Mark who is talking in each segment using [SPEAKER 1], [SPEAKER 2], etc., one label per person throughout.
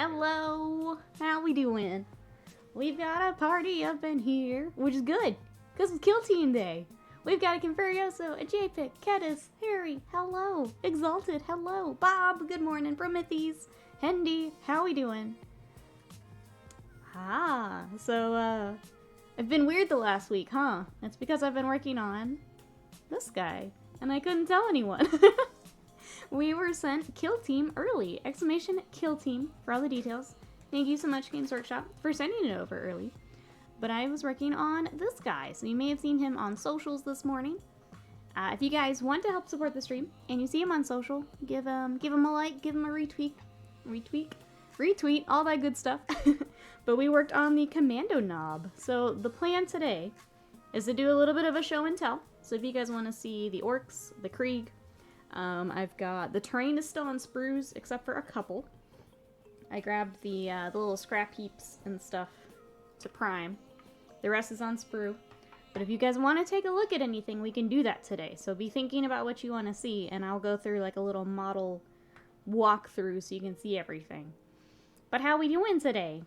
[SPEAKER 1] Hello, how we doing? We've got a party up in here, which is good, because it's Kill Team Day. We've got a Conferioso, a JPIC, Kedis, Harry, hello, Exalted, hello, Bob, good morning, Prometheus, Hendy, how we doing? So I've been weird the last week, huh? That's because I've been working on this guy, and I couldn't tell anyone. We were sent Kill Team early! Exclamation Kill Team for all the details. Thank you so much, Games Workshop, for sending it over early. But I was working on this guy, so you may have seen him on socials this morning. If you guys want to help support the stream, and you see him on social, give him a like, give him a retweet, all that good stuff. But we worked on the Kommando knob. So the plan today is to do a little bit of a show and tell. So if you guys want to see the orcs, the Krieg, I've got, the terrain is still on sprues, except for a couple. I grabbed the little scrap heaps and stuff to prime. The rest is on sprue. But if you guys want to take a look at anything, we can do that today. So be thinking about what you want to see, and I'll go through like a little model walkthrough so you can see everything. But how we doing today?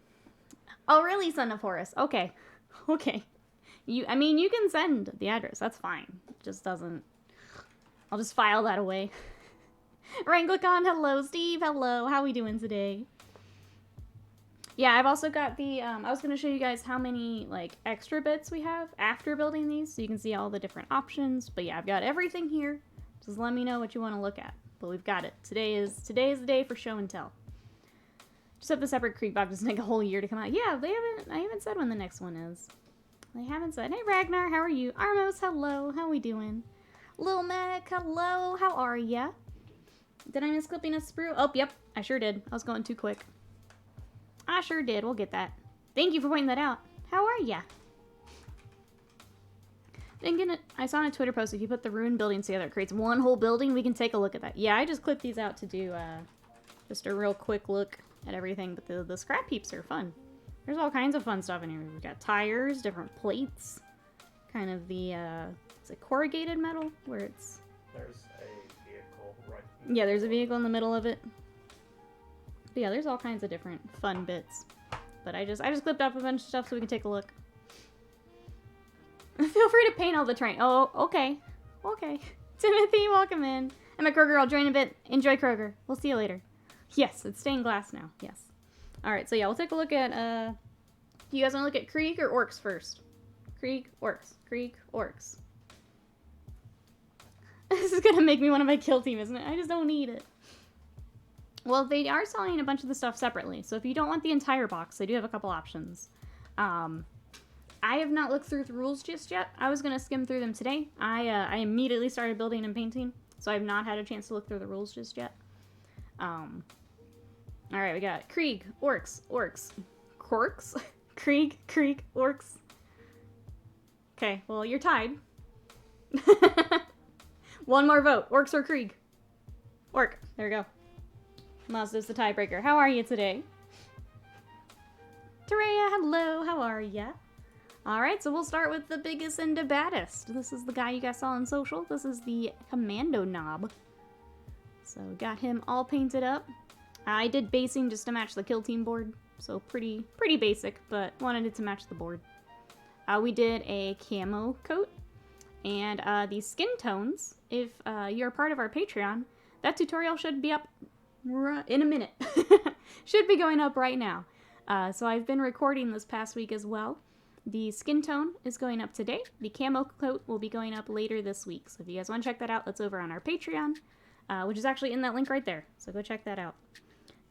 [SPEAKER 1] Oh, really, Son of Horus? Okay. Okay. You can send the address. That's fine. It just doesn't... I'll just file that away. Wranglicon, hello. Steve, hello. How we doing today? Yeah, I've also got the, I was going to show you guys how many, like, extra bits we have after building these, so you can see all the different options. But yeah, I've got everything here. Just let me know what you want to look at. But we've got it. Today is the day for show and tell. Just hope the separate Krieg box doesn't take a whole year to come out. Yeah, I haven't said when the next one is. They haven't said. Hey, Ragnar, how are you? Armos, hello. How we doing? Lil Mac, hello. How are ya? Did I miss clipping a sprue? Oh, yep. I sure did. I was going too quick. I sure did. We'll get that. Thank you for pointing that out. How are ya? I saw on a Twitter post, if you put the ruined buildings together, it creates one whole building. We can take a look at that. Yeah, I just clipped these out to do just a real quick look at everything. But the scrap heaps are fun. There's all kinds of fun stuff in here. We've got tires, different plates, kind of the, is it corrugated metal? Where it's...
[SPEAKER 2] There's a vehicle right...
[SPEAKER 1] Yeah, there's a vehicle in the middle of it. But yeah, there's all kinds of different fun bits. But I just clipped up a bunch of stuff so we can take a look. Feel free to paint all the terrain. Oh, okay. Okay. Timothy, welcome in. I'm at Kroger. I'll join a bit. Enjoy Kroger. We'll see you later. Yes, it's stained glass now. Yes. Alright, so yeah, we'll take a look at, do you guys want to look at Krieg or orcs first? Krieg, orcs. Krieg, orcs. This is gonna make me one of my kill team, isn't it? I just don't need it. Well, they are selling a bunch of the stuff separately, so if you don't want the entire box, they do have a couple options. I have not looked through the rules just yet. I was gonna skim through them today. I immediately started building and painting, so I have not had a chance to look through the rules just yet. Alright, we got Krieg, orcs, Quarks? Krieg, orcs. Okay, well, you're tied. One more vote. Orcs or Krieg? Orc. There we go. Mazda's the tiebreaker. How are you today? Terea, hello. How are ya? Alright, so we'll start with the biggest and the baddest. This is the guy you guys saw on social. This is the Kommando knob. So got him all painted up. I did basing just to match the kill team board. So pretty basic, but wanted it to match the board. We did a camo coat. And these skin tones, if you're a part of our Patreon, that tutorial should be up in a minute. Should be going up right now. So I've been recording this past week as well. The skin tone is going up today. The camo coat will be going up later this week. So if you guys want to check that out, that's over on our Patreon, which is actually in that link right there. So go check that out.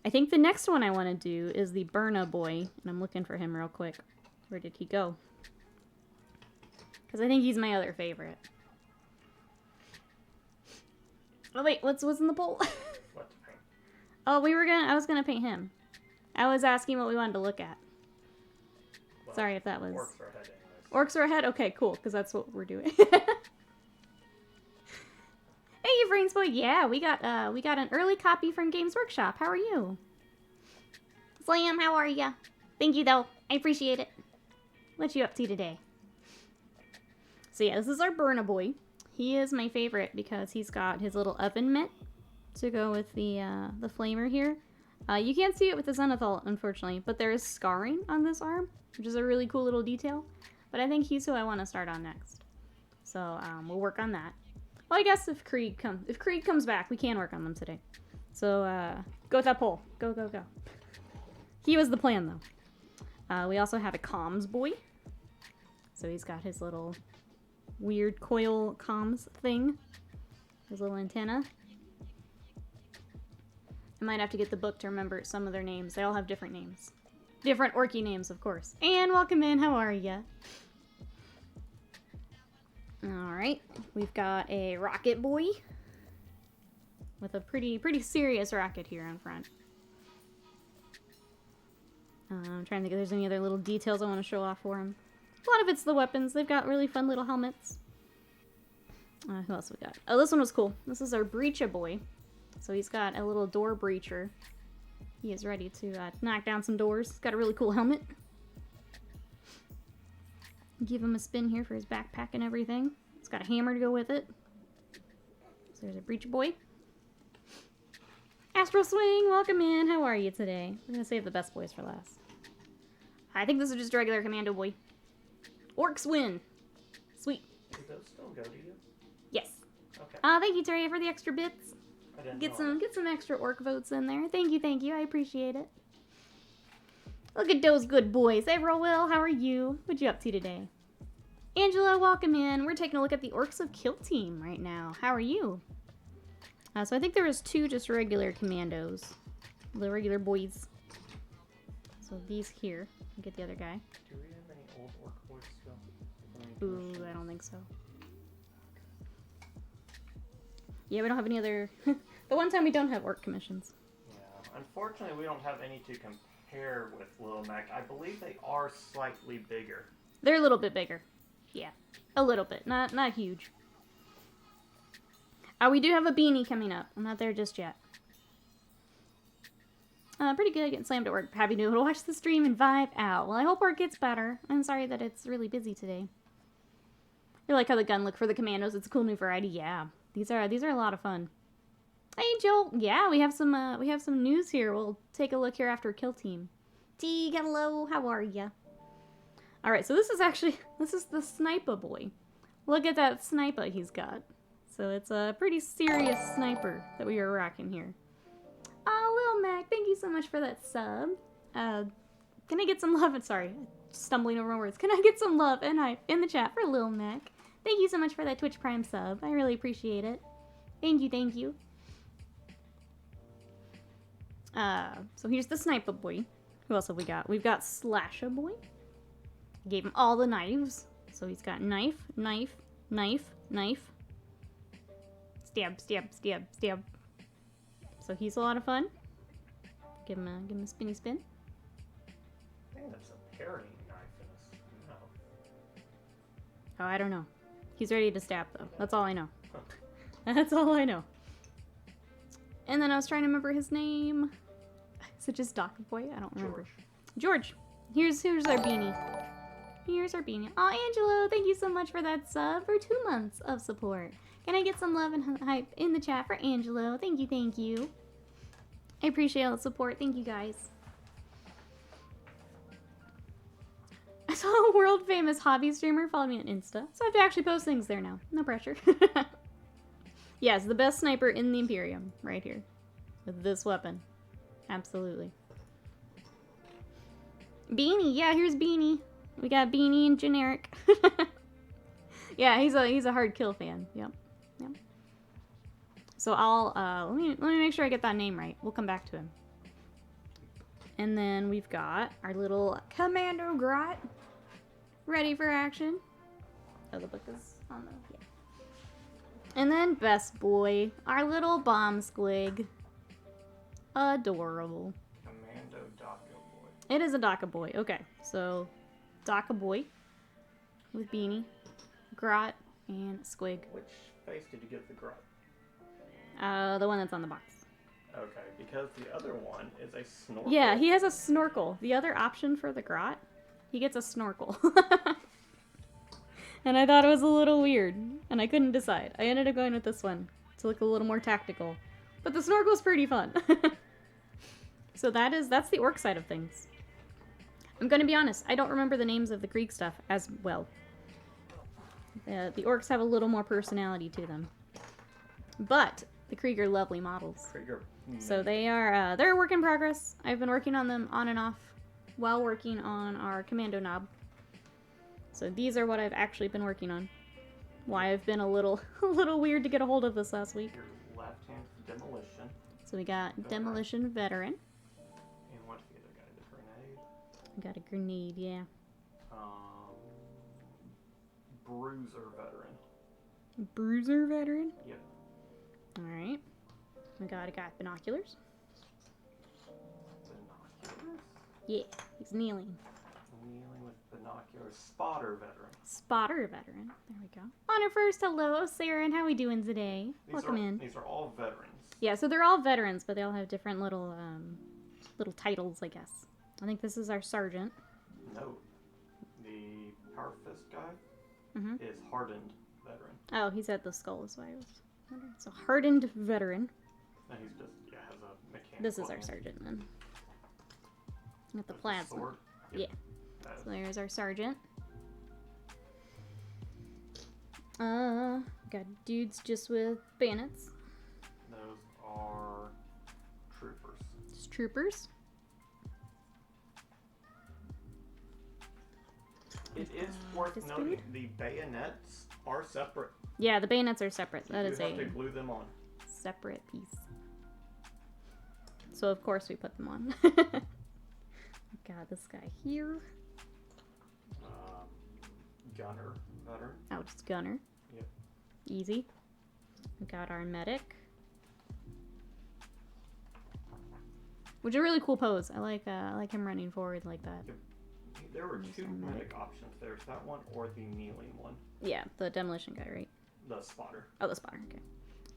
[SPEAKER 1] I think the next one I want to do is the Burna Boy, and I'm looking for him real quick. Where did he go? Because I think he's my other favorite. Oh wait, what's in the poll?
[SPEAKER 2] What to paint?
[SPEAKER 1] Oh, I was gonna paint him. I was asking what we wanted to look at. Well, sorry if that was...
[SPEAKER 2] Orcs are ahead anyways.
[SPEAKER 1] Orcs are ahead? Okay, cool, because that's what we're doing. Hey, Brains Boy! Yeah, we got an early copy from Games Workshop. How are you? Slam, how are ya? Thank you, though. I appreciate it. What you up to today? So yeah, this is our Burna Boy. He is my favorite because he's got his little oven mitt to go with the flamer here. You can't see it with the zenithal, unfortunately, but there is scarring on this arm, which is a really cool little detail. But I think he's who I want to start on next. So we'll work on that. Well, I guess if Krieg comes back, we can work on them today. So go with that pole. Go, go, go. He was the plan, though. We also have a comms boy. So he's got his little weird coil comms thing. His little antenna. I might have to get the book to remember some of their names. They all have different names. Different orky names, of course. And welcome in. How are ya? Alright. We've got a rocket boy. With a pretty serious rocket here on front. I'm trying to think if there's any other little details I want to show off for him. A lot of it's the weapons. They've got really fun little helmets. Who else we got? Oh, this one was cool. This is our breacher boy. So he's got a little door breacher. He is ready to knock down some doors. He's got a really cool helmet. Give him a spin here for his backpack and everything. It's got a hammer to go with it. So there's a breacher boy. Astral Swing, welcome in. How are you today? We're gonna save the best boys for last. I think this is just a regular commando boy. Orcs win. Sweet.
[SPEAKER 2] Do those still go to you?
[SPEAKER 1] Yes.
[SPEAKER 2] Okay.
[SPEAKER 1] Thank you, Terry, for the extra bits.
[SPEAKER 2] I didn't
[SPEAKER 1] Get
[SPEAKER 2] know
[SPEAKER 1] some extra orc votes in there. Thank you. I appreciate it. Look at those good boys. Hey, Rowell, how are you? What you up to today? Angela, welcome in. We're taking a look at the orcs of Kill Team right now. How are you? So I think there was 2 just regular commandos. The regular boys. So these here. Get the other guy.
[SPEAKER 2] Do we have any old orc boys still?
[SPEAKER 1] Ooh, I don't think so. Yeah, we don't have any other... The one time we don't have orc commissions.
[SPEAKER 2] Yeah. Unfortunately, we don't have any to compare with Lil Mac. I believe they are slightly bigger.
[SPEAKER 1] They're a little bit bigger. Yeah. A little bit. Not huge. We do have a beanie coming up. I'm not there just yet. Pretty good getting slammed at work. Happy to be able to watch the stream and vibe out. Well, I hope work gets better. I'm sorry that it's really busy today. I like how the gun look for the commandos. It's a cool new variety. Yeah. These are a lot of fun. Hey, Joel. Yeah, we have some news here. We'll take a look here after Kill Team. Teague, hello. How are ya? All right, so this is the sniper boy. Look at that sniper he's got. So it's a pretty serious sniper that we are rocking here. Oh, Lil Mac, thank you so much for that sub. Can I get some love? Sorry, stumbling over my words. Can I get some love and hype in the chat for Lil Mac? Thank you so much for that Twitch Prime sub. I really appreciate it. Thank you. So here's the sniper boy. Who else have we got? We've got Slasher boy. Gave him all the knives. So he's got knife. Stab. So he's a lot of fun. Give him a spinny spin.
[SPEAKER 2] I think that's a parrying knife in his mouth.
[SPEAKER 1] Oh, I don't know. He's ready to stab, though. That's all I know. That's all I know. And then I was trying to remember his name. Is it just Doc Boy? I don't remember. George. Here's our beanie. Here's our beanie. Aw, Angelo, thank you so much for that sub for 2 months of support. Can I get some love and hype in the chat for Angelo? Thank you. I appreciate all the support. Thank you, guys. I saw a world-famous hobby streamer follow me on Insta, so I have to actually post things there now. No pressure. Yes, the best sniper in the Imperium, right here. With this weapon. Absolutely. Beanie, yeah, here's Beanie. We got Beanie and Generic. Yeah, he's a hard kill fan. Yep. So I'll let me make sure I get that name right. We'll come back to him. And then we've got our little Commando Grot ready for action. Oh, the book is on the And then Best Boy, our little bomb squig. Adorable.
[SPEAKER 2] Commando Daca Boy.
[SPEAKER 1] It is a Daca Boy. Okay, so Daca Boy with Beanie, Grot, and Squig.
[SPEAKER 2] Which face did you give the Grot?
[SPEAKER 1] The one that's on the box.
[SPEAKER 2] Okay, because the other one is a snorkel.
[SPEAKER 1] Yeah, he has a snorkel. The other option for the Grot, he gets a snorkel. And I thought it was a little weird, and I couldn't decide. I ended up going with this one to look a little more tactical. But the snorkel's pretty fun. So that's the orc side of things. I'm gonna be honest, I don't remember the names of the Krieg stuff as well. The orcs have a little more personality to them. But the Krieg are lovely models. So they're a work in progress. I've been working on them on and off while working on our Kommando knob. So these are what I've actually been working on. Why I've been a little weird to get a hold of this last week.
[SPEAKER 2] Your left hand demolition.
[SPEAKER 1] So we got Demolition Veteran.
[SPEAKER 2] And what's the other guy? The grenade?
[SPEAKER 1] We got a grenade, yeah.
[SPEAKER 2] Bruiser Veteran.
[SPEAKER 1] Bruiser Veteran?
[SPEAKER 2] Yep.
[SPEAKER 1] Alright. We got binoculars.
[SPEAKER 2] Binoculars?
[SPEAKER 1] Yeah, he's kneeling.
[SPEAKER 2] Kneeling with binoculars. Spotter Veteran.
[SPEAKER 1] Spotter Veteran. There we go. Honor first, hello, Saren. How we doing today? Welcome in.
[SPEAKER 2] These are all veterans.
[SPEAKER 1] Yeah, so they're all veterans, but they all have different little titles, I guess. I think this is our sergeant.
[SPEAKER 2] No. The Power Fist guy is Hardened Veteran.
[SPEAKER 1] Oh, he's at the skull, is why I was wondering. So, Hardened Veteran.
[SPEAKER 2] And he's just, has a mechanical.
[SPEAKER 1] This is our sergeant, then. With the plasma.
[SPEAKER 2] Sword.
[SPEAKER 1] Yep. Yeah. So there's our sergeant. Got dudes just with bayonets.
[SPEAKER 2] Those are troopers.
[SPEAKER 1] Just troopers.
[SPEAKER 2] It is worth noting the bayonets are separate.
[SPEAKER 1] Yeah, the bayonets are separate. That is
[SPEAKER 2] you have to glue them on.
[SPEAKER 1] Separate piece. So of course we put them on. Got this guy here.
[SPEAKER 2] Gunner Veteran.
[SPEAKER 1] Oh, just gunner.
[SPEAKER 2] Yep.
[SPEAKER 1] Easy. We got our medic. Which is a really cool pose. I like him running forward like that.
[SPEAKER 2] Yep. There were two medic options. There's that one or the kneeling one.
[SPEAKER 1] Yeah, the demolition guy, right?
[SPEAKER 2] The spotter.
[SPEAKER 1] Oh, the spotter. Okay.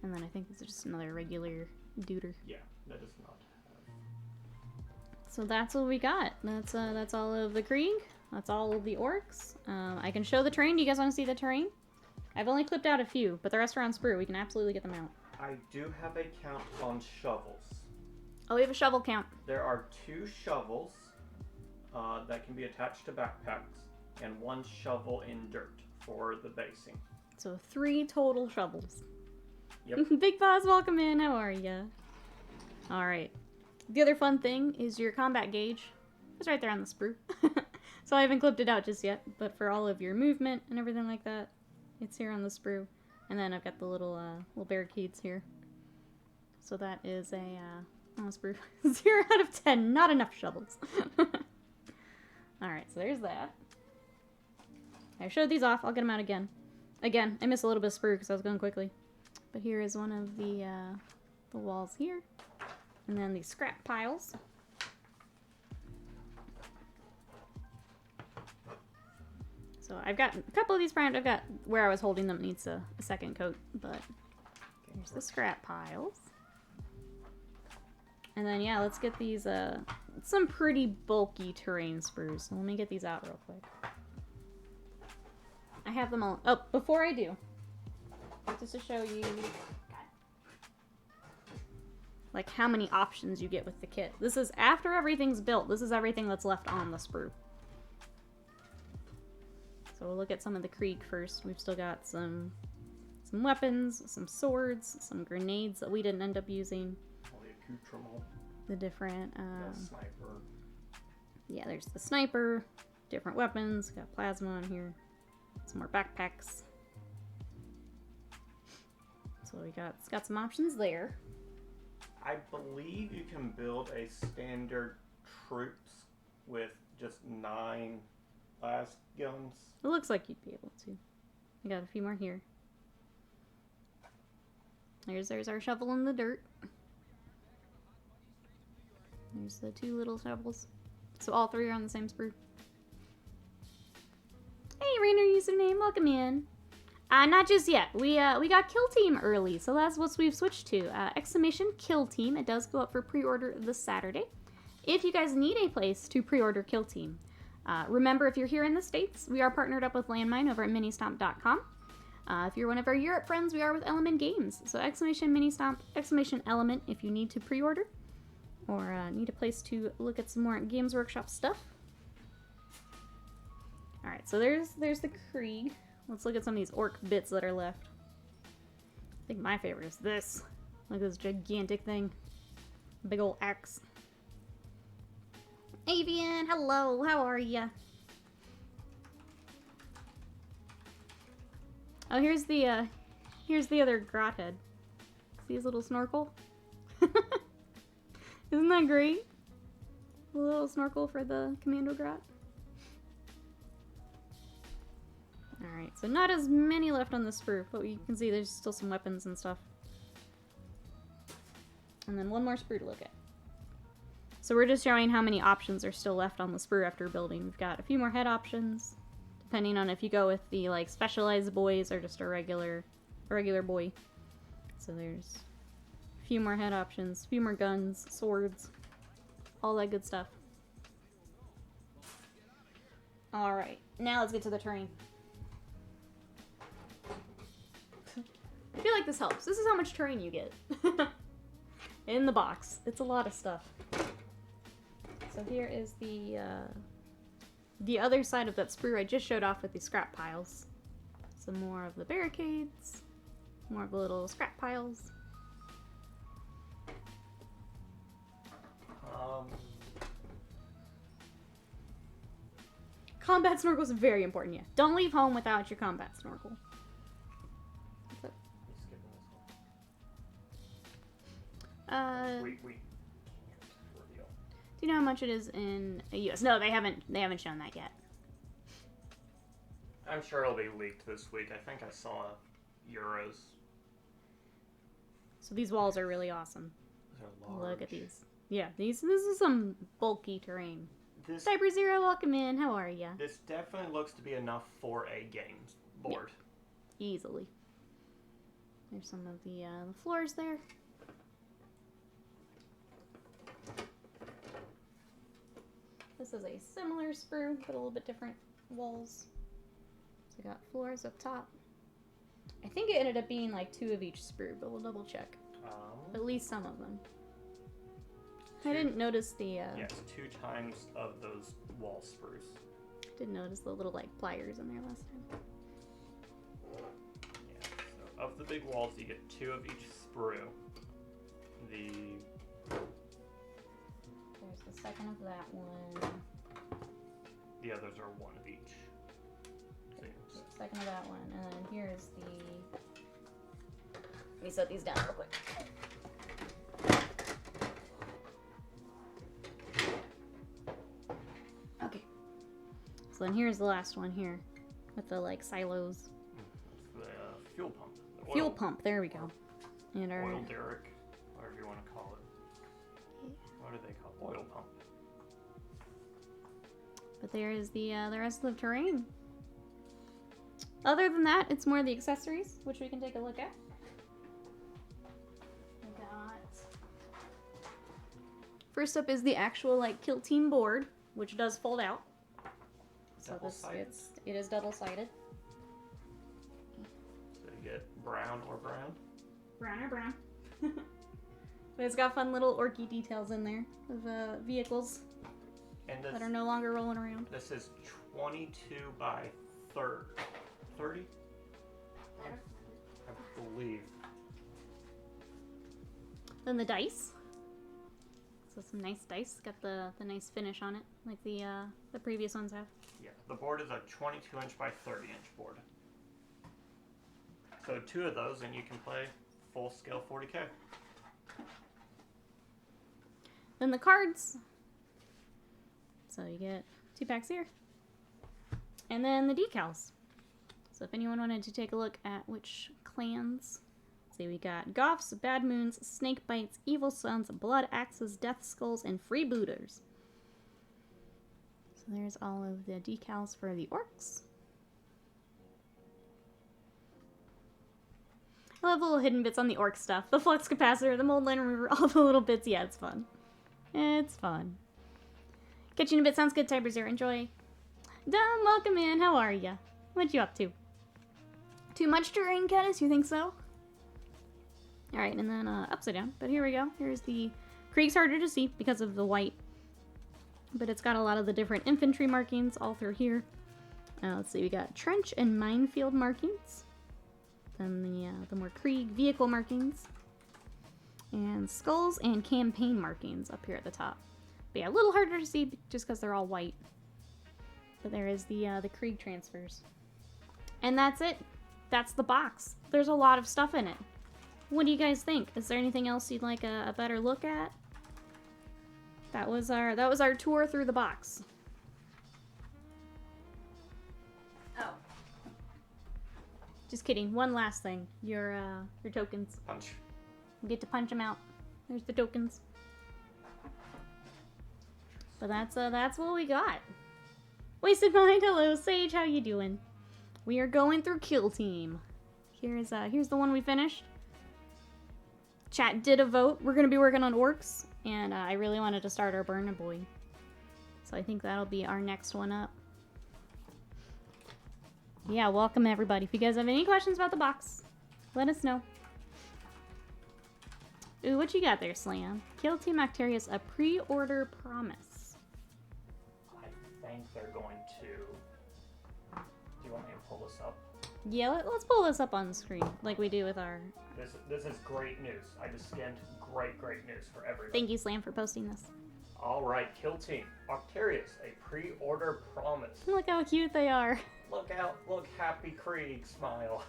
[SPEAKER 1] And then I think this is just another regular duder.
[SPEAKER 2] Yeah, that is not.
[SPEAKER 1] So that's what we got. That's all of the Krieg. That's all of the orcs. I can show the terrain. Do you guys want to see the terrain? I've only clipped out a few, but the rest are on sprue. We can absolutely get them out.
[SPEAKER 2] I do have a count on shovels.
[SPEAKER 1] Oh, we have a shovel count.
[SPEAKER 2] There are 2 shovels that can be attached to backpacks, and 1 shovel in dirt for the basing.
[SPEAKER 1] So 3 total shovels.
[SPEAKER 2] Yep.
[SPEAKER 1] Big Boss, welcome in. How are ya? All right. The other fun thing is your combat gauge. It's right there on the sprue. So I haven't clipped it out just yet, but for all of your movement and everything like that, it's here on the sprue. And then I've got the little barricades here. So that is a on the sprue. 0 out of 10. Not enough shovels. All right, so there's that. I showed these off. I'll get them out again. Again, I missed a little bit of sprue because I was going quickly. But here is one of the walls here. And then these scrap piles. So I've got a couple of these primed. I've got where I was holding them needs a second coat, but here's the scrap piles. And then yeah, let's get these some pretty bulky terrain sprues. So let me get these out real quick. I have them all. Oh, before I do, just to show you like how many options you get with the kit. This is after everything's built. This is everything that's left on the sprue. So we'll look at some of the Krieg first. We've still got some weapons, some swords, some grenades that we didn't end up using.
[SPEAKER 2] All the accoutrement.
[SPEAKER 1] The different
[SPEAKER 2] the sniper.
[SPEAKER 1] Yeah, there's the sniper, different weapons, got plasma on here, some more backpacks. So we got some options there.
[SPEAKER 2] I believe you can build a standard troops with just 9 las guns.
[SPEAKER 1] It looks like you'd be able to. I got a few more here. There's our shovel in the dirt. There's the 2 little shovels. So all 3 are on the same sprue. Hey, Rainer username, welcome in. Not just yet. We got Kill Team early, so that's what we've switched to. Exclamation Kill Team. It does go up for pre-order this Saturday. If you guys need a place to pre-order Kill Team, remember, if you're here in the States, we are partnered up with Landmine over at ministomp.com. If you're one of our Europe friends, we are with Element Games. So exclamation Ministomp, exclamation Element if you need to pre-order. or need a place to look at some more Games Workshop stuff. Alright, so there's the Krieg. Let's look at some of these orc bits that are left. I think my favorite is this. Look at this gigantic thing. Big ol' axe. Avian, hello, how are ya? Oh, here's the other grot head. See his little snorkel? Isn't that great? A little snorkel for the Kommando grot. Alright, so not as many left on the sprue, but you can see there's still some weapons and stuff. And then one more sprue to look at. So we're just showing how many options are still left on the sprue after building. We've got a few more head options, depending on if you go with the like specialized boys or just a regular boy. So there's a few more head options, a few more guns, swords, all that good stuff. Alright, now let's get to the terrain. I feel like this helps. This is how much terrain you get. In the box. It's a lot of stuff. So here is the other side of that sprue I just showed off with the scrap piles. Some more of the barricades. More of the little scrap piles. Combat snorkel is very important, yeah. Don't leave home without your combat snorkel.
[SPEAKER 2] We can't reveal.
[SPEAKER 1] Do you know how much it is in US? No, they haven't shown that yet.
[SPEAKER 2] I'm sure it'll be leaked this week. I think I saw euros.
[SPEAKER 1] So these walls are really awesome.
[SPEAKER 2] They're large.
[SPEAKER 1] Look at these. Yeah, this is some bulky terrain.
[SPEAKER 2] This
[SPEAKER 1] Cyber Zero, welcome in. How are ya?
[SPEAKER 2] This definitely looks to be enough for a games board.
[SPEAKER 1] Yeah, easily. There's some of the floors there. This is a similar sprue, but a little bit different walls. So we got floors up top. I think it ended up being like 2 of each sprue, but we'll double check. At least some of them. I didn't notice the...
[SPEAKER 2] Yes, 2 times of those wall sprues.
[SPEAKER 1] Didn't notice the little like pliers in there last time.
[SPEAKER 2] Yeah, so of the big walls, you get 2 of each sprue.
[SPEAKER 1] There's the second of that one.
[SPEAKER 2] The others are 1 of each. So,
[SPEAKER 1] Second of that one, and then here's the... Let me set these down real quick. Okay. So then here's the last one here, with the like silos.
[SPEAKER 2] the fuel pump. The
[SPEAKER 1] Fuel pump, there we go. And our...
[SPEAKER 2] Oil derrick, whatever you want to call it.
[SPEAKER 1] Yeah.
[SPEAKER 2] What do they call it? Oil pump.
[SPEAKER 1] But there is the rest of the terrain. Other than that, it's more the accessories, which we can take a look at. We got... First up is the actual like Kill Team board, which does fold out. So it is double-sided.
[SPEAKER 2] So you get brown or brown?
[SPEAKER 1] Brown or brown. But it's got fun little orky details in there of vehicles
[SPEAKER 2] And
[SPEAKER 1] that are no longer rolling around.
[SPEAKER 2] This is 22 by 30? I believe.
[SPEAKER 1] Then the dice. So some nice dice. Got the nice finish on it, like the previous ones have.
[SPEAKER 2] Yeah, the board is a 22-inch by 30-inch board. So 2 of those and you can play full-scale 40K.
[SPEAKER 1] Then the cards. So you get 2 packs here. And then the decals. So if anyone wanted to take a look at which clans, see, we got Goths, Bad Moons, Snake Bites, Evil Sons, Blood Axes, Death Skulls, and Freebooters. So there's all of the decals for the orcs. I love the little hidden bits on the orc stuff. The flux capacitor, the mold line remover, all the little bits. Yeah, it's fun. It's fun. Catch you in a bit. Sounds good, Tiber Zero. Enjoy. Dom, welcome in. How are ya? What you up to? Too much terrain, Caddis? You think so? Alright, and then upside down. But here we go. Here's the Krieg's harder to see because of the white, but it's got a lot of the different infantry markings all through here. Let's see, we got trench and minefield markings. Then the more Krieg vehicle markings. And skulls and campaign markings up here at the top. But yeah, a little harder to see just because they're all white. But there is the Krieg transfers. And that's it. That's the box. There's a lot of stuff in it. What do you guys think? Is there anything else you'd like a better look at? That was our tour through the box. Oh. Just kidding. One last thing. Your tokens.
[SPEAKER 2] Punch.
[SPEAKER 1] You get to punch them out. There's the tokens. But that's what we got. Wasted Mind, hello Sage, how you doing? We are going through Kill Team. Here's the one we finished. Chat did a vote. We're gonna be working on orcs, and I really wanted to start our Burna Boy. So I think that'll be our next one up. Yeah, welcome everybody. If you guys have any questions about the box, let us know. Ooh, what you got there, Slam? Kill Team Octarius, a pre-order promise.
[SPEAKER 2] I think they're going to... Do you want me to pull this up?
[SPEAKER 1] Yeah, let's pull this up on the screen, like we do with our...
[SPEAKER 2] This is great news. I just scanned great news for everybody.
[SPEAKER 1] Thank you, Slam, for posting this.
[SPEAKER 2] Alright, Kill Team Octarius, a pre-order promise.
[SPEAKER 1] Look how cute they are.
[SPEAKER 2] Look out, look, happy Krieg, smile.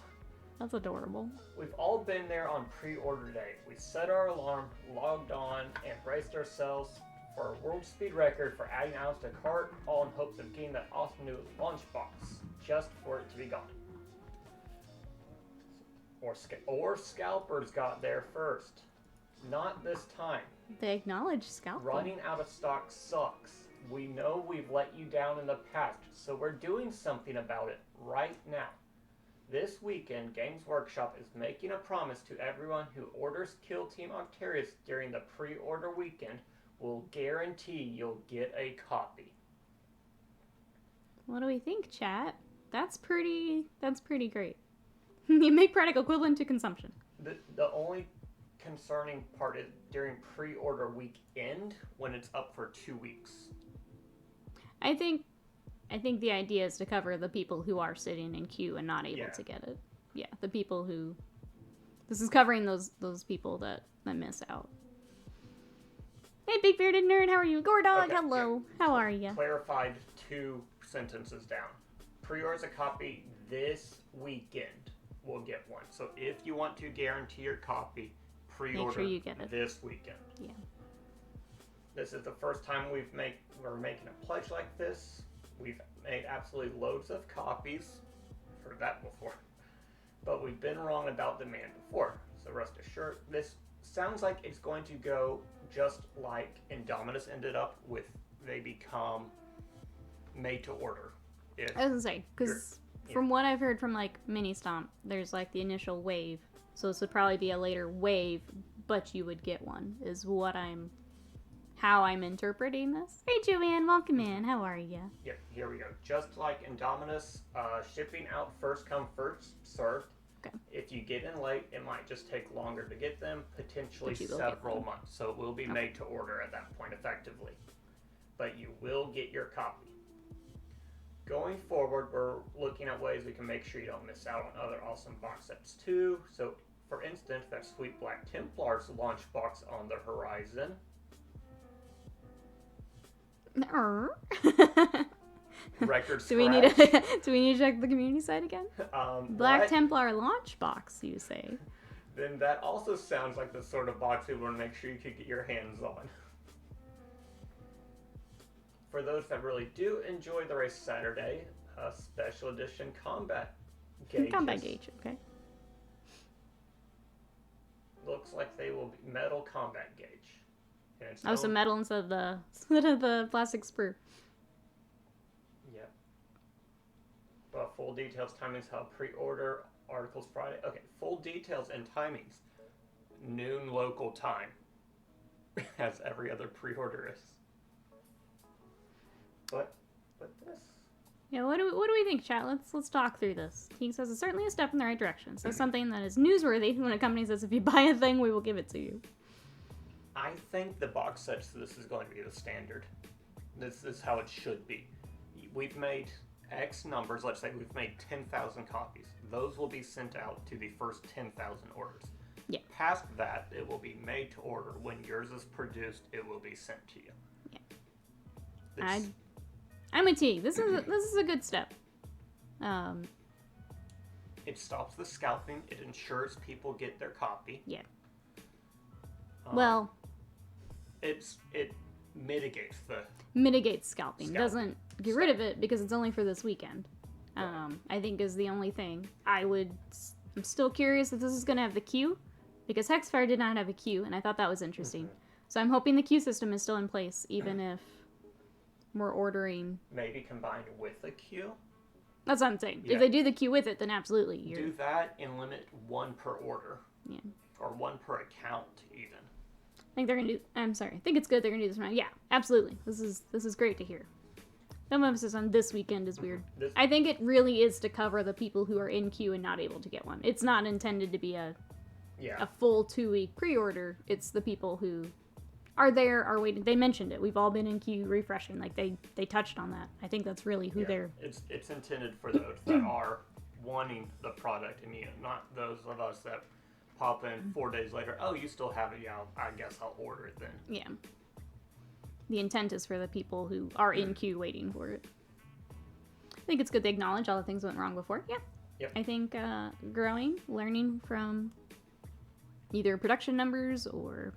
[SPEAKER 1] That's adorable.
[SPEAKER 2] We've all been there on pre-order day. We set our alarm, logged on, and braced ourselves for a world speed record for adding items to cart, all in hopes of getting that awesome new launch box, just for it to be gone. Or scalpers got there first. Not this time.
[SPEAKER 1] They acknowledge scalping.
[SPEAKER 2] Running out of stock sucks. We know we've let you down in the past, so we're doing something about it right now. This weekend, Games Workshop is making a promise to everyone who orders Kill Team Octarius during the pre-order weekend. We'll guarantee you'll get a copy.
[SPEAKER 1] What do we think, chat? That's pretty great. You make product equivalent to consumption.
[SPEAKER 2] The only concerning part is during pre-order weekend when it's up for 2 weeks.
[SPEAKER 1] I think the idea is to cover the people who are sitting in queue and not able to get it. Yeah, the people who... This is covering those people that miss out. Hey, Big Bearded Nerd, how are you? Gordog,
[SPEAKER 2] okay,
[SPEAKER 1] hello.
[SPEAKER 2] Yeah.
[SPEAKER 1] How are you?
[SPEAKER 2] Clarified 2 sentences down. Pre-orders a copy this weekend. We'll get one. So if you want to guarantee your copy, pre-order
[SPEAKER 1] make sure you get it
[SPEAKER 2] this weekend.
[SPEAKER 1] Yeah.
[SPEAKER 2] This is the first time we're making a pledge like this. We've made absolutely loads of copies. Heard that before. But we've been wrong about demand before. So rest assured, this sounds like it's going to go just like Indominus ended up with. They become made to order.
[SPEAKER 1] I was gonna say, because from what I've heard from like Mini Stomp, there's like the initial wave. So this would probably be a later wave, but you would get one, is how I'm interpreting this. Hey Joanne, welcome in. How are you?
[SPEAKER 2] Yep, here we go. Just like Indominus, shipping out first come, first served.
[SPEAKER 1] Okay.
[SPEAKER 2] If you get in late, it might just take longer to get them, potentially several months. So it will be made to order at that point effectively. But you will get your copy. Going forward, we're looking at ways we can make sure you don't miss out on other awesome box sets too. So for instance, that sweet Black Templar's launch box on the horizon. Record scratch.
[SPEAKER 1] Do we need to check the community site again? Black Templar launch box, you say?
[SPEAKER 2] Then that also sounds like the sort of box we want to make sure you could get your hands on. For those that really do enjoy the race Saturday, a special edition combat gauge.
[SPEAKER 1] Combat gauge, okay.
[SPEAKER 2] Looks like they will be metal combat gauge.
[SPEAKER 1] Oh, so metal instead of the plastic sprue.
[SPEAKER 2] Yep. But full details, timings, how pre-order, articles Friday. Okay, full details and timings. Noon local time. As every other pre-order is. But this...
[SPEAKER 1] Yeah, what do we think, chat? Let's talk through this. King says it's certainly a step in the right direction. So something that is newsworthy when a company says if you buy a thing, we will give it to you.
[SPEAKER 2] I I think the box sets, this is going to be the standard. This is how it should be. We've made X numbers, let's say we've made 10,000 copies. Those will be sent out to the first 10,000 orders.
[SPEAKER 1] Yeah.
[SPEAKER 2] Past that, it will be made to order. When yours is produced, it will be sent to you.
[SPEAKER 1] Yeah. I'm with you. This is a good step.
[SPEAKER 2] It stops the scalping. It ensures people get their copy.
[SPEAKER 1] Yeah.
[SPEAKER 2] Well, it mitigates
[SPEAKER 1] scalping. Doesn't get rid of it because it's only for this weekend.
[SPEAKER 2] Right.
[SPEAKER 1] I think is the only thing. I'm still curious if this is going to have the queue, because Hexfire did not have a queue, and I thought that was interesting. Mm-hmm. So I'm hoping the queue system is still in place, even if we're ordering.
[SPEAKER 2] Maybe combined with a queue.
[SPEAKER 1] That's what I'm saying.
[SPEAKER 2] Yeah.
[SPEAKER 1] If they do the queue with it, then absolutely.
[SPEAKER 2] Do that and limit one per order.
[SPEAKER 1] Yeah.
[SPEAKER 2] Or one per account, even.
[SPEAKER 1] I think they're gonna do. I'm sorry. I think it's good they're gonna do this now. Yeah, absolutely. This is great to hear. No emphasis on this weekend is weird. I think it really is to cover the people who are in queue and not able to get one. It's not intended to be a full 2-week pre-order. It's the people who are there, are waiting. They mentioned it. We've all been in queue refreshing. Like they touched on that. I think that's really who they're.
[SPEAKER 2] It's intended for those that are wanting the product immediately, not those of us that pop in 4 days later. Oh, you still have it? Yeah, I guess I'll order it then.
[SPEAKER 1] Yeah. The intent is for the people who are in queue waiting for it. I think it's good they acknowledge all the things that went wrong before. Yeah.
[SPEAKER 2] Yep.
[SPEAKER 1] I think growing, learning from either production numbers or,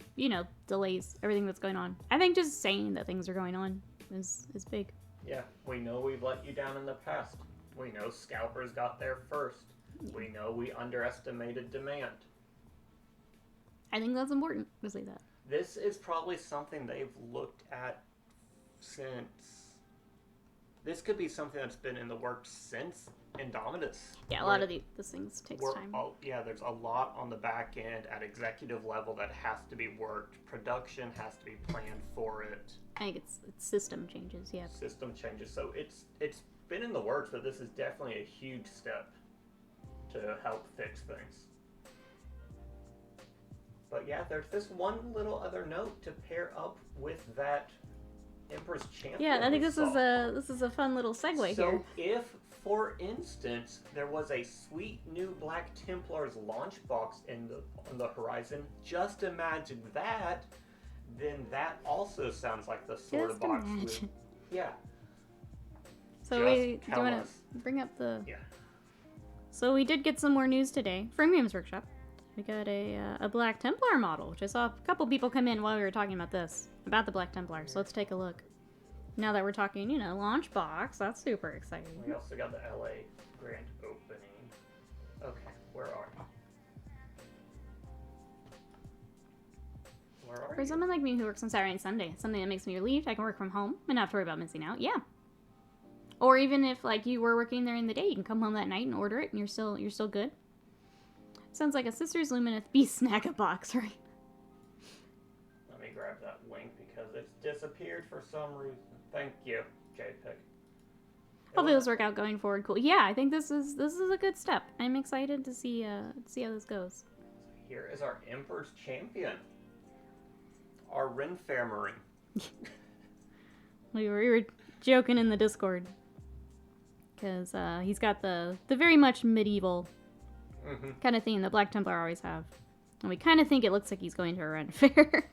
[SPEAKER 1] delays, everything that's going on. I think just saying that things are going on is big.
[SPEAKER 2] Yeah, we know we've let you down in the past. We know scalpers got there first. Yeah. We know we underestimated demand.
[SPEAKER 1] I think that's important to say that.
[SPEAKER 2] This is probably something they've looked at since... This could be something that's been in the works since Indomitus.
[SPEAKER 1] Yeah, a lot of these things takes time.
[SPEAKER 2] There's a lot on the back end at executive level that has to be worked. Production has to be planned for it.
[SPEAKER 1] I think it's system changes, yeah.
[SPEAKER 2] System changes. So it's been in the works, but this is definitely a huge step to help fix things. But yeah, there's this one little other note to pair up with that Emperor's Champion.
[SPEAKER 1] Yeah, I think this is a fun little segue here.
[SPEAKER 2] So if, for instance, there was a sweet new Black Templar's launch box on the horizon, just imagine that, then that also sounds like the sort of box. Yeah.
[SPEAKER 1] So do you want to bring up the...
[SPEAKER 2] Yeah.
[SPEAKER 1] So we did get some more news today from Games Workshop. We got a Black Templar model, which I saw a couple people come in while we were talking about the Black Templar. So let's take a look. Now that we're talking, launch box, that's super exciting.
[SPEAKER 2] We also got the LA grand opening. Okay, where are you?
[SPEAKER 1] For someone like me who works on Saturday and Sunday, something that makes me relieved, I can work from home and not have to worry about missing out. Yeah. Or even if you were working there in the day, you can come home that night and order it, and you're still good. Sounds like a Sisters Lumineth Beast Snagga box, right?
[SPEAKER 2] Let me grab that link because it's disappeared for some reason. Thank you, JPEG.
[SPEAKER 1] Hopefully this work out going forward. Cool. Yeah, I think this is a good step. I'm excited to see how this goes.
[SPEAKER 2] Here is our Emperor's Champion, our Renfair Marine.
[SPEAKER 1] we were joking in the Discord because he's got the very much medieval kind of theme that Black Templar always have, and we kind of think it looks like he's going to a Renfair.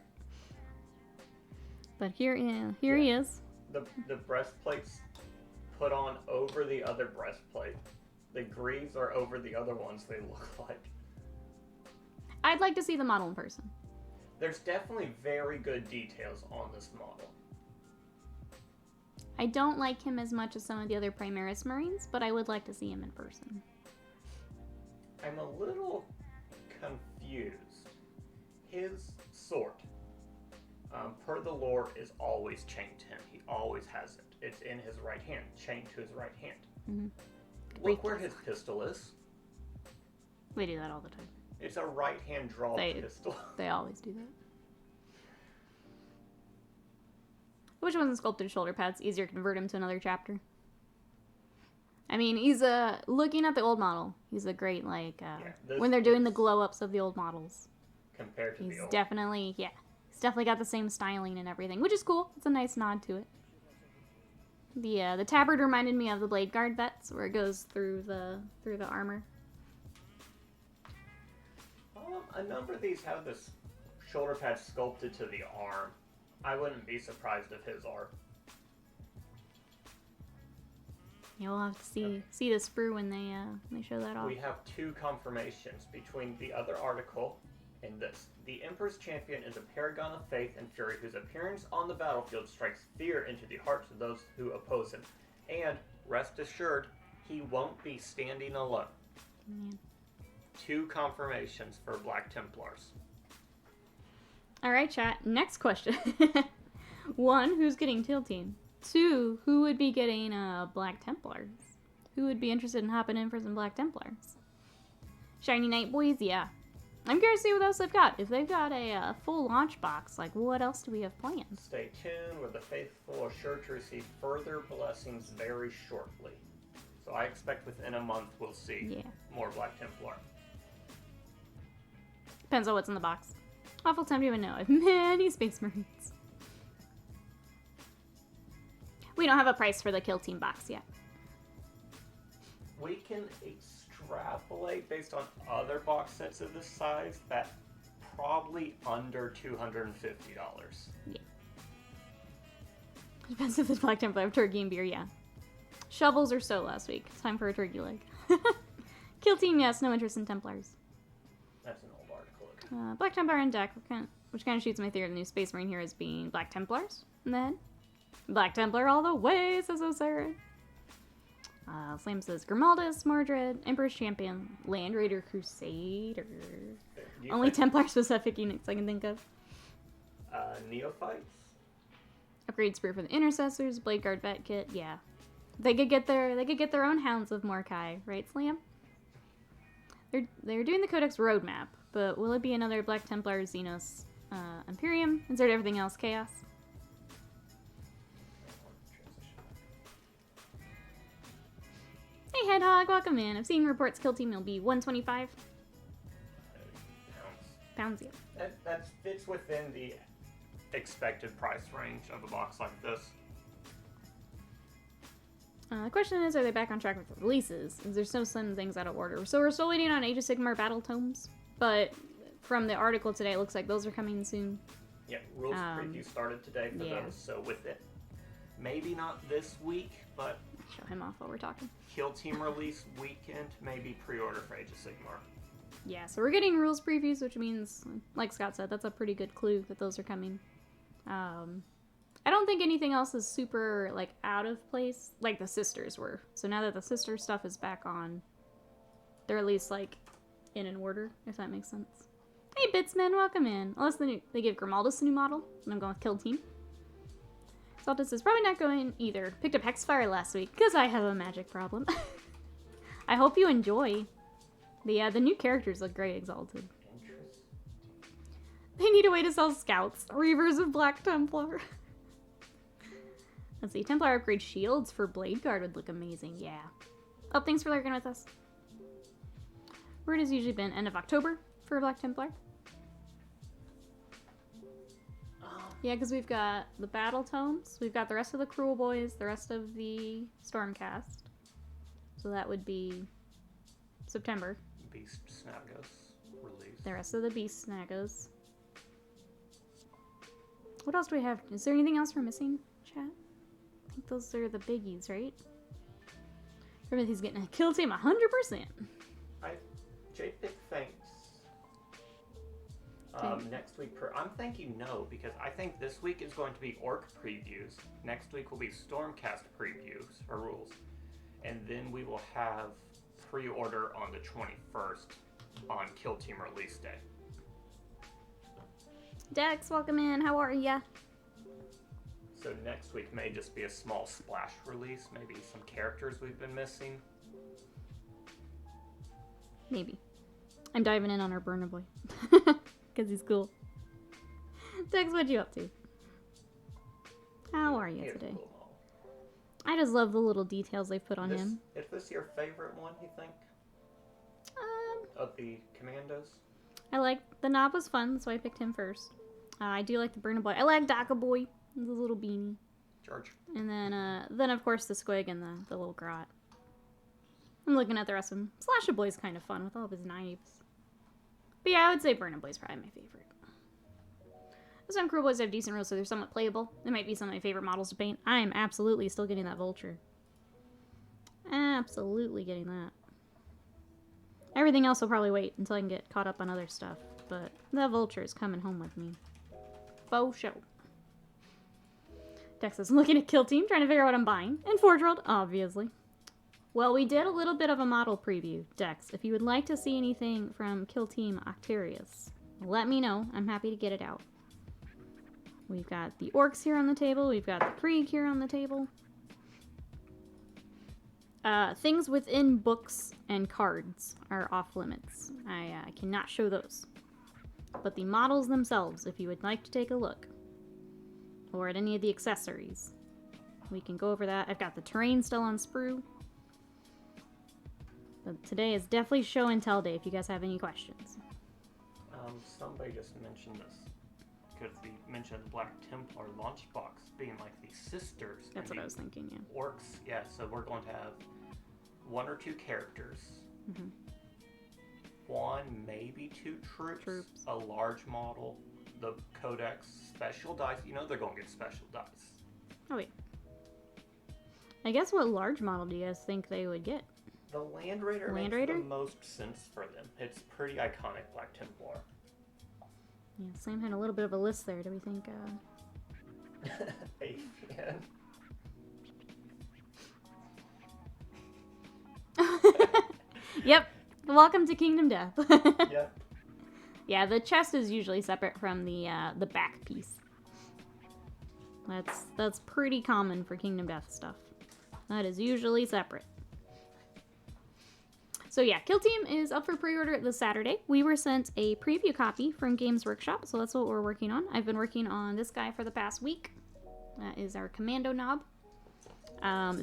[SPEAKER 1] But here he is.
[SPEAKER 2] The breastplate's put on over the other breastplate. The greaves are over the other ones they look like.
[SPEAKER 1] I'd like to see the model in person.
[SPEAKER 2] There's definitely very good details on this model.
[SPEAKER 1] I don't like him as much as some of the other Primaris Marines, but I would like to see him in person.
[SPEAKER 2] I'm a little confused. His sword, per the lore, is always chained to him. He always has it. It's in his right hand, chained to his right hand. Mm-hmm. Look where his pistol is.
[SPEAKER 1] We do that all the time.
[SPEAKER 2] It's a right-hand draw pistol.
[SPEAKER 1] They always do that. Which one's sculpted shoulder pads? Easier to convert him to another chapter. I mean, he's looking at the old model. He's a great when they're doing the glow ups of the old models.
[SPEAKER 2] Compared to the old.
[SPEAKER 1] He's definitely It's definitely got the same styling and everything, which is cool. It's a nice nod to it. The tabard reminded me of the blade guard vets, where it goes through the armor.
[SPEAKER 2] A number of these have this shoulder pad sculpted to the arm. I wouldn't be surprised if his are.
[SPEAKER 1] Yeah, we'll have to see the sprue when they show that off.
[SPEAKER 2] We have two confirmations between the other article and this. The Emperor's Champion is a paragon of faith and fury whose appearance on the battlefield strikes fear into the hearts of those who oppose him. And, rest assured, he won't be standing alone.
[SPEAKER 1] Man.
[SPEAKER 2] Two confirmations for Black Templars.
[SPEAKER 1] Alright, chat. Next question. 1, who's getting Kill Team? 2, who would be getting Black Templars? Who would be interested in hopping in for some Black Templars? Shiny Knight Boys? Yeah. I'm curious to see what else they've got. If they've got a full launch box, like what else do we have planned?
[SPEAKER 2] Stay tuned, where the faithful are sure to receive further blessings very shortly. So I expect within a month we'll see more Black Templar.
[SPEAKER 1] Depends on what's in the box. Awful time to even know. I have many Space Marines. We don't have a price for the Kill Team box yet.
[SPEAKER 2] We can extrapolate based on other box sets of this size that probably under $250.
[SPEAKER 1] Yeah. Depends if it's Black Templar of turkey and beer, yeah. Shovels or so last week. It's time for a turkey leg. Kill Team, yes. No interest in Templars.
[SPEAKER 2] That's an old article.
[SPEAKER 1] Black Templar in deck, which kind of shoots my theory of the new Space Marine heroes being Black Templars in the head. Black Templar all the way, says Osiris. Slam says Grimaldus, Mordred, Emperor's Champion, Land Raider Crusader. Only Templar specific units I can think of.
[SPEAKER 2] Neophytes?
[SPEAKER 1] Upgrade sprue for the Intercessors, Blade Guard Vet Kit, yeah. They could get their own Hounds of Mordecai, right, Slam? They're doing the Codex roadmap, but will it be another Black Templar, Xenos, Imperium? Insert everything else, Chaos? Hey Hedgehog, welcome in. I've seen reports Kill Team will be 125 pounds. Yeah.
[SPEAKER 2] That fits within the expected price range of a box like this.
[SPEAKER 1] The question is, are they back on track with the releases? Is there still some things out of order? So we're still waiting on Age of Sigmar battle tomes, but from the article today, it looks like those are coming soon.
[SPEAKER 2] Yeah, rules preview started today for those, so with it, maybe not this week, but
[SPEAKER 1] show him off while we're talking.
[SPEAKER 2] Kill Team release weekend, maybe pre-order for Age of Sigmar.
[SPEAKER 1] Yeah, so we're getting rules previews, which means, like Scott said, that's a pretty good clue that those are coming. I don't think anything else is super, like, out of place, like the Sisters were. So now that the Sister stuff is back on, they're at least, like, in an order, if that makes sense. Hey, Bitsman, welcome in. Unless they give Grimaldus a new model, and I'm going with Kill Team. Saltus is probably not going either. Picked up Hexfire last week, because I have a magic problem. I hope you enjoy. The new characters look great, Exalted. They need a way to sell scouts. Reavers of Black Templar. Let's see, Templar upgrade shields for Blade Guard would look amazing, yeah. Oh, thanks for lurking with us. Where it has usually been end of October for Black Templar. Yeah, because we've got the Battle Tomes, we've got the rest of the Cruel Boys, the rest of the Stormcast. So that would be September.
[SPEAKER 2] Beast Snagos release.
[SPEAKER 1] The rest of the Beast Snagos. What else do we have? Is there anything else we're missing, chat? I think those are the biggies, right? Everything's getting a Kill Team 100%.
[SPEAKER 2] JPIC thinks next week I'm thinking no, because I think this week is going to be Orc previews. Next week will be Stormcast previews or rules. And then we will have pre-order on the 21st on Kill Team release day.
[SPEAKER 1] Dex, welcome in. How are ya?
[SPEAKER 2] So next week may just be a small splash release. Maybe some characters we've been missing.
[SPEAKER 1] Maybe. I'm diving in on our Burna Boy. Because he's cool. Dex, what you up to? How are you today?
[SPEAKER 2] Cool.
[SPEAKER 1] I just love the little details they've put on him.
[SPEAKER 2] Is this your favorite one, you think? Of the Commandos?
[SPEAKER 1] I like the knob was fun, so I picked him first. I do like the Burna Boy. I like Daka Boy. The little beanie.
[SPEAKER 2] George.
[SPEAKER 1] And then of course the Squig and the little grot. I'm looking at the rest of them. Slasher Boy's kind of fun with all of his knives. But yeah, I would say Burna Boy's probably my favorite. Some Cruel Boys have decent rules, so they're somewhat playable. They might be some of my favorite models to paint. I am absolutely still getting that Vulture. Absolutely getting that. Everything else will probably wait until I can get caught up on other stuff. But that Vulture is coming home with me. Faux show. Dex is looking at Kill Team, trying to figure out what I'm buying. And Forge World, obviously. Well, we did a little bit of a model preview, Dex. If you would like to see anything from Kill Team Octarius, let me know. I'm happy to get it out. We've got the Orcs here on the table. We've got the Krieg here on the table. Things within books and cards are off limits. I cannot show those. But the models themselves, if you would like to take a look, or at any of the accessories, we can go over that. I've got the terrain still on sprue. But today is definitely show and tell day if you guys have any questions.
[SPEAKER 2] Somebody just mentioned this. Because we mentioned the Black Templar launch box being like the sisters.
[SPEAKER 1] That's what I was thinking, yeah.
[SPEAKER 2] Orcs, yeah, so we're going to have 1 or 2 characters.
[SPEAKER 1] Mm-hmm.
[SPEAKER 2] 1, maybe 2 troops. A large model. The Codex special dice. You know they're going to get special dice.
[SPEAKER 1] Oh, wait. I guess what large model do you guys think they would get?
[SPEAKER 2] The Land Raider makes the most sense for them. It's pretty iconic, Black Templar.
[SPEAKER 1] Yeah, Sam had a little bit of a list there. Do we think,
[SPEAKER 2] Avian.
[SPEAKER 1] Yep. Welcome to Kingdom Death.
[SPEAKER 2] Yep.
[SPEAKER 1] Yeah, the chest is usually separate from the back piece. That's pretty common for Kingdom Death stuff. That is usually separate. So yeah, Kill Team is up for pre-order this Saturday. We were sent a preview copy from Games Workshop, so that's what we're working on. I've been working on this guy for the past week. That is our Kommando knob.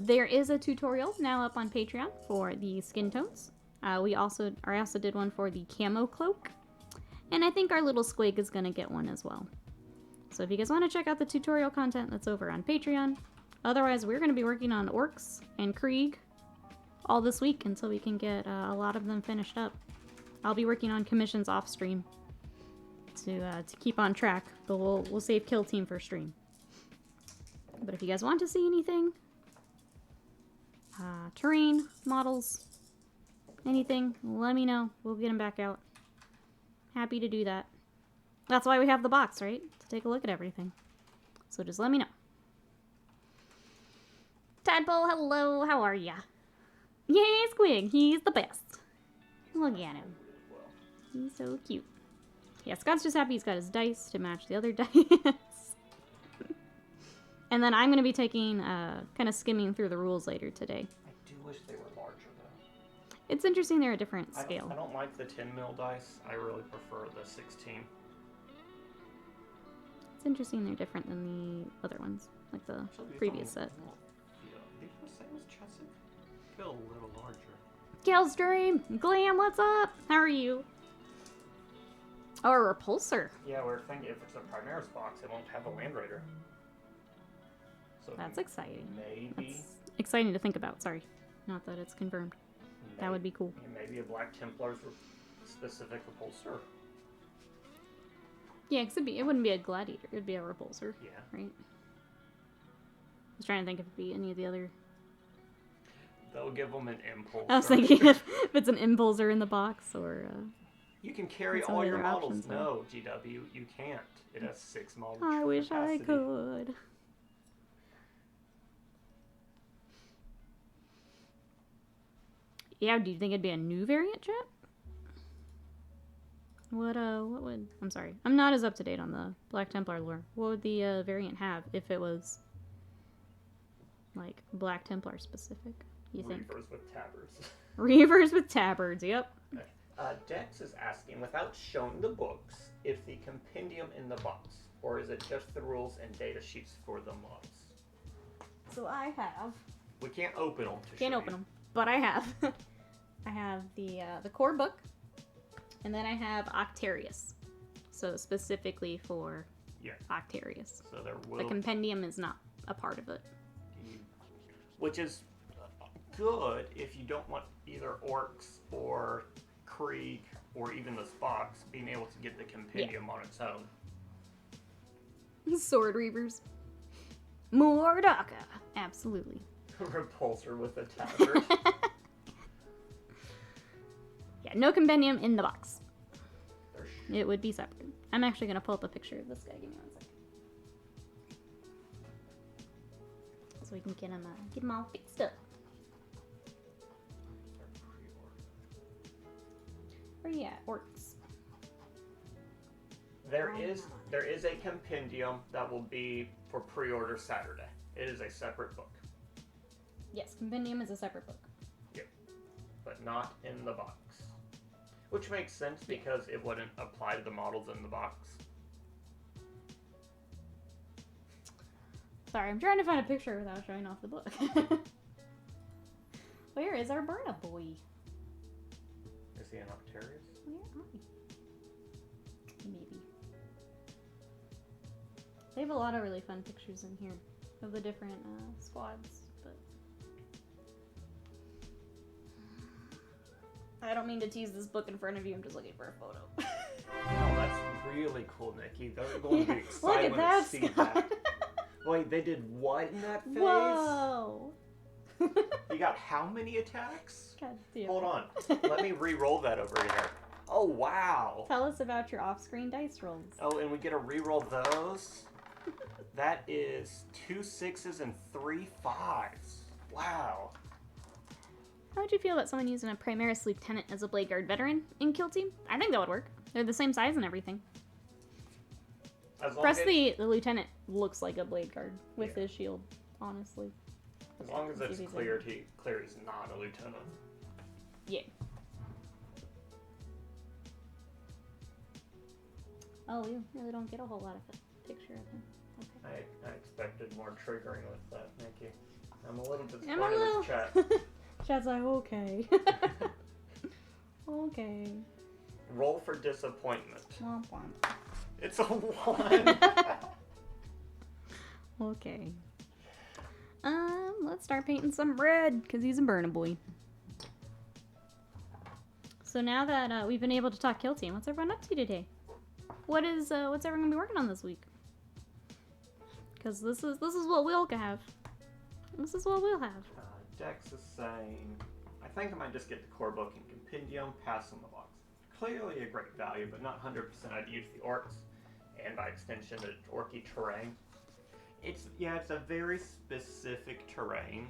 [SPEAKER 1] There is a tutorial now up on Patreon for the skin tones. I also did one for the camo cloak. And I think our little Squig is going to get one as well. So if you guys want to check out the tutorial content, that's over on Patreon. Otherwise, we're going to be working on Orcs and Krieg all this week until we can get a lot of them finished up. I'll be working on commissions off stream to keep on track, but we'll save Kill Team for stream. But if you guys want to see anything, terrain, models, anything, let me know. We'll get them back out. Happy to do that. That's why we have the box, right? To take a look at everything. So just let me know. Tadpole, hello, how are ya? Yay, Squig, he's the best. Look at him. He's so cute. Yeah, Scott's just happy he's got his dice to match the other dice. And then I'm going to be taking, kind of skimming through the rules later today.
[SPEAKER 2] I do wish they were larger, though.
[SPEAKER 1] It's interesting they're a different scale.
[SPEAKER 2] I don't like the 10 mil dice. I really prefer the 16.
[SPEAKER 1] It's interesting they're different than the other ones, like the previous set.
[SPEAKER 2] These are the same as Chessick. Feel a little larger.
[SPEAKER 1] Killstream! Glam, what's up? How are you? Oh, a repulsor.
[SPEAKER 2] Yeah, we're thinking if it's a Primaris box, it won't have a Land Raider. So
[SPEAKER 1] that's exciting.
[SPEAKER 2] Maybe.
[SPEAKER 1] That's exciting to think about, sorry. Not that it's confirmed.
[SPEAKER 2] Maybe,
[SPEAKER 1] that would be cool.
[SPEAKER 2] Maybe a Black Templar's specific repulsor.
[SPEAKER 1] Yeah, because it wouldn't be a gladiator, it would be a repulsor.
[SPEAKER 2] Yeah.
[SPEAKER 1] Right? I was trying to think if it'd be any of the other...
[SPEAKER 2] They'll give them an impulse.
[SPEAKER 1] I was thinking if it's an impulsor in the box, or...
[SPEAKER 2] You can carry all your models. No, GW, you can't. It has 6 models.
[SPEAKER 1] I wish I could. Yeah, do you think it'd be a new variant, chat? What would... I'm sorry. I'm not as up to date on the Black Templar lore. What would the variant have if it was, like, Black Templar specific, you think?
[SPEAKER 2] Reavers with tabards.
[SPEAKER 1] Reavers with tabards, yep.
[SPEAKER 2] Dex is asking, without showing the books, if the compendium in the box, or is it just the rules and data sheets for the mods?
[SPEAKER 1] So I have...
[SPEAKER 2] We can't open them.
[SPEAKER 1] Can't open them, but I have. I have the core book, and then I have Octarius. So specifically for
[SPEAKER 2] Yeah.
[SPEAKER 1] Octarius.
[SPEAKER 2] So there will...
[SPEAKER 1] The compendium is not a part of it.
[SPEAKER 2] Which is good if you don't want either orcs or Krieg or even the Spox being able to get the compendium on its own.
[SPEAKER 1] Sword Reavers. Mordaka. Absolutely.
[SPEAKER 2] Repulsor with a tabard.
[SPEAKER 1] Yeah, no compendium in the box. It would be separate. I'm actually going to pull up a picture of this guy. Give me 1 second. So we can get him all fixed up. Where you at, orcs?
[SPEAKER 2] There is a compendium that will be for pre-order Saturday. It is a separate book.
[SPEAKER 1] Yes, compendium is a separate book.
[SPEAKER 2] Yep. But not in the box. Which makes sense because it wouldn't apply to the models in the box.
[SPEAKER 1] Sorry, I'm trying to find a picture without showing off the book. Where is our Burna Boy?
[SPEAKER 2] Is he an Octarius?
[SPEAKER 1] Where are we? Maybe. They have a lot of really fun pictures in here of the different squads, but I don't mean to tease this book in front of you. I'm just looking for a photo.
[SPEAKER 2] Oh, that's really cool, Nikki. They're going to be
[SPEAKER 1] Look
[SPEAKER 2] excited
[SPEAKER 1] at that,
[SPEAKER 2] to see
[SPEAKER 1] Scott.
[SPEAKER 2] that. Wait, they did what in that phase?
[SPEAKER 1] Whoa!
[SPEAKER 2] You got how many attacks?
[SPEAKER 1] God damn.
[SPEAKER 2] Hold on. Let me re-roll that over here. Oh, wow.
[SPEAKER 1] Tell us about your off-screen dice rolls.
[SPEAKER 2] Oh, and we get to re-roll those? That is 2 6s and 3 5s. Wow.
[SPEAKER 1] How would you feel about someone using a Primaris Lieutenant as a Blade Guard veteran in Kill Team? I think that would work. They're the same size and everything. Press the Lieutenant looks like a Blade Guard with his shield, honestly.
[SPEAKER 2] As long as it's clear he's not a lieutenant.
[SPEAKER 1] Yeah. Oh, you really don't get a whole lot of a picture of him. Okay.
[SPEAKER 2] I expected more triggering with that, Nikki. I'm a little disappointed with chat.
[SPEAKER 1] Chat's like, okay. Okay.
[SPEAKER 2] Roll for disappointment.
[SPEAKER 1] Womp womp.
[SPEAKER 2] It's a 1.
[SPEAKER 1] Okay. Let's start painting some red, because he's a Burna Boy. So now that we've been able to talk Kill Team, what's everyone up to today? What's everyone gonna be working on this week? Because this is what we'll have. This is what we'll have.
[SPEAKER 2] Dex is saying, I think I might just get the core book and compendium, pass on the box. Clearly a great value, but not 100% I'd use the orcs, and by extension the orky terrain. It's a very specific terrain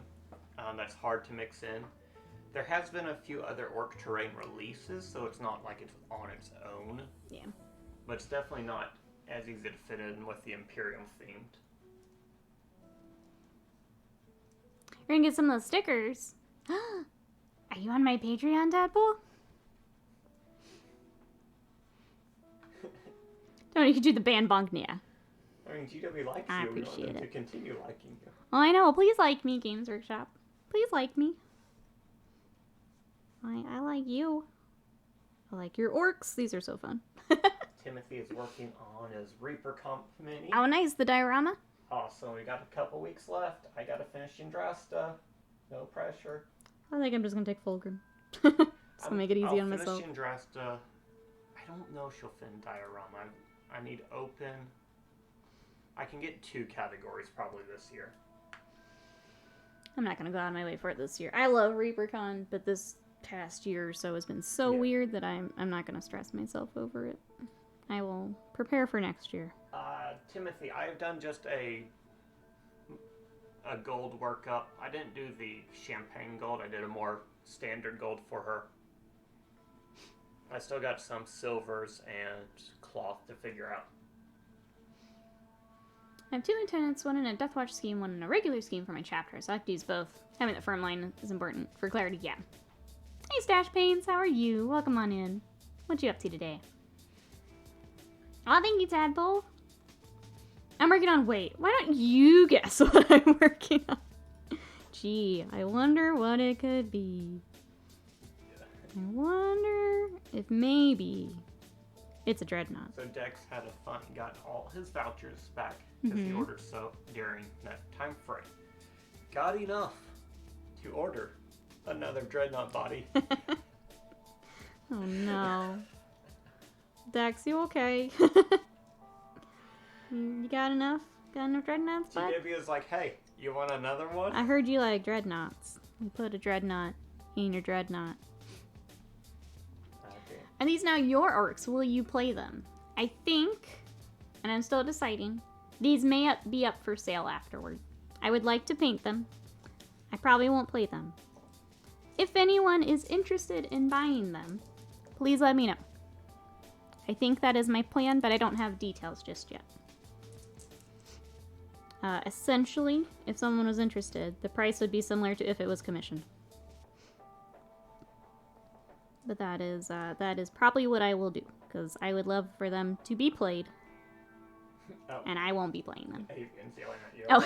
[SPEAKER 2] that's hard to mix in. There has been a few other orc terrain releases, so it's not like it's on its own.
[SPEAKER 1] Yeah.
[SPEAKER 2] But it's definitely not as easy to fit in with the Imperium themed.
[SPEAKER 1] We're gonna get some of those stickers. Are you on my Patreon, Tadpole? Don't you could do the band bonknia.
[SPEAKER 2] I mean, GW likes
[SPEAKER 1] I
[SPEAKER 2] you. We
[SPEAKER 1] appreciate
[SPEAKER 2] want them
[SPEAKER 1] it.
[SPEAKER 2] to continue liking you.
[SPEAKER 1] Oh, I know. Please like me, Games Workshop. Please like me. I like you. I like your orcs. These are so fun.
[SPEAKER 2] Timothy is working on his Reaper Comp mini.
[SPEAKER 1] Oh, nice. The diorama.
[SPEAKER 2] Awesome. We got a couple weeks left. I got to finish Indrasta. No pressure.
[SPEAKER 1] I think I'm just going to take Fulgrim. Just to make it easy on myself.
[SPEAKER 2] I'll finish Indrasta. I don't know if she'll fit in diorama. I need open. I can get 2 categories probably this year.
[SPEAKER 1] I'm not going to go out of my way for it this year. I love ReaperCon, but this past year or so has been so weird that I'm not going to stress myself over it. I will prepare for next year.
[SPEAKER 2] Timothy, I have done just a gold workup. I didn't do the champagne gold. I did a more standard gold for her. I still got some silvers and cloth to figure out.
[SPEAKER 1] I have 2 lieutenants, one in a Death Watch scheme, one in a regular scheme for my chapter, so I have to use both. Having the firm line is important for clarity, yeah. Hey, Stash Pains, how are you? Welcome on in. What you up to today? Oh, thank you, Tadpole. I'm working on, wait, why don't you guess what I'm working on? Gee, I wonder what it could be. I wonder if maybe It's a dreadnought.
[SPEAKER 2] So Dex had a fun, got all his vouchers back because he ordered so during that time frame. Got enough to order another dreadnought body.
[SPEAKER 1] Oh no. Dex, you okay? You got enough? Got enough dreadnoughts, bud?
[SPEAKER 2] TW is like, hey, you want another one?
[SPEAKER 1] I heard you like dreadnoughts. You put a dreadnought in your dreadnought.
[SPEAKER 2] Okay.
[SPEAKER 1] Are these now your orcs? Will you play them? I think, and I'm still deciding, these may be up for sale afterward. I would like to paint them. I probably won't play them. If anyone is interested in buying them, please let me know. I think that is my plan, but I don't have details just yet. Essentially, if someone was interested, the price would be similar to if it was commissioned. But that is probably what I will do, because I would love for them to be played, and I won't be playing them.
[SPEAKER 2] Avian's yelling at you.
[SPEAKER 1] Oh.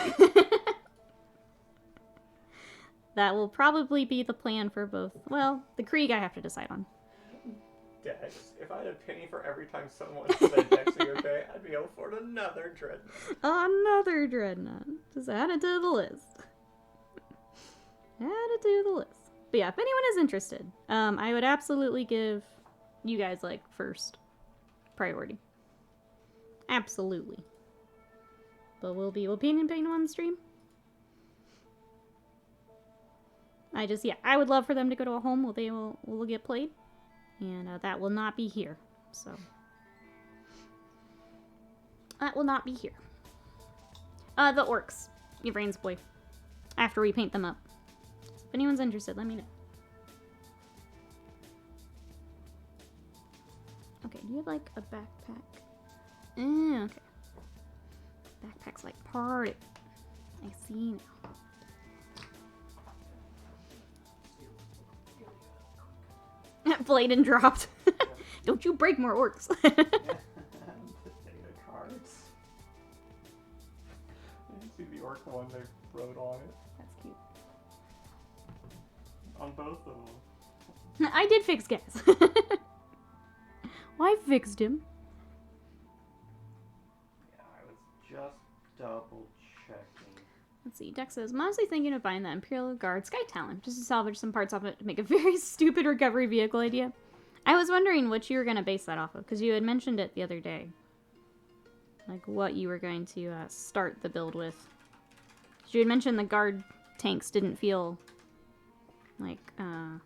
[SPEAKER 1] That will probably be the plan for both. Well, the Krieg I have to decide on.
[SPEAKER 2] Dex, if I had a penny for every time someone said Dex, are you okay? I'd be able to afford another dreadnought.
[SPEAKER 1] Another dreadnought. Just add it to the list. Add it to the list. But yeah, if anyone is interested, I would absolutely give you guys like first priority. Absolutely. But we'll paint them on the stream. I would love for them to go to a home where they will get played. And that will not be here. So. That will not be here. The orcs. Your brains, boy. After we paint them up. If anyone's interested, let me know. Okay, do you have like a backpack? Okay. Backpack's like part. I see now. Bladen dropped. Don't you break more orcs.
[SPEAKER 2] Potato cards. You can see the orc one they wrote on it.
[SPEAKER 1] That's cute.
[SPEAKER 2] On both of them.
[SPEAKER 1] I did fix Gas. Well, I fixed him.
[SPEAKER 2] Yeah, I was just double checking.
[SPEAKER 1] Let's see. Dex says, I'm honestly thinking of buying the Imperial Guard Sky Talon just to salvage some parts off it to make a very stupid recovery vehicle idea. I was wondering what you were going to base that off of, because you had mentioned it the other day. Like, what you were going to start the build with. You had mentioned the guard tanks didn't feel, like, I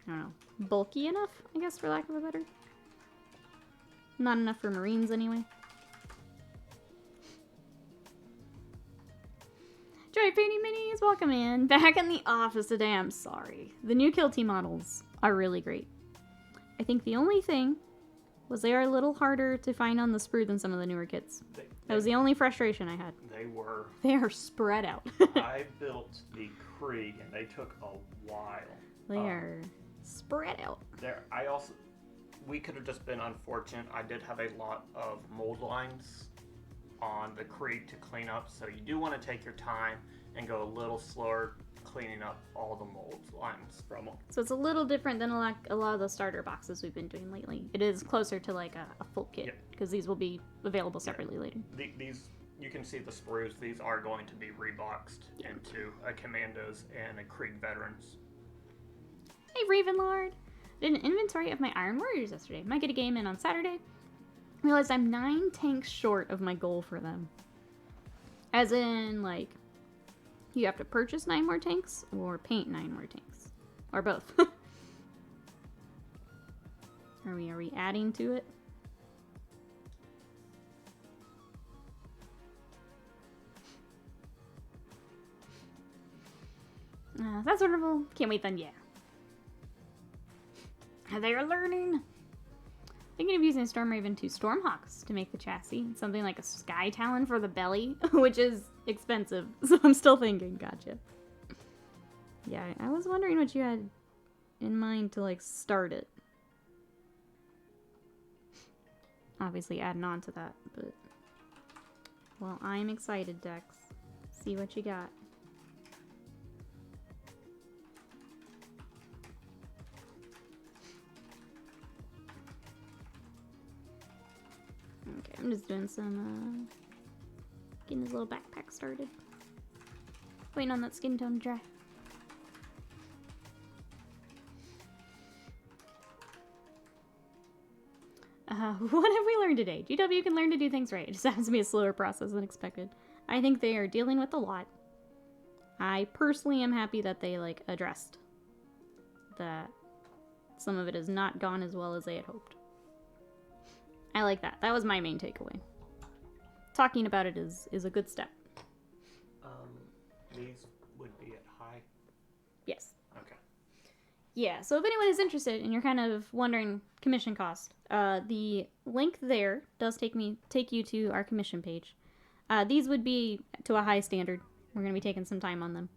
[SPEAKER 1] don't know, bulky enough, I guess, for lack of a better. Not enough for Marines, anyway. Joy Painting Minis, welcome in. Back in the office today, I'm sorry. The new Kill Team models are really great. I think the only thing was they are a little harder to find on the sprue than some of the newer kits. That was the only frustration I had.
[SPEAKER 2] They were.
[SPEAKER 1] They are spread out.
[SPEAKER 2] I built the Krieg and they took a while.
[SPEAKER 1] They are spread out.
[SPEAKER 2] We could have just been unfortunate. I did have a lot of mold lines on the Krieg to clean up, so you do want to take your time and go a little slower cleaning up all the mold lines from them.
[SPEAKER 1] So it's a little different than a lot of the starter boxes we've been doing lately. It is closer to like a full kit, because these will be available separately later.
[SPEAKER 2] These, you can see the sprues. These are going to be reboxed into a Commandos and a Krieg Veterans.
[SPEAKER 1] Hey Ravenlord! Did an inventory of my Iron Warriors yesterday. Might get a game in on Saturday. Realized I'm 9 tanks short of my goal for them. As in, like, you have to purchase 9 more tanks or paint 9 more tanks. Or both. Are we adding to it? That's wonderful. Can't wait then, yeah. They are learning. Thinking of using Storm Raven 2 Stormhawks to make the chassis. Something like a Sky Talon for the belly, which is expensive. So I'm still thinking, gotcha. Yeah, I was wondering what you had in mind to, like, start it. Obviously adding on to that, but... Well, I'm excited, Dex. See what you got. just doing some, getting his little backpack started. Waiting on that skin tone to dry. What have we learned today? GW can learn to do things right. It just happens to be a slower process than expected. I think they are dealing with a lot. I personally am happy that they, like, addressed that some of it has not gone as well as they had hoped. I like that. That was my main takeaway. Talking about it is a good step.
[SPEAKER 2] These would be at high?
[SPEAKER 1] Yes.
[SPEAKER 2] Okay.
[SPEAKER 1] Yeah, so if anyone is interested and you're kind of wondering commission cost, the link there does take you to our commission page. These would be to a high standard. We're going to be taking some time on them.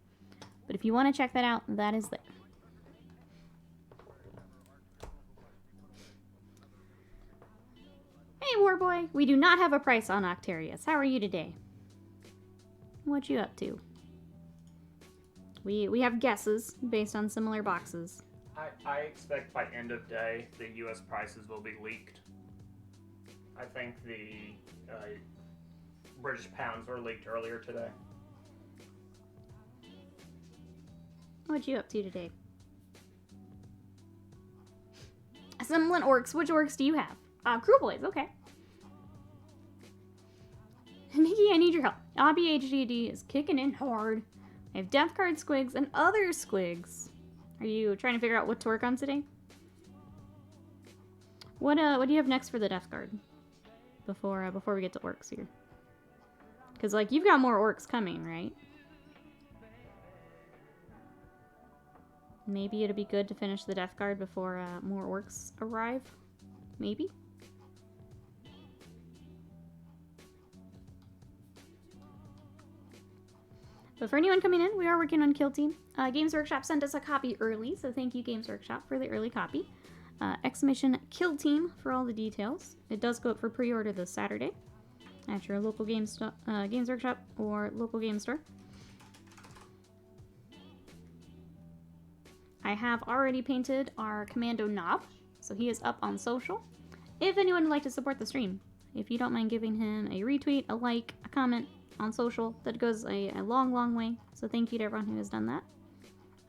[SPEAKER 1] But if you want to check that out, that is there. Hey, Warboy! We do not have a price on Octarius. How are you today? What you up to? We have guesses based on similar boxes.
[SPEAKER 2] I expect by end of day the U.S. prices will be leaked. I think the British pounds were leaked earlier today.
[SPEAKER 1] What you up to today? Assembling orcs. Which orcs do you have? Crew boys, okay. Nikki, I need your help. Obby HDD is kicking in hard. I have Death Card squigs and other squigs. Are you trying to figure out what to work on today? What do you have next for the Death Guard? Before we get to orcs here. Because, like, you've got more orcs coming, right? Maybe it'd be good to finish the Death Guard before more orcs arrive. Maybe? But for anyone coming in, we are working on Kill Team. Games Workshop sent us a copy early, so thank you, Games Workshop, for the early copy. Exclamation Kill Team for all the details. It does go up for pre-order this Saturday at your local Games Workshop or local game store. I have already painted our Kommando knob, so he is up on social. If anyone would like to support the stream, if you don't mind giving him a retweet, a like, a comment on social, that goes a long, long way. So thank you to everyone who has done that.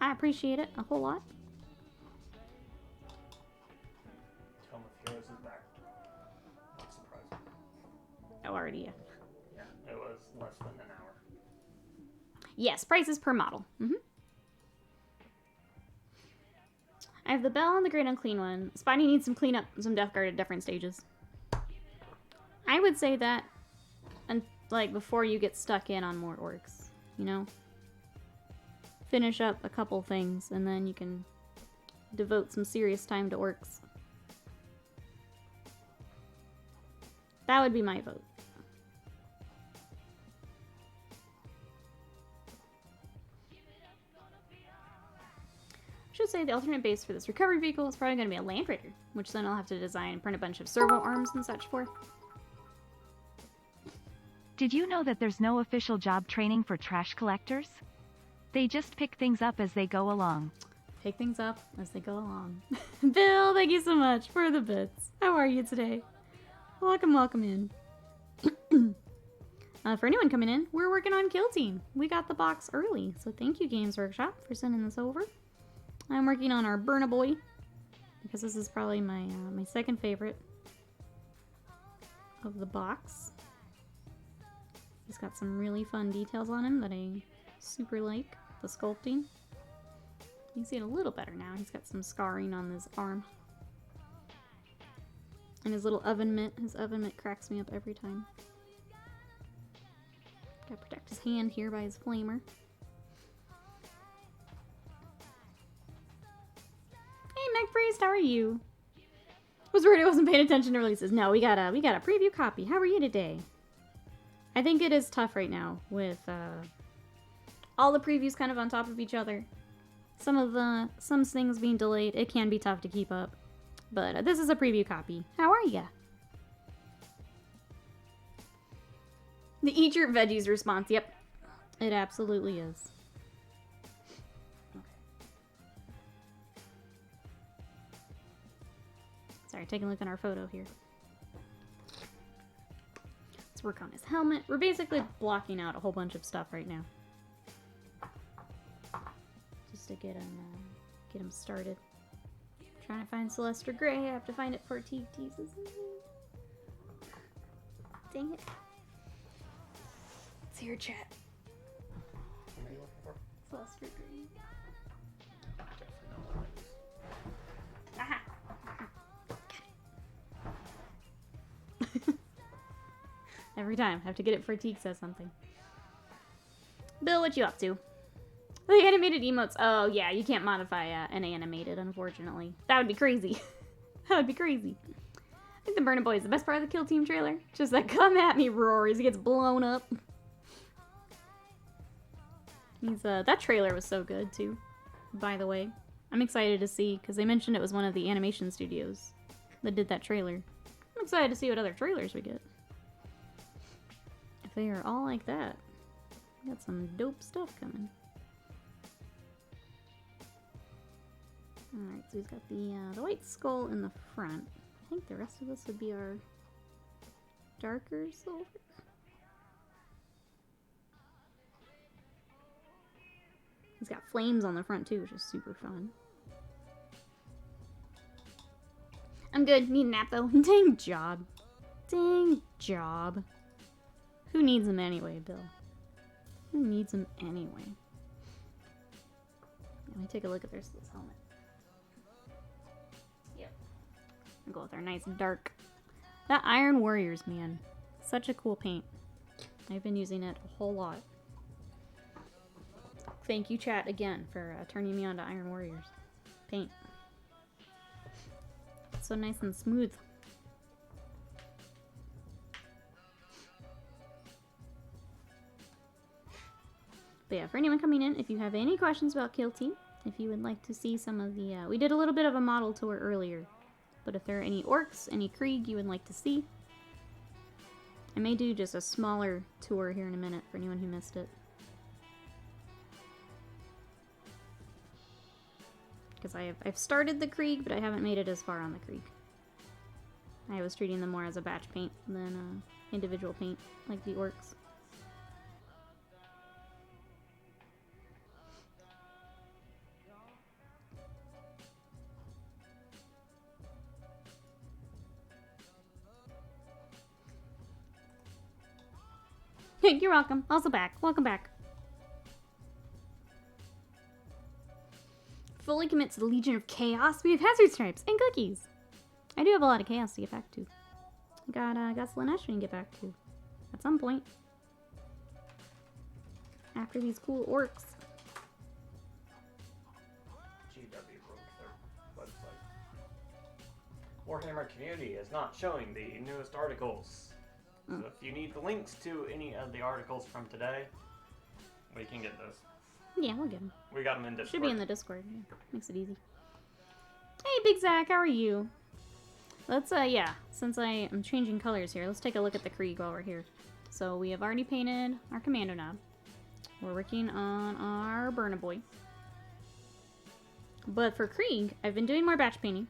[SPEAKER 1] I appreciate it a whole lot.
[SPEAKER 2] Tell me if yours is back. Not surprising.
[SPEAKER 1] Oh, already, yeah.
[SPEAKER 2] Yeah, it was less than an hour.
[SPEAKER 1] Yes, prices per model. I have the Bell and the Great Unclean One. Spiny needs some cleanup, some Death Guard at different stages. I would say that, and like, before you get stuck in on more orcs, you know? Finish up a couple things, and then you can devote some serious time to orcs. That would be my vote. I should say the alternate base for this recovery vehicle is probably going to be a Land Raider, which then I'll have to design and print a bunch of servo arms and such for.
[SPEAKER 3] Did you know that there's no official job training for trash collectors? They just pick things up as they go along.
[SPEAKER 1] Pick things up as they go along. Bill, thank you so much for the bits. How are you today? Welcome, welcome in. For anyone coming in, we're working on Kill Team. We got the box early, so thank you, Games Workshop, for sending this over. I'm working on our Burna Boy, because this is probably my my second favorite of the box. He's got some really fun details on him that I super like. The sculpting. You can see it a little better now. He's got some scarring on his arm. And his little oven mitt. His oven mitt cracks me up every time. Gotta protect his hand here by his flamer. Hey, Neck Priest, how are you? Was worried I wasn't paying attention to releases. No, we got a preview copy. How are you today? I think it is tough right now with all the previews kind of on top of each other. Some things being delayed. It can be tough to keep up. But this is a preview copy. How are ya? The eat your veggies response. Yep. It absolutely is. Okay. Sorry, taking a look at our photo here. Let's work on his helmet. We're basically blocking out a whole bunch of stuff right now. Just to get him started. Trying to find Celestia Gray. I have to find it for Teague teases. Dang it. Let's hear chat.
[SPEAKER 2] What are you looking for?
[SPEAKER 1] Celestia Gray.
[SPEAKER 2] Definitely not one of these.
[SPEAKER 1] Aha! Every time. I have to get it before Teague says something. Bill, what you up to? The animated emotes. Oh, yeah, you can't modify an animated, unfortunately. That would be crazy. That would be crazy. I think the Burna Boy is the best part of the Kill Team trailer. Just that come at me roar as he gets blown up. That trailer was so good, too, by the way. I'm excited to see, because they mentioned it was one of the animation studios that did that trailer. I'm excited to see what other trailers we get. If they are all like that, we got some dope stuff coming. Alright, so he's got the white skull in the front. I think the rest of this would be our darker silver. He's got flames on the front too, which is super fun. I'm good. Need a nap though. Dang job. Dang job. Who needs him anyway, Bill? Who needs him anyway? Let me take a look at this helmet. Yep. I'll go with our nice dark. That Iron Warriors, man. Such a cool paint. I've been using it a whole lot. Thank you, chat, again, for turning me on to Iron Warriors paint. It's so nice and smooth. But yeah, for anyone coming in, if you have any questions about Kill Team, if you would like to see some of the... we did a little bit of a model tour earlier. But if there are any orcs, any Krieg you would like to see, I may do just a smaller tour here in a minute for anyone who missed it. Because I've started the Krieg, but I haven't made it as far on the Krieg. I was treating them more as a batch paint than individual paint, like the orcs. You're welcome. Also back. Welcome back. Fully commit to the Legion of Chaos. We have hazard stripes and cookies. I do have a lot of chaos to get back to. Got Slanesh to get back to at some point. After these cool orcs.
[SPEAKER 2] GW broke their website. Warhammer community is not showing the newest articles. So if you need the links to any of the articles from today, we can get those.
[SPEAKER 1] Yeah, we'll get them.
[SPEAKER 2] We got them in Discord.
[SPEAKER 1] Should be in the Discord. Yeah. Makes it easy. Hey, Big Zach, how are you? Let's, yeah, since I am changing colors here, let's take a look at the Krieg while we're here. So we have already painted our Kommando knob. We're working on our Burna Boy. But for Krieg, I've been doing more batch painting.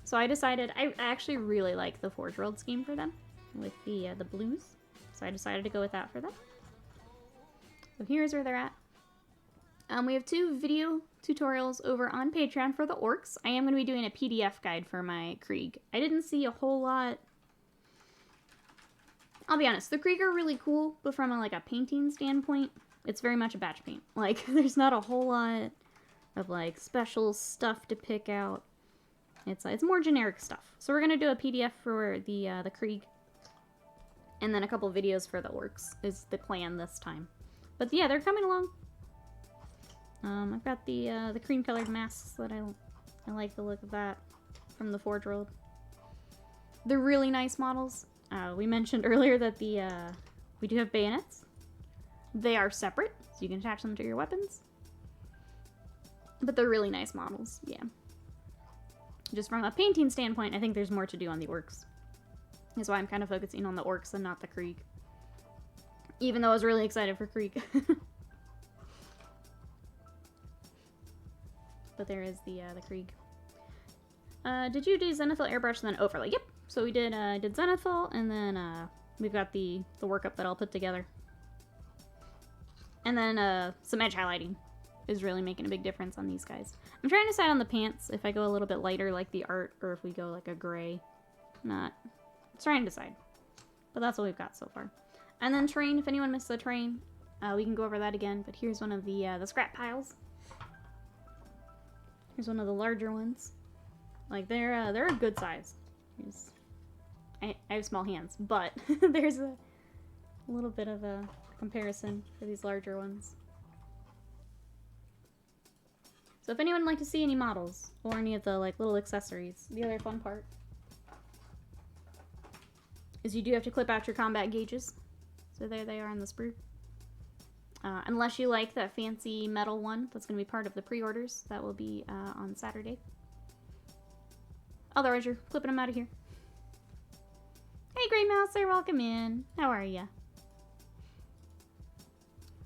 [SPEAKER 1] So I decided, I actually really like the Forge World scheme for them, with the blues. So I decided to go with that for them. So here's where they're at. We have 2 video tutorials over on Patreon for the orcs. I am going to be doing a PDF guide for my Krieg. I didn't see a whole lot. I'll be honest, the Krieg are really cool, but from a painting standpoint, it's very much a batch paint. Like, there's not a whole lot of special stuff to pick out. It's more generic stuff. So we're gonna do a PDF for the Krieg, and then a couple videos for the orcs is the plan this time. But yeah, they're coming along. I've got the cream colored masks that I like the look of that from the Forge World. They're really nice models. We mentioned earlier that we do have bayonets. They are separate, so you can attach them to your weapons. But they're really nice models, yeah. Just from a painting standpoint, I think there's more to do on the orcs. That's why I'm kind of focusing on the orcs and not the Krieg. Even though I was really excited for Krieg. But there is the Krieg. Did you do Zenithal Airbrush and then overlay? Yep. So we did Zenithal, and then we've got the workup that I'll put together. And then some edge highlighting is really making a big difference on these guys. I'm trying to decide on the pants if I go a little bit lighter like the art, or if we go like a gray. Not. Trying to decide. But that's what we've got so far. And then terrain, if anyone missed the terrain, we can go over that again. But here's one of the scrap piles. Here's one of the larger ones. Like, they're a good size. I have small hands, but there's a little bit of a comparison for these larger ones. So if anyone would like to see any models, or any of the like little accessories, the other fun part is you do have to clip out your combat gauges. So there they are on the sprue. Unless you like that fancy metal one, that's going to be part of the pre-orders. That will be on Saturday. Otherwise, you're clipping them out of here. Hey, Grey Mouser, welcome in. How are ya?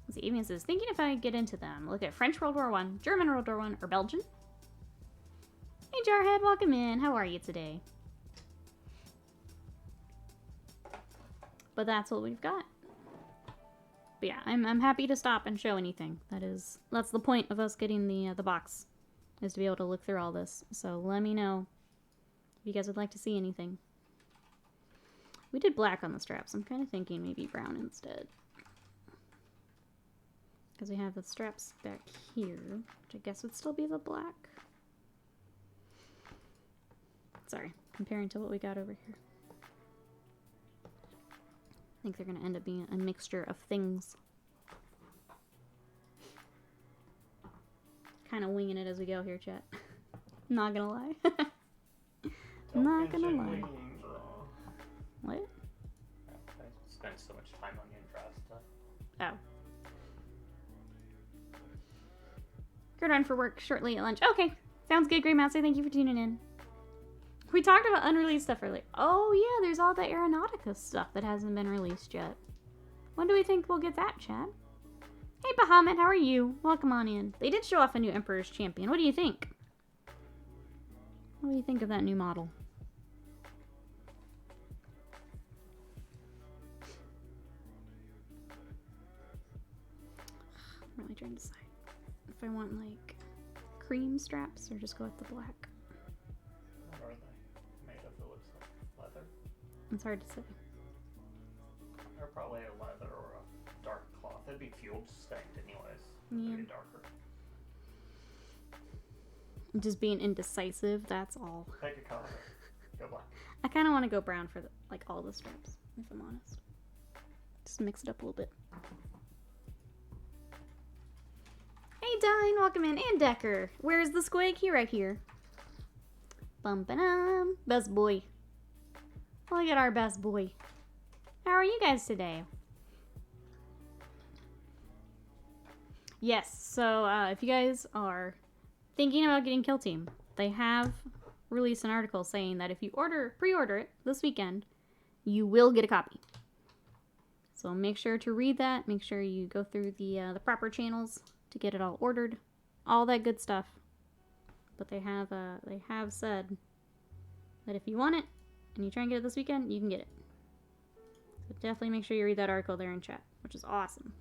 [SPEAKER 1] Let's see, Avian says, thinking if I get into them. Look at French World War I, German World War I, or Belgian. Hey, Jarhead, welcome in. How are you today? But that's what we've got. But yeah, I'm happy to stop and show anything. That's the point of us getting the box, is to be able to look through all this. So let me know if you guys would like to see anything. We did black on the straps. I'm kind of thinking maybe brown instead. Because we have the straps back here, which I guess would still be the black. Sorry, comparing to what we got over here. I think they're going to end up being a mixture of things. Kind of winging it as we go here, chat. Not gonna lie. Not gonna lie. What?
[SPEAKER 2] I spent so much time on draft stuff.
[SPEAKER 1] Oh. Good run for work shortly at lunch. Okay. Sounds good, Grey Master. Thank you for tuning in. We talked about unreleased stuff earlier. Oh, yeah, there's all the Aeronautica stuff that hasn't been released yet. When do we think we'll get that, chat? Hey, Bahamut, how are you? Welcome on in. They did show off a new Emperor's Champion. What do you think? What do you think of that new model? I'm really trying to decide if I want, like, cream straps or just go with the black.
[SPEAKER 2] What are they made of? It looks like leather.
[SPEAKER 1] It's hard to say.
[SPEAKER 2] They're probably a leather or a dark cloth. It'd be fuel stained anyways.
[SPEAKER 1] Yeah.
[SPEAKER 2] It'd be darker.
[SPEAKER 1] Just being indecisive, that's all.
[SPEAKER 2] Pick a color. Go black.
[SPEAKER 1] I kind of want to go brown for like all the straps, if I'm honest. Just mix it up a little bit. Hey, Dine, welcome in. And Decker. Where's the squig? He right here. Bum-ba-dum. Best boy. Look at our best boy. How are you guys today? Yes, so if you guys are thinking about getting Kill Team, they have released an article saying that if you pre-order it this weekend, you will get a copy. So make sure to read that. Make sure you go through the proper channels to get it all ordered. All that good stuff. But they have said that if you want it and you try and get it this weekend, you can get it. So definitely make sure you read that article there in chat, which is awesome.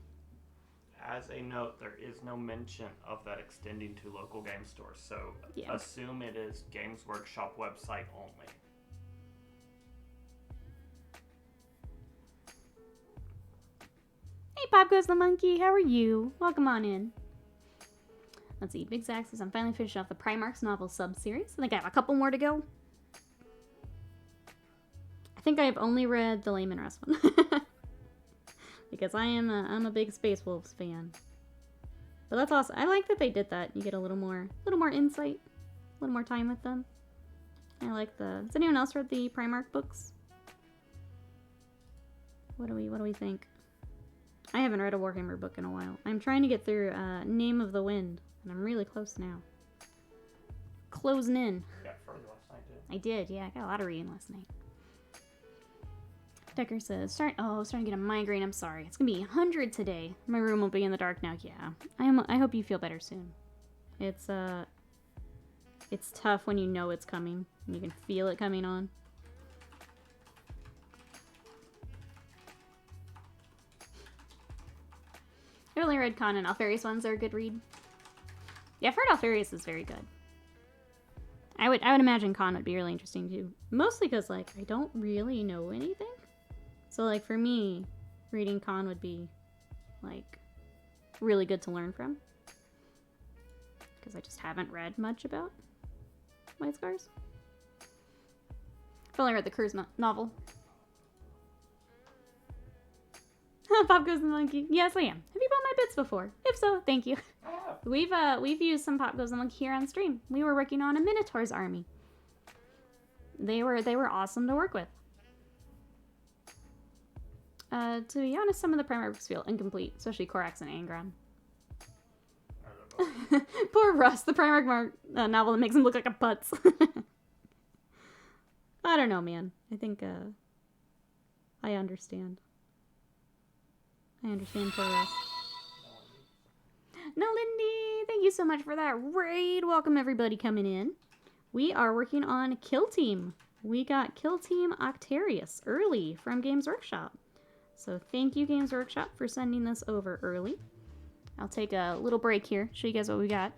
[SPEAKER 2] As a note, there is no mention of that extending to local game stores, so yeah. Assume it is Games Workshop website only.
[SPEAKER 1] Hey, Pop Goes the Monkey, how are you? Welcome on in. Let's see, Big Zach says, I'm finally finished off the Primarch's novel sub-series. I think I have a couple more to go. I think I've only read the Layman Rest one. Because I'm a big Space Wolves fan. But that's awesome. I like that they did that. You get a little more insight, a little more time with them. I like the. Has anyone else read the Primarch books? What do we think? I haven't read a Warhammer book in a while. I'm trying to get through Name of the Wind, and I'm really close now. Closing in.
[SPEAKER 2] You got further last night, didn't you?
[SPEAKER 1] I did, yeah. I got a lot of reading last night. Decker says, starting to get a migraine. I'm sorry. It's gonna be 100 today. My room will be in the dark now. Yeah. I hope you feel better soon. It's tough when you know it's coming. And you can feel it coming on. I've only read Con and Alfarius ones are a good read. Yeah, I've heard Alfarius is very good. I would imagine Con would be really interesting too. Mostly because, like, I don't really know anything. So, like, for me, reading Con would be, like, really good to learn from. Because I just haven't read much about White Scars. I've only read the Curse novel. Pop Goes the Monkey. Yes, I am. Have you bought my bits before? If so, thank you. We've used some Pop Goes the Monkey here on stream. We were working on a Minotaur's army. They were awesome to work with. To be honest, some of the Primarchs feel incomplete, especially Korax and Angron. Poor Russ, the Primarch novel that makes him look like a putz. I don't know, man. I think, I understand. I understand poor Russ. No, Lindy, thank you so much for that raid. Welcome everybody coming in. We are working on Kill Team. We got Kill Team Octarius early from Games Workshop. So thank you, Games Workshop, for sending this over early. I'll take a little break here, show you guys what we got.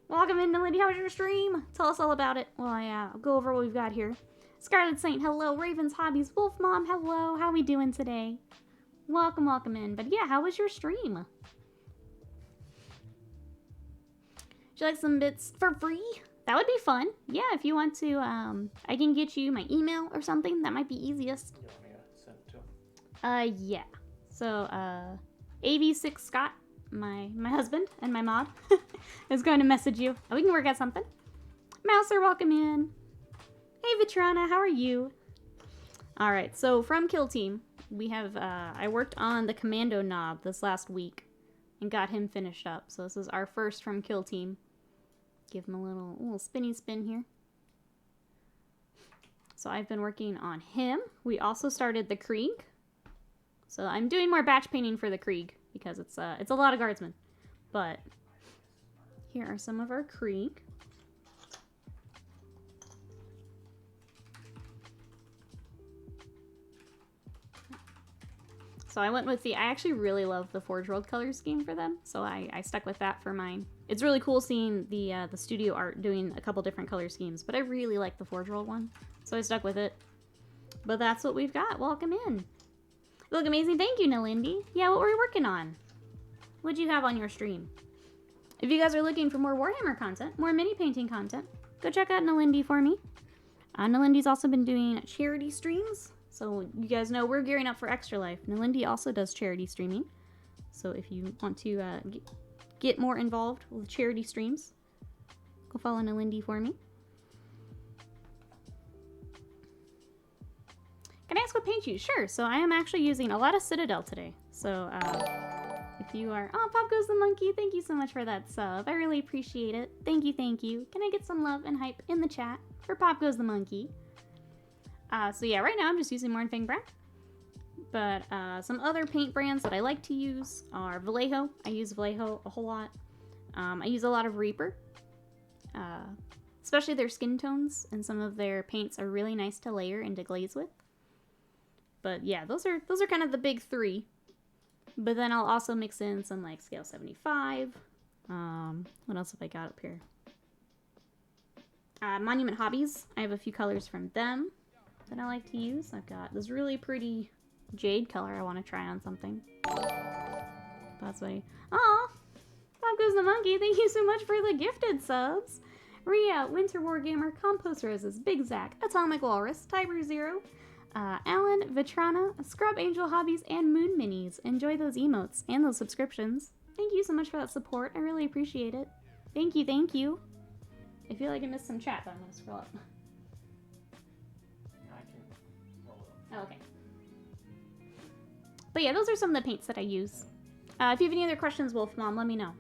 [SPEAKER 1] Welcome in, Lindy. How was your stream? Tell us all about it. Well, I'll go over what we've got here. Scarlet Saint, hello. Ravens Hobbies, Wolf Mom, hello. How we doing today? Welcome, welcome in. But yeah, how was your stream? Would you like some bits for free? That would be fun. Yeah, if you want to, I can get you my email or something. That might be easiest.
[SPEAKER 2] You want me to send it to him?
[SPEAKER 1] Yeah. So, AV6 Scott, my husband and my mod, is going to message you. We can work out something. Mouser, welcome in. Hey, Vitrana, how are you? All right, so from Kill Team, we have, I worked on the Kommando knob this last week and got him finished up. So this is our first from Kill Team. Give him a little spinny spin here. So I've been working on him. We also started the Krieg. So I'm doing more batch painting for the Krieg because it's a lot of guardsmen. But here are some of our Krieg. So I went with I actually really love the Forge World color scheme for them, so I stuck with that for mine. It's really cool seeing the studio art doing a couple different color schemes, but I really like the Forge World one, so I stuck with it. But that's what we've got. Welcome in. You look amazing. Thank you, Nalindi. Yeah, what were you working on? What'd you have on your stream? If you guys are looking for more Warhammer content, more mini painting content, go check out Nalindi for me. Nalindi's also been doing charity streams. So you guys know we're gearing up for Extra Life. Nalindi also does charity streaming. So if you want to get more involved with charity streams, go follow Nalindi for me. Can I ask what paint you use? Sure. So I am actually using a lot of Citadel today. So if you are... Oh, Pop Goes the Monkey. Thank you so much for that sub. I really appreciate it. Thank you, thank you. Can I get some love and hype in the chat for Pop Goes the Monkey? So yeah, right now I'm just using Mornfang Brown. But some other paint brands that I like to use are Vallejo. I use Vallejo a whole lot. I use a lot of Reaper. Especially their skin tones, and some of their paints are really nice to layer and to glaze with. But yeah, those are kind of the big three. But then I'll also mix in some like Scale 75. What else have I got up here? Monument Hobbies. I have a few colors from them that I like to use. I've got this really pretty jade color I want to try on something. That's why. Aw! Pop Goes the Monkey, thank you so much for the gifted subs. Rhea, Winter War Gamer, Compost Roses, Big Zack, Atomic Walrus, Tiber Zero, Alan, Vitrana, Scrub Angel Hobbies, and Moon Minis. Enjoy those emotes and those subscriptions. Thank you so much for that support. I really appreciate it. Thank you, thank you. I feel like I missed some chat, but I'm going to scroll up. Oh, okay. But yeah, those are some of the paints that I use. If you have any other questions, Wolf Mom, let me know.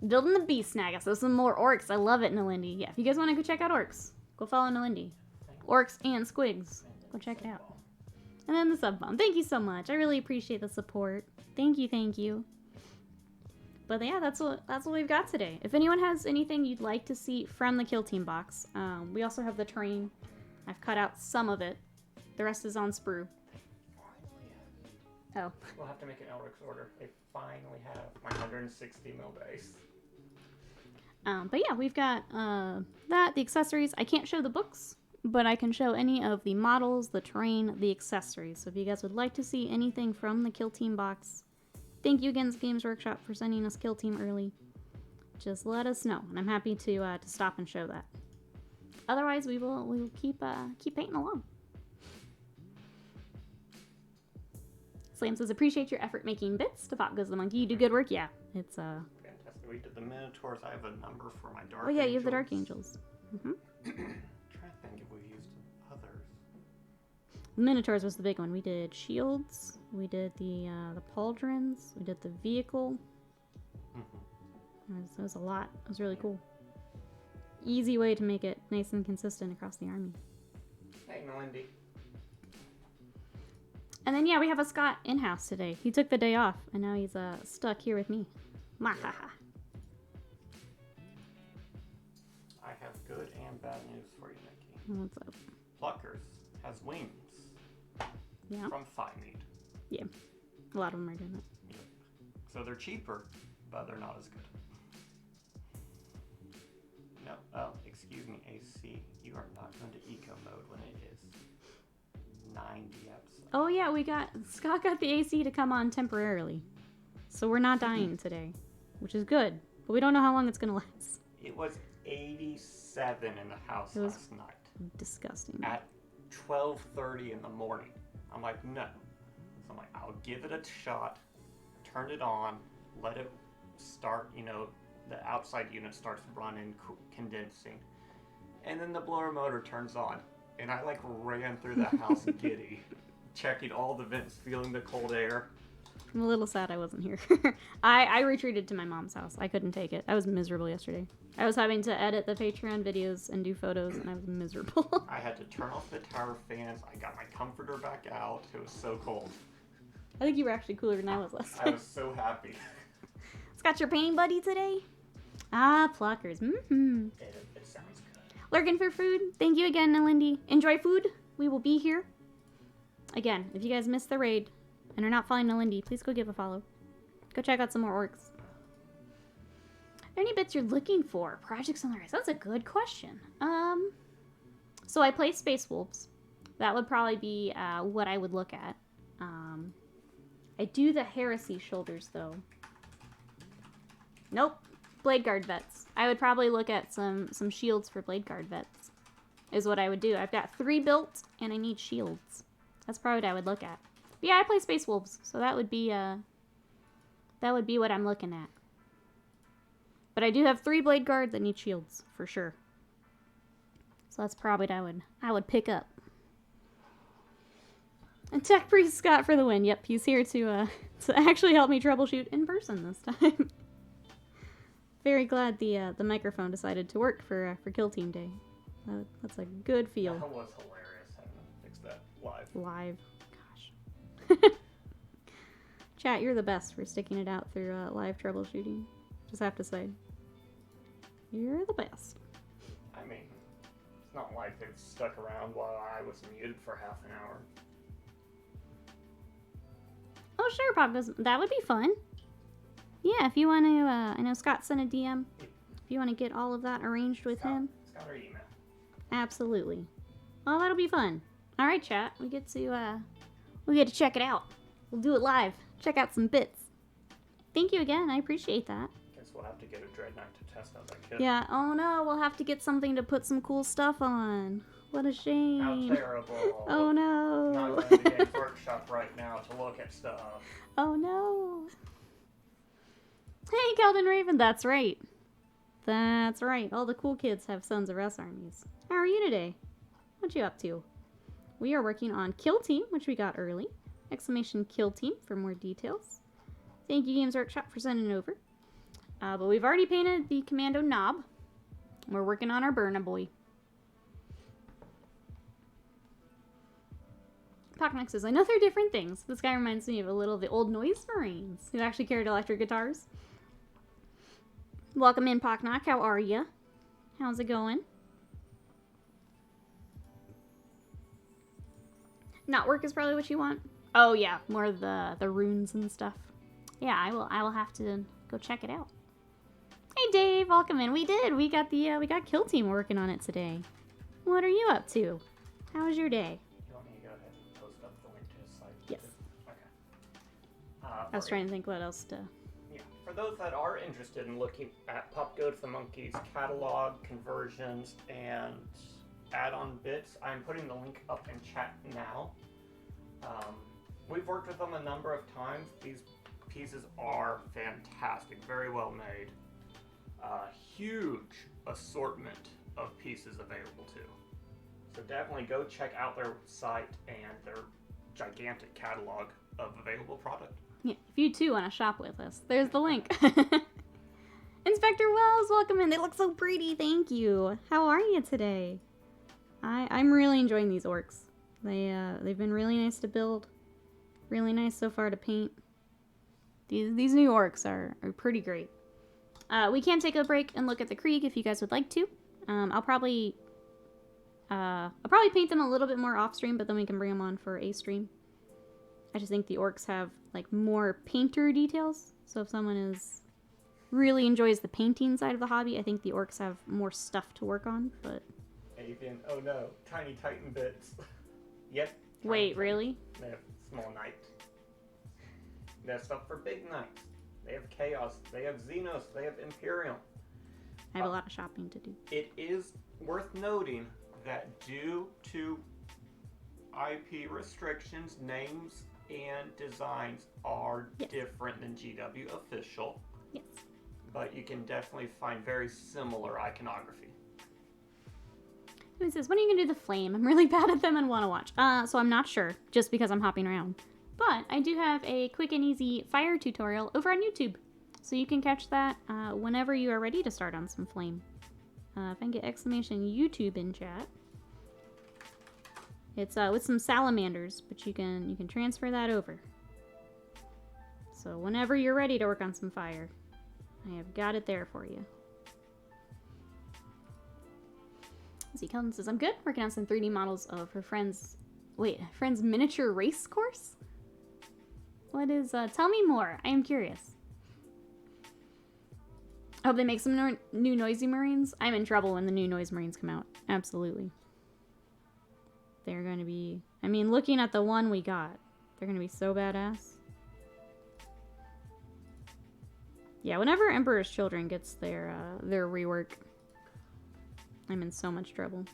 [SPEAKER 1] Building the Beast Snag. So some more orcs. I love it, Nalindi. Yeah, if you guys want to go check out orcs, go follow Nalindi. Orcs and squigs. Go check it out. And then the sub bomb. Thank you so much. I really appreciate the support. Thank you, thank you. But yeah, that's what we've got today. If anyone has anything you'd like to see from the Kill Team box, we also have the terrain. I've cut out some of it. The rest is on sprue. Oh.
[SPEAKER 2] We'll have to make an Elric's order. I finally have my 160 mil base.
[SPEAKER 1] But yeah, we've got the accessories. I can't show the books, but I can show any of the models, the terrain, the accessories. So if you guys would like to see anything from the Kill Team box, thank you again, Games Workshop, for sending us Kill Team early. Just let us know, and I'm happy to stop and show that. Otherwise, we will keep painting along. Slam says, appreciate your effort making bits. To Pop goes the monkey. You do good work. Yeah, it's
[SPEAKER 2] Fantastic. We did the Minotaurs. I have a number for my Dark
[SPEAKER 1] Oh yeah,
[SPEAKER 2] Angels.
[SPEAKER 1] you have the Dark Angels. Mm-hmm.
[SPEAKER 2] Trying to think if we used others.
[SPEAKER 1] Minotaurs was the big one. We did shields. We did the pauldrons. We did the vehicle. It was a lot. It was really cool. Easy way to make it nice and consistent across the army.
[SPEAKER 2] Hey, Melindy.
[SPEAKER 1] And then, yeah, we have a Scott in-house today. He took the day off, and now he's stuck here with me. Mahaha.
[SPEAKER 2] I have good and bad news for you, Nikki.
[SPEAKER 1] What's up?
[SPEAKER 2] Pluckers has wings.
[SPEAKER 1] Yeah.
[SPEAKER 2] From Thigh-Meat.
[SPEAKER 1] Yeah. A lot of them are doing that.
[SPEAKER 2] Yep. So they're cheaper, but they're not as good. No, oh, excuse me, AC. You are not going to eco mode when it is 90 episodes.
[SPEAKER 1] Oh, yeah, Scott got the AC to come on temporarily. So we're not dying today, which is good. But we don't know how long it's going to last.
[SPEAKER 2] It was 87 in the house last night.
[SPEAKER 1] Disgusting.
[SPEAKER 2] At 12:30 in the morning. I'm like, no. So I'm like, I'll give it a shot. Turn it on. Let it start, the outside unit starts running, condensing. And then the blower motor turns on. And I ran through the house giddy. Checking all the vents, feeling the cold air.
[SPEAKER 1] I'm a little sad I wasn't here. I retreated to my mom's house. I couldn't take it. I was miserable yesterday. I was having to edit the Patreon videos and do photos, and I was miserable.
[SPEAKER 2] I had to turn off the tower fans. I got my comforter back out. It was so cold.
[SPEAKER 1] I think you were actually cooler than I was last time.
[SPEAKER 2] I was so happy.
[SPEAKER 1] Scott, your painting buddy today? Ah, pluckers. Mm-hmm.
[SPEAKER 2] It sounds good.
[SPEAKER 1] Lurking for food. Thank you again, Lindy. Enjoy food. We will be here. Again, if you guys missed the raid and are not following Melindy, please go give a follow. Go check out some more orcs. Are there any bits you're looking for? Projects on the rise. That's a good question. So I play Space Wolves. That would probably be what I would look at. I do the Heresy shoulders though. Nope. Blade Guard vets. I would probably look at some shields for Blade Guard vets. Is what I would do. I've got 3 built and I need shields. That's probably what I would look at. But yeah, I play Space Wolves, so that would be what I'm looking at. But I do have 3 Blade Guard that need shields, for sure. So that's probably what I would pick up. And Tech Priest Scott for the win. Yep, he's here to actually help me troubleshoot in person this time. Very glad the microphone decided to work for Kill Team Day. That's a good feel.
[SPEAKER 2] That was hilarious having to fix that live.
[SPEAKER 1] Live. Gosh. Chat, you're the best for sticking it out through live troubleshooting. Just have to say. You're the best.
[SPEAKER 2] I mean, it's not like they've stuck around while I was muted for half an hour.
[SPEAKER 1] Oh, sure, Pop goes. That would be fun. Yeah, if you want to, I know Scott sent a DM. If you want to get all of that arranged with him.
[SPEAKER 2] Scott or email.
[SPEAKER 1] Absolutely. Oh, that'll be fun. All right, chat. We get to check it out. We'll do it live. Check out some bits. Thank you again. I appreciate that.
[SPEAKER 2] Guess we'll have to get a Dread Knight to test out that kit.
[SPEAKER 1] Yeah. Oh no, we'll have to get something to put some cool stuff on. What a shame.
[SPEAKER 2] How terrible.
[SPEAKER 1] Oh no.
[SPEAKER 2] Not going to Games Workshop right now to look at stuff.
[SPEAKER 1] Oh no. Hey, Keldon Raven. That's right. That's right. All the cool kids have Sons of Us armies. How are you today? What you up to? We are working on Kill Team, which we got early. Exclamation Kill Team for more details. Thank you, Games Workshop, for sending it over. But we've already painted the Kommando knob. We're working on our Burna Boy. Pocknox says, I know they're different things. This guy reminds me of a little of the old Noise Marines who actually carried electric guitars. Welcome in, Pocknock. How are you? How's it going? Not work is probably what you want. Oh yeah, more of the runes and stuff. Yeah, I will have to go check it out. Hey Dave, welcome in. We got Kill Team working on it today. What are you up to? How was your day?
[SPEAKER 2] You want me to go ahead and post up the link to his site?
[SPEAKER 1] Yes.
[SPEAKER 2] Okay.
[SPEAKER 1] I was trying to think what else to...
[SPEAKER 2] Yeah, for those that are interested in looking at Pop Go to the Monkeys catalog, conversions, and add-on bits, I'm putting the link up in chat now. We've worked with them a number of times. These pieces are fantastic, very well made. Huge assortment of pieces available too. So definitely go check out their site and their gigantic catalog of available product.
[SPEAKER 1] Yeah, if you too want to shop with us, there's the link. Inspector Wells, welcome in. They look so pretty, thank you. How are you today? I'm really enjoying these orcs. They've been really nice to build. Really nice so far to paint. These new orcs are pretty great. We can take a break and look at the Krieg if you guys would like to. I'll probably paint them a little bit more off stream, but then we can bring them on for a stream. I just think the orcs have like more painter details. So if someone really enjoys the painting side of the hobby, I think the orcs have more stuff to work on. But
[SPEAKER 2] Avian, oh no, tiny Titan bits. Yep.
[SPEAKER 1] Wait, really?
[SPEAKER 2] They have small knights. They have stuff for big knights. They have Chaos. They have Xenos. They have Imperium.
[SPEAKER 1] I have a lot of shopping to do.
[SPEAKER 2] It is worth noting that due to IP restrictions, names and designs are different than GW official.
[SPEAKER 1] Yes.
[SPEAKER 2] But you can definitely find very similar iconography.
[SPEAKER 1] Who says, when are you going to do the flame? I'm really bad at them and want to watch. So I'm not sure, just because I'm hopping around. But I do have a quick and easy fire tutorial over on YouTube. So you can catch that whenever you are ready to start on some flame. If I can get exclamation YouTube in chat. It's with some salamanders, but you can transfer that over. So whenever you're ready to work on some fire, I have got it there for you. Let's see, Kelton says, I'm good. Working on some 3D models of her friend's miniature race course? What is, tell me more. I am curious. I hope they make some new Noisy Marines. I'm in trouble when the new Noise Marines come out. Absolutely. They're going to be, I mean, looking at the one we got, they're going to be so badass. Yeah, whenever Emperor's Children gets their rework, I'm in so much trouble.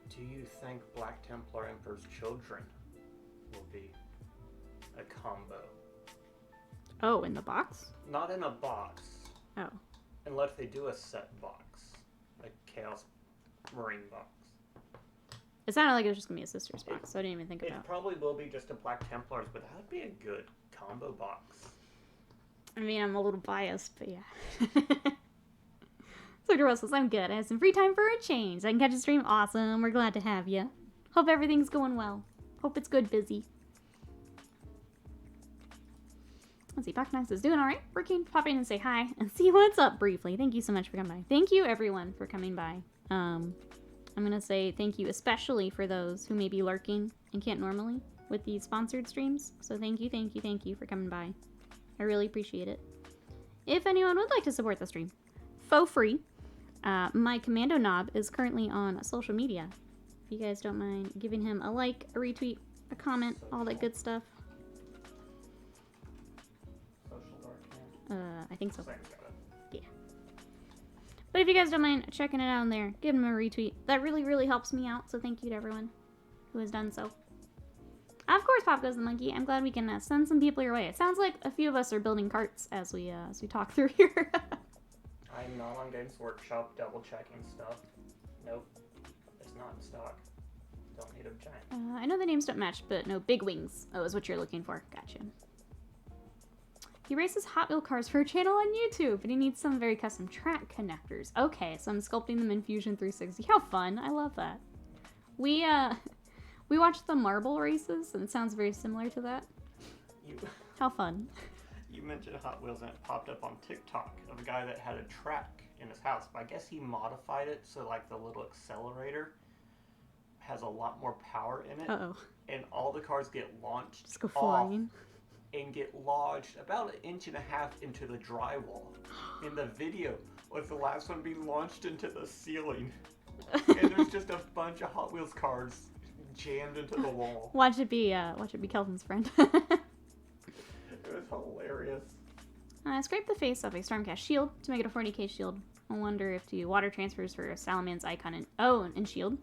[SPEAKER 2] Do you think Black Templar Emperor's Children will be a combo?
[SPEAKER 1] Oh, in the box?
[SPEAKER 2] Not in a box.
[SPEAKER 1] Oh.
[SPEAKER 2] Unless they do a set box. Like Chaos Marine box.
[SPEAKER 1] It sounded like it was just going to be a Sisters box, so I didn't even think about it.
[SPEAKER 2] It probably will be just a Black Templars, but that would be a good combo box.
[SPEAKER 1] I mean, I'm a little biased, but yeah. Dr. Russell says, I'm good. I have some free time for a change. I can catch a stream. Awesome. We're glad to have you. Hope everything's going well. Hope it's good, busy. Let's see. Baknax is doing all right. Working. Pop in and say hi and see what's up briefly. Thank you so much for coming by. Thank you, everyone, for coming by. I'm going to say thank you especially for those who may be lurking and can't normally with these sponsored streams. So thank you, thank you, thank you for coming by. I really appreciate it. If anyone would like to support the stream, faux free, my Kommando knob is currently on social media. If you guys don't mind giving him a like, a retweet, a comment, all that good stuff. I think so. Yeah. But if you guys don't mind checking it out on there, give him a retweet. That really, really helps me out. So thank you to everyone who has done so. Of course, Pop Goes the Monkey. I'm glad we can send some people your way. It sounds like a few of us are building carts as we talk through here.
[SPEAKER 2] I'm not on Games Workshop double checking stuff. Nope. It's not in stock. Don't need a giant.
[SPEAKER 1] I know the names don't match, but no, Big Wings. Oh, is what you're looking for. Gotcha. He races Hot Wheel cars for a channel on YouTube, and he needs some very custom track connectors. Okay, so I'm sculpting them in Fusion 360. How fun. I love that. We watched the marble races, and it sounds very similar to that. How fun.
[SPEAKER 2] You mentioned Hot Wheels, and it popped up on TikTok of a guy that had a track in his house, but I guess he modified it so like the little accelerator has a lot more power in it.
[SPEAKER 1] Uh-oh.
[SPEAKER 2] and all the cards get launched
[SPEAKER 1] Just go
[SPEAKER 2] off
[SPEAKER 1] flying.
[SPEAKER 2] and get lodged about 1.5 inches into the drywall. In the video, was the last one being launched into the ceiling. And there's just a bunch of Hot Wheels cards jammed into the wall.
[SPEAKER 1] Watch it be Kelton's friend.
[SPEAKER 2] It was hilarious.
[SPEAKER 1] I scraped the face off a Stormcast shield to make it a 40k shield. I wonder if the water transfers for Salaman's icon and shield.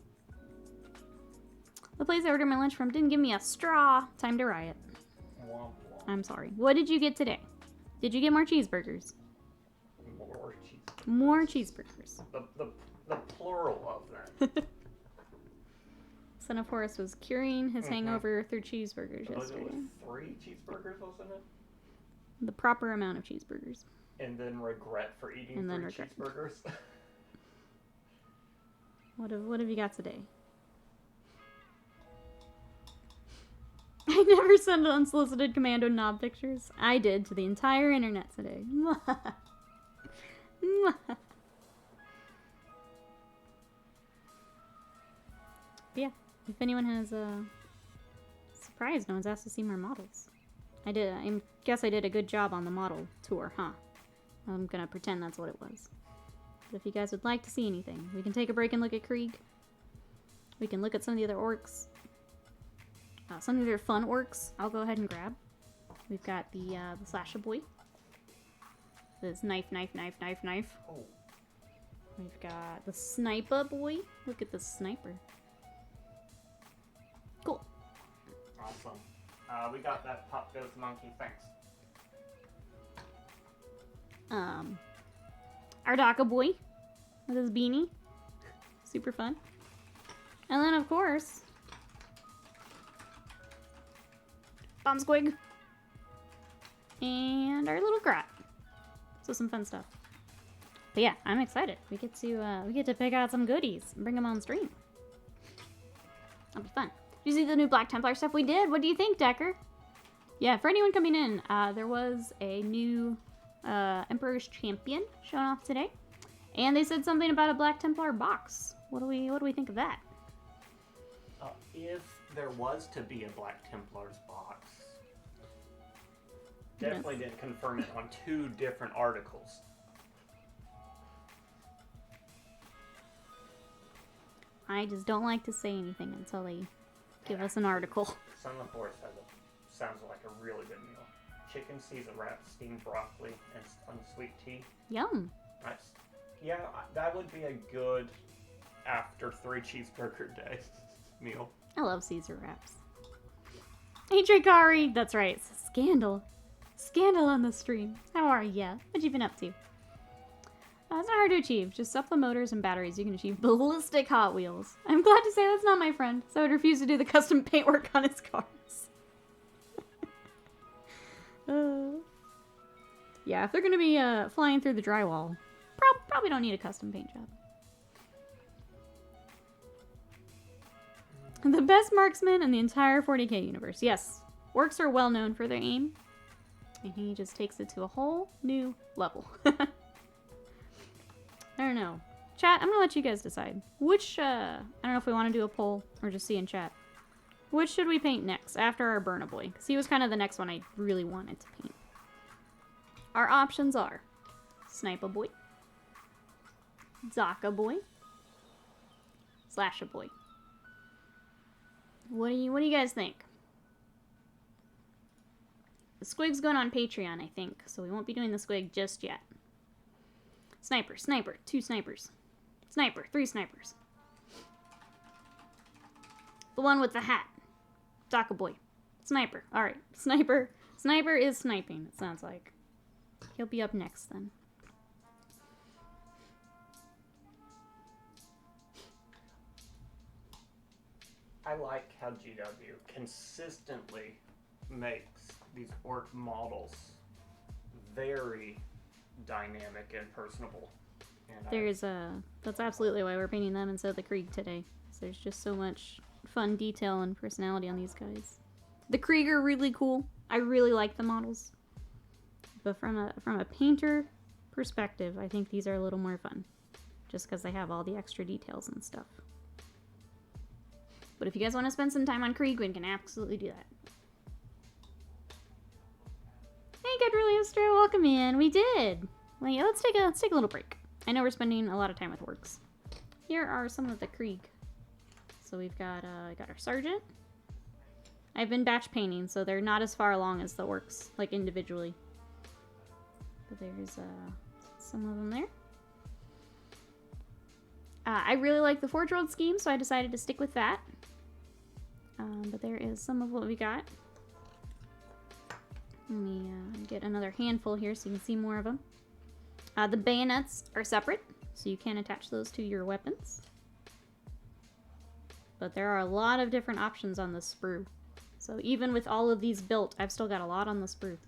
[SPEAKER 1] The place I ordered my lunch from didn't give me a straw. Time to riot.
[SPEAKER 2] Womp womp.
[SPEAKER 1] I'm sorry. What did you get today? Did you get more cheeseburgers?
[SPEAKER 2] More cheeseburgers.
[SPEAKER 1] More cheeseburgers.
[SPEAKER 2] The plural of that.
[SPEAKER 1] Son of Horus was curing his hangover through cheeseburgers
[SPEAKER 2] It was
[SPEAKER 1] yesterday.
[SPEAKER 2] 3 cheeseburgers, wasn't it?
[SPEAKER 1] The proper amount of cheeseburgers.
[SPEAKER 2] And then regret for eating
[SPEAKER 1] And then
[SPEAKER 2] 3
[SPEAKER 1] regret.
[SPEAKER 2] cheeseburgers.
[SPEAKER 1] What have you got today? I never send unsolicited Kommando knob pictures. I did to the entire internet today. Yeah, if anyone has surprised, no one's asked to see more models. I guess I did a good job on the model tour, huh? I'm gonna pretend that's what it was. But if you guys would like to see anything, we can take a break and look at Krieg. We can look at some of the other orcs. Some of the other fun orcs, I'll go ahead and grab. We've got the Slasher Boy. This knife.
[SPEAKER 2] Oh,
[SPEAKER 1] We've got the Sniper Boy. Look at the sniper. Cool.
[SPEAKER 2] awesome. We got that Pop Goes Monkey, thanks.
[SPEAKER 1] Ardaka Boy with his beanie. Super fun. And then, of course, Bomb Squig. And our little Grot. So some fun stuff. But yeah, I'm excited. We get to pick out some goodies and bring them on stream. That'll be fun. Did you see the new Black Templar stuff we did? What do you think, Decker? Yeah, for anyone coming in, there was a new Emperor's Champion shown off today. And they said something about a Black Templar box. What do we think of that?
[SPEAKER 2] If there was to be a Black Templar's box, definitely didn't confirm it on 2 different articles.
[SPEAKER 1] I just don't like to say anything until they give us an article.
[SPEAKER 2] Son of Horus sounds like a really good meal. Chicken Caesar wrap, steamed broccoli, and unsweet tea.
[SPEAKER 1] Yum.
[SPEAKER 2] Nice. Yeah, that would be a good after 3 cheeseburger day meal.
[SPEAKER 1] I love Caesar wraps. Hey, Drakari! That's right, it's a scandal. Scandal on the stream. How are ya? What you been up to? It's not hard to achieve. Just up the motors and batteries, you can achieve ballistic Hot Wheels. I'm glad to say that's not my friend, so I would refuse to do the custom paintwork on his cars. Yeah, if they're gonna be flying through the drywall, probably don't need a custom paint job. The best marksman in the entire 40k universe. Yes, orcs are well known for their aim, and he just takes it to a whole new level. I don't know. Chat, I'm gonna let you guys decide. Which, I don't know if we want to do a poll or just see in chat. Which should we paint next after our Burna Boy? Because he was kind of the next one I really wanted to paint. Our options are Sniper Boy, Zaka Boy, Slasher Boy. What do you guys think? The Squig's going on Patreon, I think, so we won't be doing the Squig just yet. Sniper, 2 snipers. Sniper, 3 snipers. The one with the hat. Zaka Boy. Sniper. Alright, Sniper. Sniper is sniping, it sounds like. He'll be up next then.
[SPEAKER 2] I like how GW consistently makes these orc models very dynamic and personable. And
[SPEAKER 1] that's absolutely why we're painting them instead of the Krieg today. So there's just so much fun detail and personality on these guys. The Krieg are really cool. I really like the models. But from a painter perspective, I think these are a little more fun. Just because they have all the extra details and stuff. But if you guys want to spend some time on Krieg, we can absolutely do that. Hey, Godriliostro, welcome in. We did. Well, yeah, let's take a little break. I know we're spending a lot of time with orcs. Here are some of the Krieg. So we've got our sergeant. I've been batch painting, so they're not as far along as the orcs, like individually. But there's some of them there. I really like the Forge World scheme, so I decided to stick with that. But there is some of what we got. Let me get another handful here so you can see more of them. The bayonets are separate, so you can attach those to your weapons. But there are a lot of different options on the sprue. So even with all of these built, I've still got a lot on the sprue.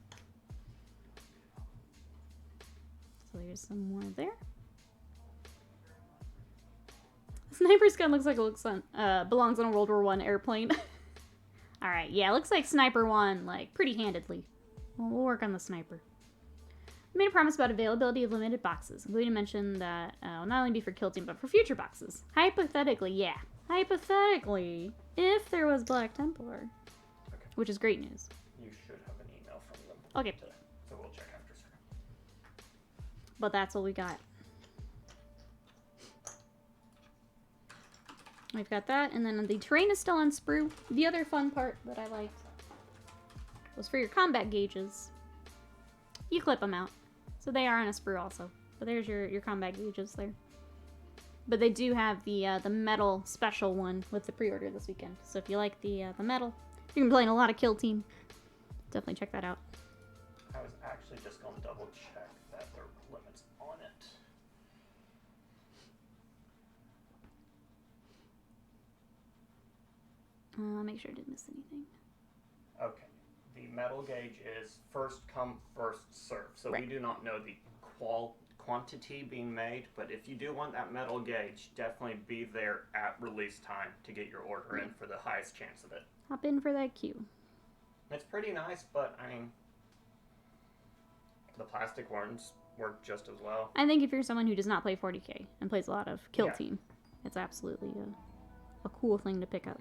[SPEAKER 1] So there's some more there. Sniper's gun looks like it belongs on a World War I airplane. Alright, yeah, it looks like Sniper won, like, pretty handedly. Well, we'll work on the Sniper. We made a promise about availability of limited boxes. I'm going to mention that will not only be for Kill Team, but for future boxes. Hypothetically, yeah. Hypothetically, if there was Black Templar.
[SPEAKER 2] Okay.
[SPEAKER 1] Which is great news.
[SPEAKER 2] You should have an email from them.
[SPEAKER 1] Okay.
[SPEAKER 2] Today, so we'll check after a second.
[SPEAKER 1] But that's what we got. We've got that, and then the terrain is still on sprue. The other fun part that I liked was for your combat gauges. You clip them out. So they are on a sprue also. But there's your combat gauges there. But they do have the metal special one with the pre-order this weekend. So if you like the metal, if you've been playing a lot of Kill Team, definitely check that out.
[SPEAKER 2] I was actually just going to double check that there are limits on it.
[SPEAKER 1] Make sure I didn't miss anything.
[SPEAKER 2] Okay. The metal gauge is first come, first serve. So
[SPEAKER 1] Right.
[SPEAKER 2] we do not know the quantity being made, but if you do want that metal gauge, definitely be there at release time to get your order in for the highest chance of it.
[SPEAKER 1] Hop in for that queue.
[SPEAKER 2] It's pretty nice, but I mean, the plastic ones work just as well.
[SPEAKER 1] I think if you're someone who does not play 40k and plays a lot of Kill
[SPEAKER 2] Yeah.
[SPEAKER 1] Team, it's absolutely a cool thing to pick up.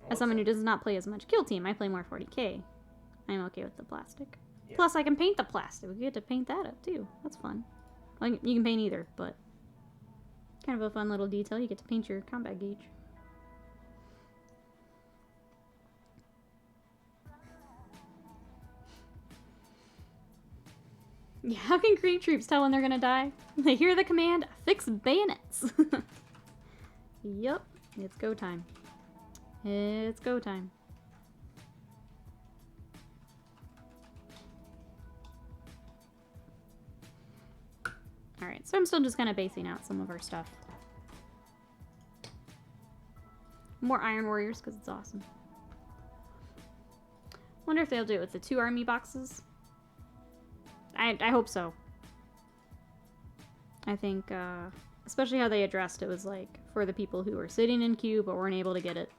[SPEAKER 1] As someone who does not play as much Kill Team, I play more 40k. I'm okay with the plastic.
[SPEAKER 2] Yeah.
[SPEAKER 1] Plus, I can paint the plastic. We get to paint that up, too. That's fun. Well, you can paint either, but kind of a fun little detail. You get to paint your combat gauge. Yeah, how can Krieg troops tell when they're gonna die? They hear the command, fix bayonets. Yup, it's go time. It's go time. Alright, so I'm still just kind of basing out some of our stuff. More Iron Warriors, because it's awesome. Wonder if they'll do it with the 2 army boxes. I hope so. I think, especially how they addressed it was like, for the people who were sitting in queue but weren't able to get it.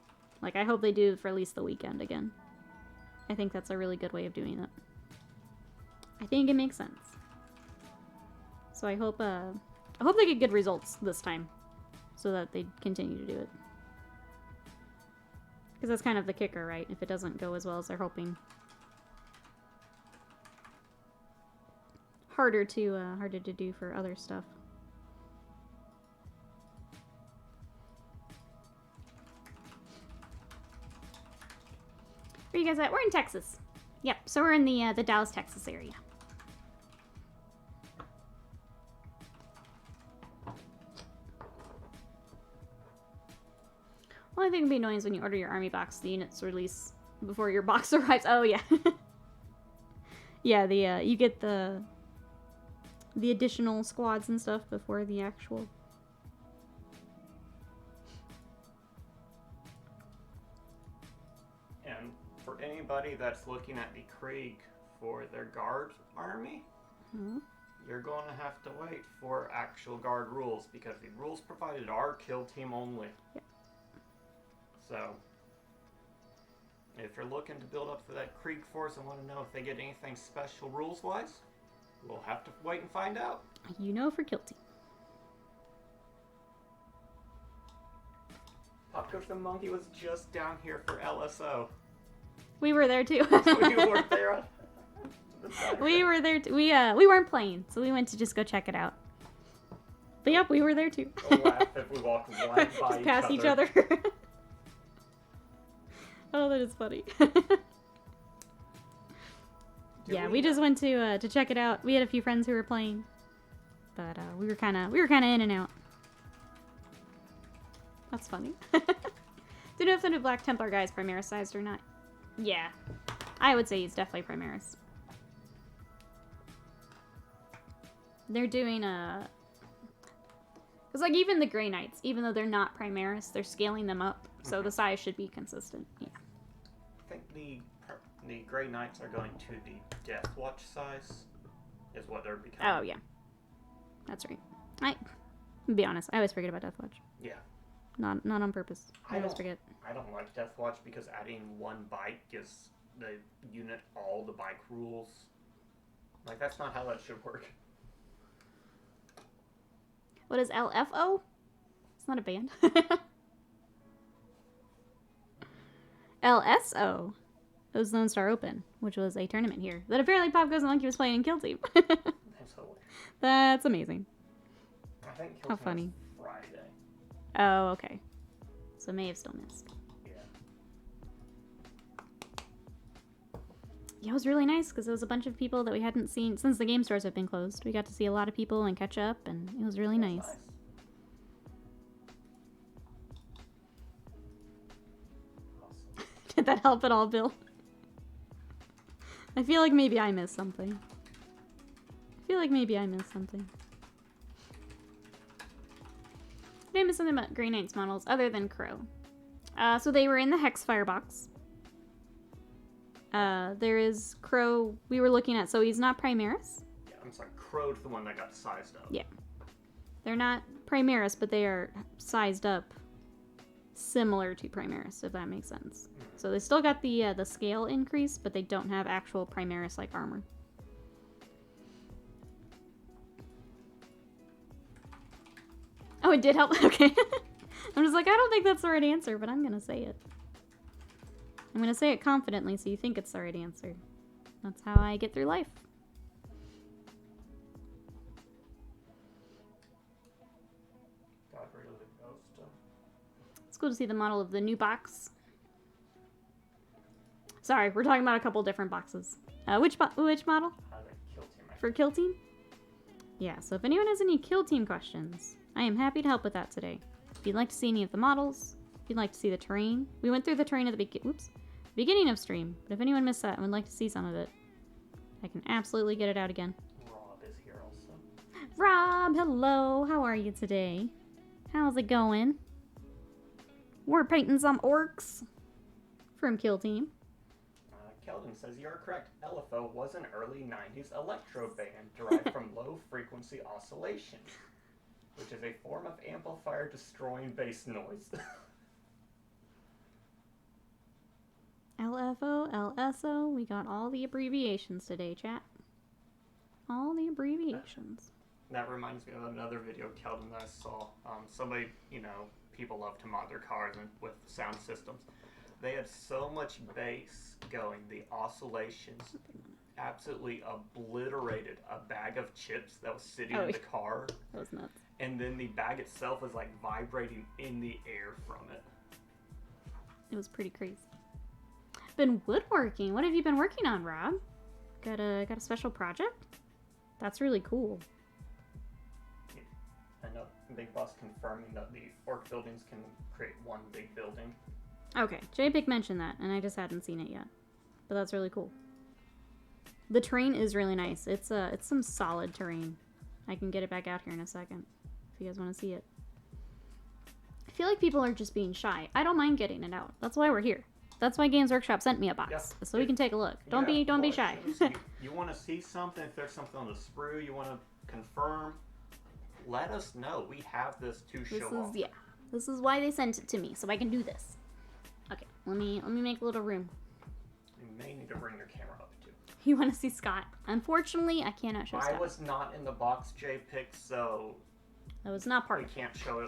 [SPEAKER 1] Like, I hope they do for at least the weekend again. I think that's a really good way of doing it. I think it makes sense. So I hope they get good results this time, so that they continue to do it. Because that's kind of the kicker, right? If it doesn't go as well as they're hoping. Harder to do for other stuff. Where are you guys at? We're in Texas. Yep, so we're in the Dallas, Texas area. Only thing that would be annoying is when you order your army box, the units release before your box arrives. Oh yeah. Yeah, you get the additional squads and stuff before the actual.
[SPEAKER 2] And for anybody that's looking at the Krieg for their guard army, you're going to have to wait for actual guard rules, because the rules provided are Kill Team only.
[SPEAKER 1] Yep.
[SPEAKER 2] So, if you're looking to build up for that Krieg force and want to know if they get anything special rules-wise, we'll have to wait and find out.
[SPEAKER 1] You know, for Kill Team.
[SPEAKER 2] Popgoes the Monkey was just down here for LSO.
[SPEAKER 1] We were there too.
[SPEAKER 2] We weren't there on the side.
[SPEAKER 1] We were there too. We weren't playing, so we went to just go check it out. But yep, we were there too.
[SPEAKER 2] We'll laugh if we walk right by
[SPEAKER 1] Just past each other. Oh, that is funny. Yeah, we just went to check it out. We had a few friends who were playing, but we were kind of in and out. That's funny. Don't know if the new Black Templar guy is Primaris sized or not. Yeah, I would say he's definitely Primaris. They're doing because like even the Grey Knights, even though they're not Primaris, they're scaling them up, so the size should be consistent. Yeah.
[SPEAKER 2] I think the Grey Knights are going to the Death Watch size, is what they're becoming.
[SPEAKER 1] Oh yeah, that's right. I'll be honest, I always forget about Death Watch.
[SPEAKER 2] Yeah.
[SPEAKER 1] Not on purpose. I always forget.
[SPEAKER 2] I don't like Death Watch because adding one bike gives the unit all the bike rules. Like, that's not how that should work.
[SPEAKER 1] What is LFO? It's not a band. LSO. It was Lone Star Open, which was a tournament here that apparently Popgoes the Monkey was playing in Kill Team.
[SPEAKER 2] That's hilarious.
[SPEAKER 1] That's amazing.
[SPEAKER 2] I think Kill
[SPEAKER 1] How
[SPEAKER 2] Team
[SPEAKER 1] funny.
[SPEAKER 2] was Friday.
[SPEAKER 1] Oh, okay. So may have still missed.
[SPEAKER 2] Yeah.
[SPEAKER 1] Yeah, it was really nice because it was a bunch of people that we hadn't seen since the game stores have been closed. We got to see a lot of people and catch up, and it was really nice.
[SPEAKER 2] Awesome.
[SPEAKER 1] Did that help at all, Bill? I feel like maybe I missed something. Did I miss something about Grey Knight's models other than Crow? So they were in the Hexfire box. There is Crow we were looking at, so he's not Primaris.
[SPEAKER 2] Yeah, I'm sorry. Crow's the one that got sized up.
[SPEAKER 1] Yeah. They're not Primaris, but they are sized up similar to Primaris, if that makes sense. So they still got the scale increase, but they don't have actual Primaris-like armor. Oh, it did help? Okay. I'm just like, I don't think that's the right answer, but I'm gonna say it. I'm gonna say it confidently so you think it's the right answer. That's how I get through life.
[SPEAKER 2] Got rid of the ghost.
[SPEAKER 1] It's cool to see the model of the new box. Sorry, we're talking about a couple different boxes. Which model?
[SPEAKER 2] The Kill Team.
[SPEAKER 1] For Kill Team? Yeah, so if anyone has any Kill Team questions, I am happy to help with that today. If you'd like to see any of the models, if you'd like to see the terrain. We went through the terrain at the beginning of stream, but if anyone missed that and would like to see some of it, I can absolutely get it out again.
[SPEAKER 2] Rob is here also.
[SPEAKER 1] Rob, hello. How are you today? How's it going? We're painting some orcs from Kill Team.
[SPEAKER 2] Keldon says you are correct. LFO was an early 90s electro band derived from low-frequency oscillation, which is a form of amplifier destroying bass noise.
[SPEAKER 1] LFO, LSO, we got all the abbreviations today, chat. All the abbreviations.
[SPEAKER 2] That reminds me of another video, Keldon, that I saw. Somebody, people love to mod their cars and with sound systems. They had so much bass going, the oscillations absolutely obliterated a bag of chips that was sitting in the car.
[SPEAKER 1] That was nuts.
[SPEAKER 2] And then the bag itself was like vibrating in the air from it.
[SPEAKER 1] It was pretty crazy. Been woodworking. What have you been working on, Rob? Got a special project? That's really cool.
[SPEAKER 2] Yeah. I know Big Boss confirming that the orc buildings can create one big building.
[SPEAKER 1] Okay, JPIC mentioned that, and I just hadn't seen it yet. But that's really cool. The terrain is really nice. It's some solid terrain. I can get it back out here in a second, if you guys want to see it. I feel like people are just being shy. I don't mind getting it out. That's why we're here. That's why Games Workshop sent me a box, so we can take a look. Don't be shy.
[SPEAKER 2] You want to see something? If there's something on the sprue you want to confirm, let us know. We have this to show off.
[SPEAKER 1] Yeah. This is why they sent it to me, so I can do this. Okay, let me make a little room.
[SPEAKER 2] You may need to bring your camera up too.
[SPEAKER 1] You want to see Scott? Unfortunately, I cannot show Scott.
[SPEAKER 2] I was not in the box, JPIC, so
[SPEAKER 1] that was not part
[SPEAKER 2] we
[SPEAKER 1] of it.
[SPEAKER 2] can't show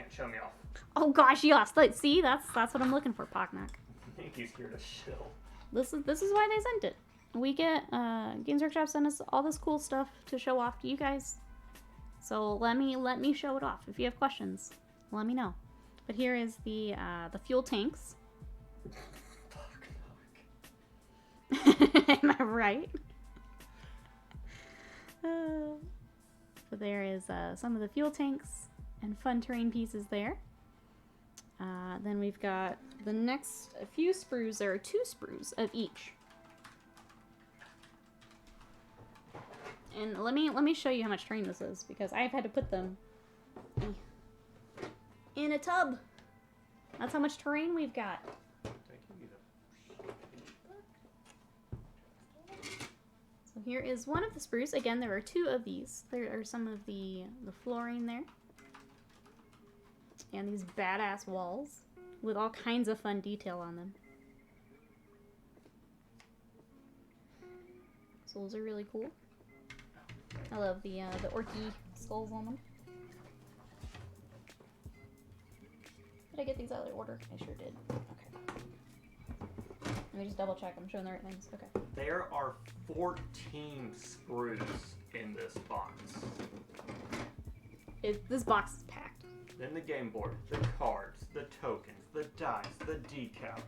[SPEAKER 2] can't show me off.
[SPEAKER 1] Oh gosh, yes. See, that's what I'm looking for, Pocknock.
[SPEAKER 2] I think he's here to chill.
[SPEAKER 1] This is why they sent it. We get Games Workshop sent us all this cool stuff to show off to you guys. So let me show it off. If you have questions, let me know. But here is the fuel tanks. Am I right? So there is some of the fuel tanks and fun terrain pieces there. Then we've got the next few sprues. There are 2 sprues of each. And let me show you how much terrain this is, because I've had to put them in a tub. That's how much terrain we've got. So here is one of the sprues. Again, there are 2 of these. There are some of the flooring there. And these badass walls with all kinds of fun detail on them. So those are really cool. I love the orky skulls on them. Did I get these out of order? I sure did. Okay. Let me just double check I'm showing the right things. Okay.
[SPEAKER 2] There are 14 sprues in this box.
[SPEAKER 1] This box is packed.
[SPEAKER 2] Then the game board, the cards, the tokens, the dice, the decals.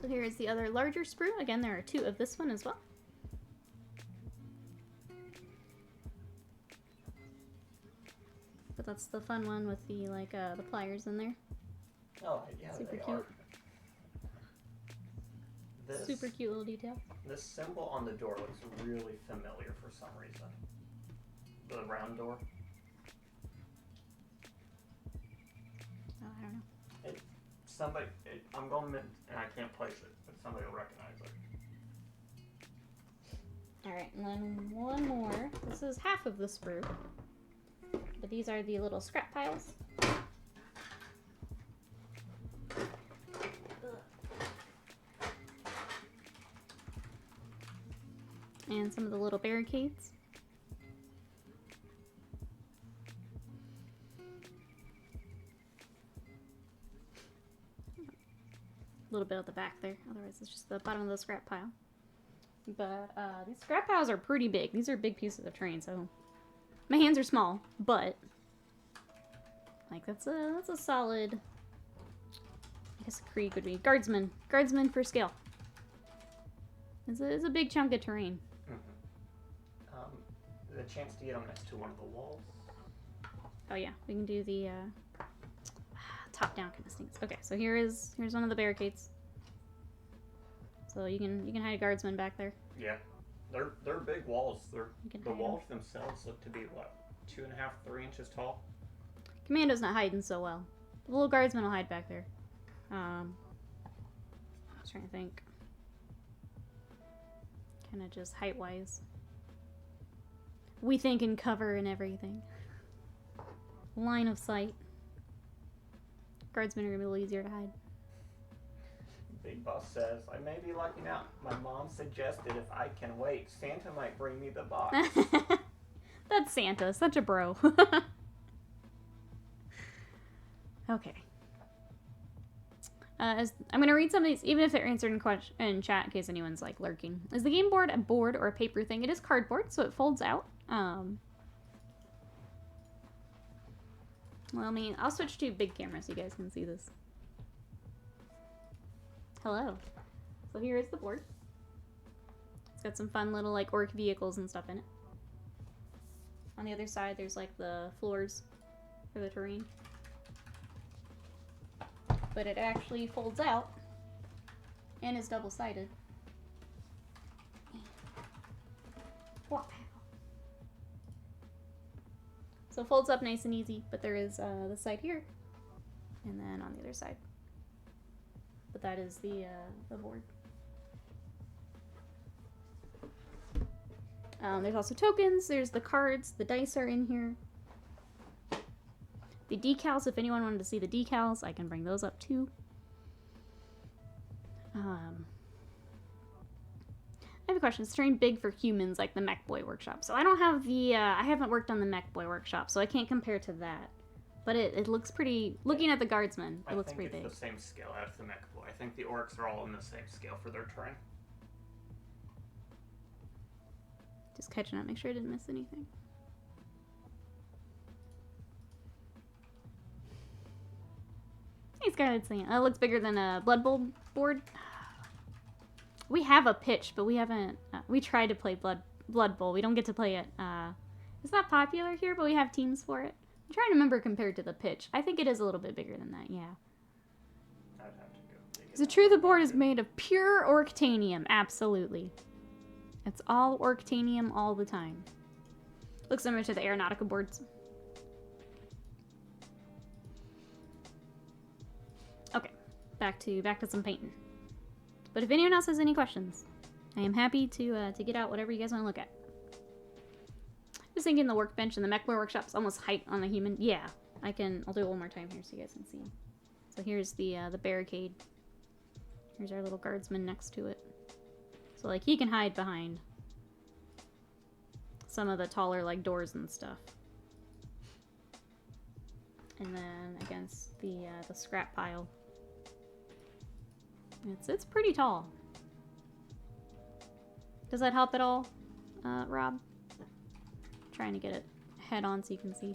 [SPEAKER 1] So here is the other larger sprue. Again, there are 2 of this one as well. But that's the fun one with the the pliers in there.
[SPEAKER 2] Oh yeah,
[SPEAKER 1] Super
[SPEAKER 2] they
[SPEAKER 1] cute.
[SPEAKER 2] are. This,
[SPEAKER 1] Super cute little detail.
[SPEAKER 2] This symbol on the door looks really familiar for some reason. The round door.
[SPEAKER 1] Oh, I don't know.
[SPEAKER 2] I'm going to, and I can't place it, but somebody will recognize it.
[SPEAKER 1] Alright, and then one more. This is half of the sprue. But these are the little scrap piles. And some of the little barricades. A little bit at the back there, otherwise it's just the bottom of the scrap pile. But these scrap piles are pretty big. These are big pieces of terrain, so my hands are small, but like that's a solid. I guess a Krieg would be guardsman for scale. It's a big chunk of terrain.
[SPEAKER 2] The chance to get them next to one of the walls.
[SPEAKER 1] Oh yeah, we can do the top-down kind of things. Okay, so here's one of the barricades. So you can hide a guardsman back there.
[SPEAKER 2] Yeah, they're big walls. The walls
[SPEAKER 1] them.
[SPEAKER 2] themselves look to be what, 2.5, 3 inches tall.
[SPEAKER 1] Commando's not hiding so well. The little guardsman will hide back there. I was trying to think. Kind of just height-wise. We think in cover and everything. Line of sight. Guardsmen are gonna be a little easier to hide.
[SPEAKER 2] Big Boss says, I may be lucking out. My mom suggested if I can wait, Santa might bring me the box.
[SPEAKER 1] That's Santa, such a bro. Okay. I'm going to read some of these, even if they're answered in chat in case anyone's like lurking. Is the game board a board or a paper thing? It is cardboard, so it folds out. Well, I mean, I'll switch to big camera so you guys can see this. Hello. So here is the board. It's got some fun little like orc vehicles and stuff in it. On the other side, there's like the floors for the terrain. But it actually folds out and is double-sided. Wow. So it folds up nice and easy, but there is the side here, and then on the other side. But that is the board. There's also tokens. There's the cards. The dice are in here. The decals, if anyone wanted to see the decals, I can bring those up too. I have a question. Is terrain big for humans like the Mech Boy workshop? So I don't have the, I haven't worked on the Mech Boy workshop, so I can't compare to that. But it looks pretty... Looking at the guardsmen, it looks pretty big.
[SPEAKER 2] I think it's the same scale as the mech boy. I think the orcs are all in the same scale for their terrain.
[SPEAKER 1] Just catching up, make sure I didn't miss anything. Hey, Scarlet's saying, it looks bigger than a Blood Bowl board. We have a pitch, but we haven't... we tried to play Blood Bowl. We don't get to play it. It's not popular here, but we have teams for it. I'm trying to remember compared to the pitch. I think it is a little bit bigger than that, yeah.
[SPEAKER 2] I'd have to go.
[SPEAKER 1] Is it true the board is made of pure Orctanium? Absolutely. It's all Orctanium all the time. Looks similar to the Aeronautica boards. Okay, back to some painting. But if anyone else has any questions, I am happy to get out whatever you guys want to look at. Just thinking the workbench and the mech workshop's almost height on the human. Yeah, I'll do it one more time here so you guys can see. So here's the barricade. Here's our little guardsman next to it. So like he can hide behind some of the taller like doors and stuff. And then against the scrap pile. It's pretty tall. Does that help at all, Rob? Trying to get it head on so you can see.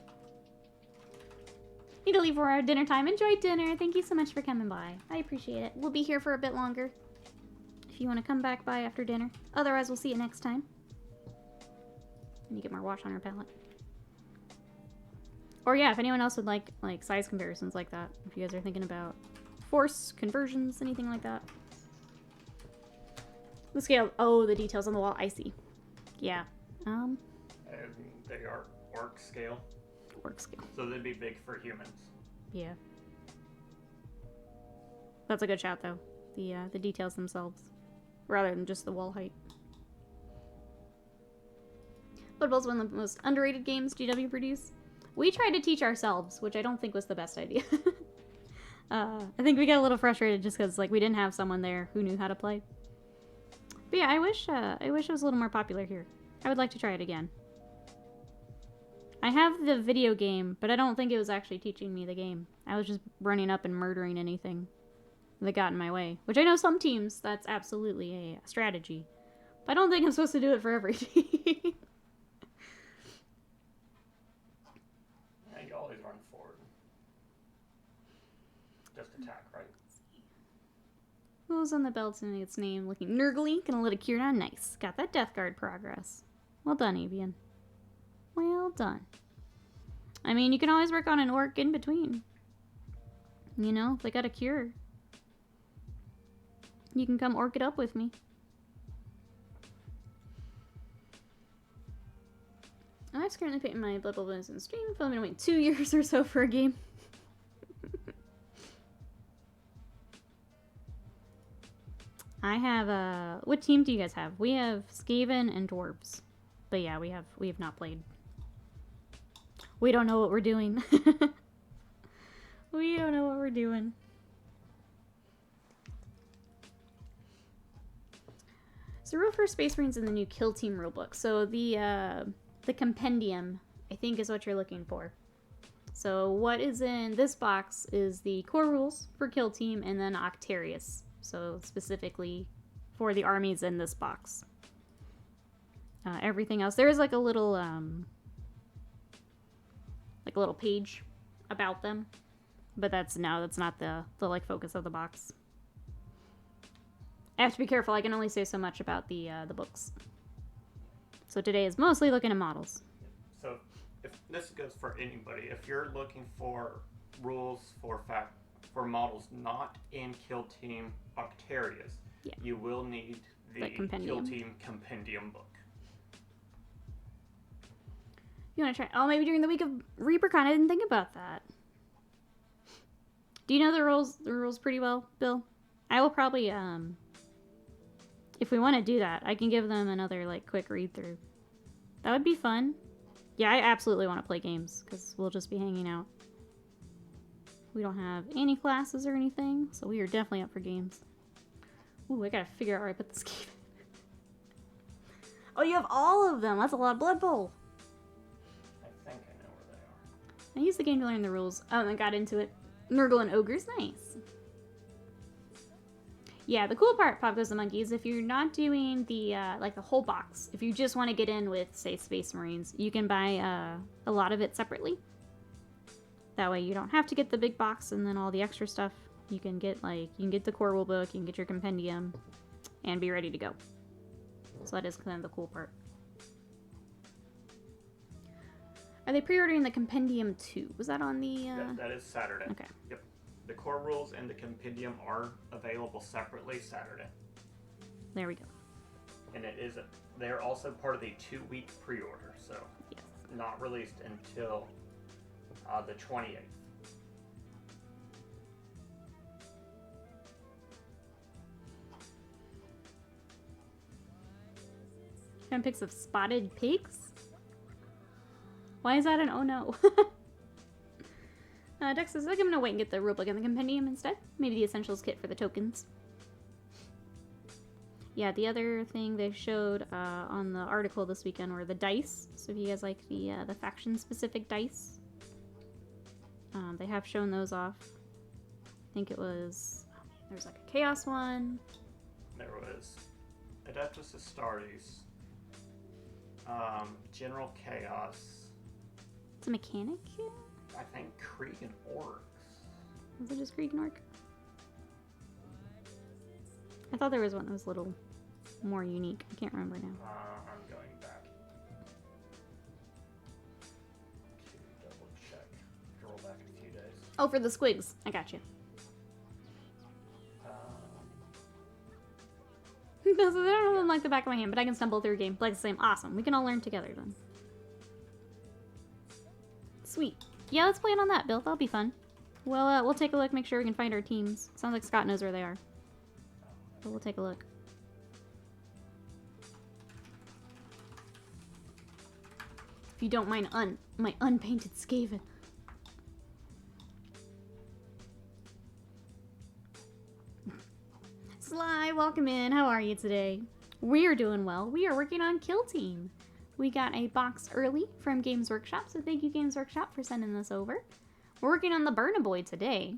[SPEAKER 1] Need to leave for our dinner time. Enjoy dinner. Thank you so much for coming by. I appreciate it. We'll be here for a bit longer if you want to come back by after dinner. Otherwise, we'll see you next time. And you get more wash on your palette. Or yeah, if anyone else would like size comparisons like that, if you guys are thinking about force conversions, anything like that. The scale. Oh, the details on the wall. I see. Yeah.
[SPEAKER 2] They are orc scale.
[SPEAKER 1] Orc scale.
[SPEAKER 2] So they'd be big for humans.
[SPEAKER 1] Yeah. That's a good shout, though. The details themselves, rather than just the wall height. Blood Bowl's one of the most underrated games GW produce. We tried to teach ourselves, which I don't think was the best idea. I think we got a little frustrated just because like we didn't have someone there who knew how to play. But yeah, I wish it was a little more popular here. I would like to try it again. I have the video game, but I don't think it was actually teaching me the game. I was just running up and murdering anything that got in my way. Which I know some teams, that's absolutely a strategy. But I don't think I'm supposed to do it for every team.
[SPEAKER 2] Yeah, you always run forward. Just attack, right?
[SPEAKER 1] Who's on the belt and its name? Looking nurgly. Gonna let it cure down. Nice. Got that death guard progress. Well done, Avian. Well done. I mean, you can always work on an orc in between. You know, if they got a cure. You can come orc it up with me. I'm currently painting my Blood Bowl bonus in the stream. I'm going to wait 2 years or so for a game. I have, what team do you guys have? We have Skaven and Dwarves. But yeah, we have not played. We don't know what we're doing. We don't know what we're doing. So rule for Space Marines in the new Kill Team rulebook. So the compendium, I think, is what you're looking for. So what is in this box is the core rules for Kill Team and then Octarius. So specifically for the armies in this box. Everything else, there is like a little page about them, but that's not the like focus of the box. I have to be careful. I can only say so much about the books. So today is mostly looking at models.
[SPEAKER 2] So if this goes for anybody, if you're looking for rules for models not in Kill Team Octarius,
[SPEAKER 1] yeah,
[SPEAKER 2] you will need the Kill Team Compendium book.
[SPEAKER 1] You want to try? Oh, maybe during the week of ReaperCon. I didn't think about that. Do you know the rules pretty well, Bill? I will probably, if we want to do that, I can give them another, like, quick read-through. That would be fun. Yeah, I absolutely want to play games, because we'll just be hanging out. We don't have any classes or anything, so we are definitely up for games. Ooh, I gotta figure out where I put this game. Oh, you have all of them! That's a lot of Blood Bowl! I used the game to learn the rules. Oh, and I got into it. Nurgle and Ogres, nice. Yeah, the cool part, Pop Goes the Monkey, is if you're not doing the, like the whole box, if you just want to get in with, say, Space Marines, you can buy a lot of it separately. That way you don't have to get the big box and then all the extra stuff. You can get, like, you can get the core rule book, you can get your compendium, and be ready to go. So that is kind of the cool part. Are they pre-ordering the compendium too? Was that on the...
[SPEAKER 2] That is Saturday.
[SPEAKER 1] Okay.
[SPEAKER 2] Yep. The core rules and the compendium are available separately Saturday.
[SPEAKER 1] There we go.
[SPEAKER 2] And they're also part of the 2-week pre-order, so
[SPEAKER 1] Yes.
[SPEAKER 2] not released until the 28th.
[SPEAKER 1] Found pics of spotted pigs? Why is that an oh no? Dex says, I think I'm gonna wait and get the rulebook and the compendium instead. Maybe the essentials kit for the tokens. Yeah, the other thing they showed on the article this weekend were the dice. So if you guys like the faction-specific dice, they have shown those off. I think it was... there's like a Chaos one.
[SPEAKER 2] There was Adeptus Astartes, General Chaos.
[SPEAKER 1] It's a mechanic kit?
[SPEAKER 2] I think Krieg and Orcs.
[SPEAKER 1] Was it just Krieg and Orc? I thought there was one that was a little more unique. I can't remember now.
[SPEAKER 2] I'm going back to double check. Roll back a few days.
[SPEAKER 1] Oh, for the squigs. I got you. No, so they don't really like the back of my hand, but I can stumble through a game. Like the same. Awesome. We can all learn together then. Sweet. Yeah, let's plan on that, Bill. That'll be fun. Well, we'll take a look, make sure we can find our teams. Sounds like Scott knows where they are. But we'll take a look. If you don't mind my unpainted skaven. Sly, welcome in. How are you today? We are doing well. We are working on Kill Team. We got a box early from Games Workshop, so thank you, Games Workshop, for sending this over. We're working on the Burna Boy today.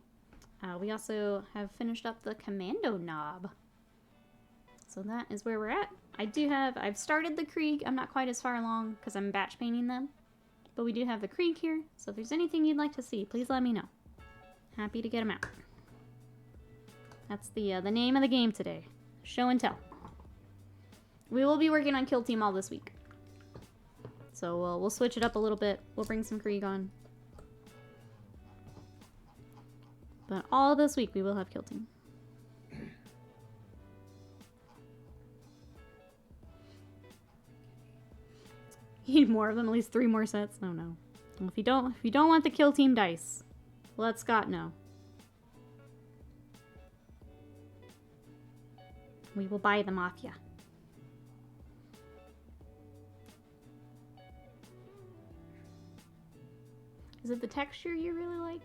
[SPEAKER 1] We also have finished up the Kommando knob. So that is where we're at. I've started the Krieg. I'm not quite as far along because I'm batch painting them. But we do have the Krieg here, so if there's anything you'd like to see, please let me know. Happy to get them out. That's the name of the game today. Show and tell. We will be working on Kill Team all this week. So we'll switch it up a little bit. We'll bring some Krieg on. But all this week we will have Kill Team. You need more of them, at least 3 more sets. Oh no. Well, if you don't want the Kill Team dice, let Scott know. We will buy them off ya. Is it the texture you really like?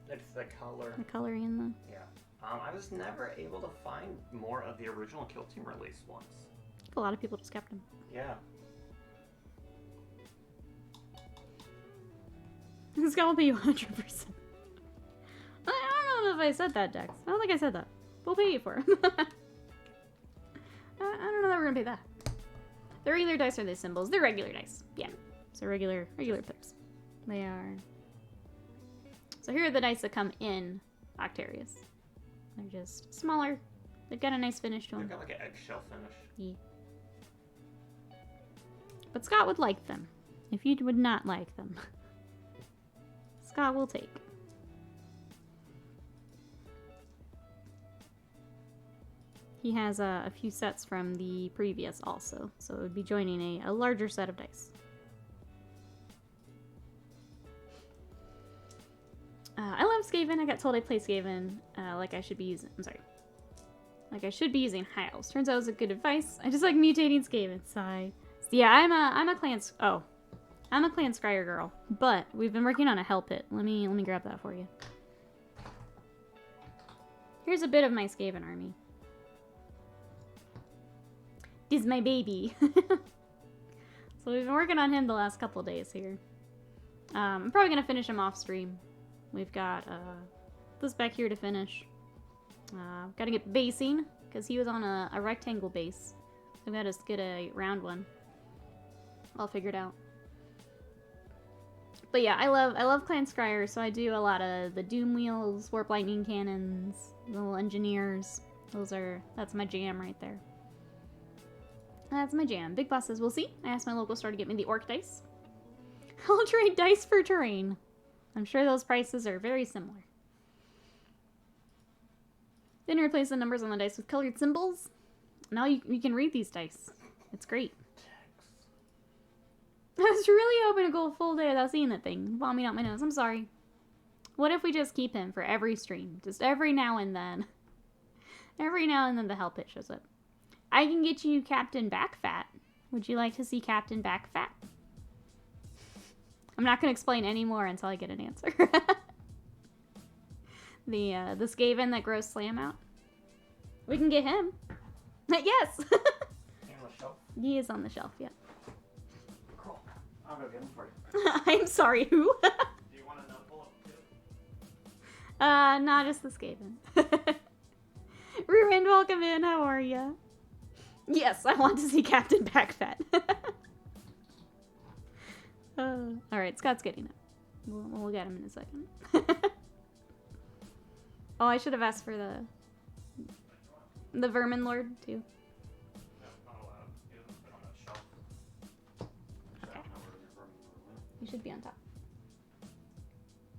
[SPEAKER 2] It's the color.
[SPEAKER 1] The coloring in the...
[SPEAKER 2] Yeah. I was never able to find more of the original Kill Team release ones.
[SPEAKER 1] I think a lot of people just kept them.
[SPEAKER 2] Yeah.
[SPEAKER 1] Scott will pay you 100%. I don't know if I said that, Dex. I don't think I said that. We'll pay you for them. I don't know that we're gonna pay that. The regular dice are the symbols. They're regular dice. Yeah. So regular picks. They are. So here are the dice that come in Octarius. They're just smaller. They've got a nice finish to them.
[SPEAKER 2] They've got like an eggshell finish.
[SPEAKER 1] Yeah. But Scott would like them. If you would not like them, Scott will take. He has a few sets from the previous also, so it would be joining a larger set of dice. I love Skaven. I got told I play Skaven like I should be using... I'm sorry. Like I should be using High Elves. Turns out it was a good advice. I just like mutating Skaven. Sigh. So yeah, I'm a clan... Oh. I'm a clan Scryer girl. But we've been working on a Hell Pit. Let me grab that for you. Here's a bit of my Skaven army. This is my baby. So we've been working on him the last couple days here. I'm probably gonna finish him off stream. We've got this back here to finish. Gotta get basing, because he was on a rectangle base. So we gotta get a round one. I'll figure it out. But yeah, I love Clan Scryer, so I do a lot of the Doom Wheels, Warp Lightning Cannons, little Engineers. That's my jam right there. That's my jam. Big bosses, we'll see. I asked my local store to get me the Orc dice. I'll trade dice for terrain. I'm sure those prices are very similar. Then replace the numbers on the dice with colored symbols. Now you can read these dice. It's great. I was really hoping to go a full day without seeing that thing vomiting out my nose. I'm sorry. What if we just keep him for every stream? Just every now and then. Every now and then the hell pit shows up. I can get you Captain Backfat. Would you like to see Captain Backfat? I'm not going to explain any more until I get an answer. The skaven that grows slam out. We can get him. Yes! He is on the shelf, yeah.
[SPEAKER 2] Cool. I'll go get him for you.
[SPEAKER 1] I'm sorry, who?
[SPEAKER 2] Do you want a notebook too?
[SPEAKER 1] Not just the skaven. Ruined, welcome in. How are ya? Yes, I want to see Captain Backfat. Alright, Scott's getting it. We'll get him in a second. Oh, I should have asked for the Vermin Lord, too.
[SPEAKER 2] Not allowed. He doesn't fit on that shelf.
[SPEAKER 1] Okay. You should be on top.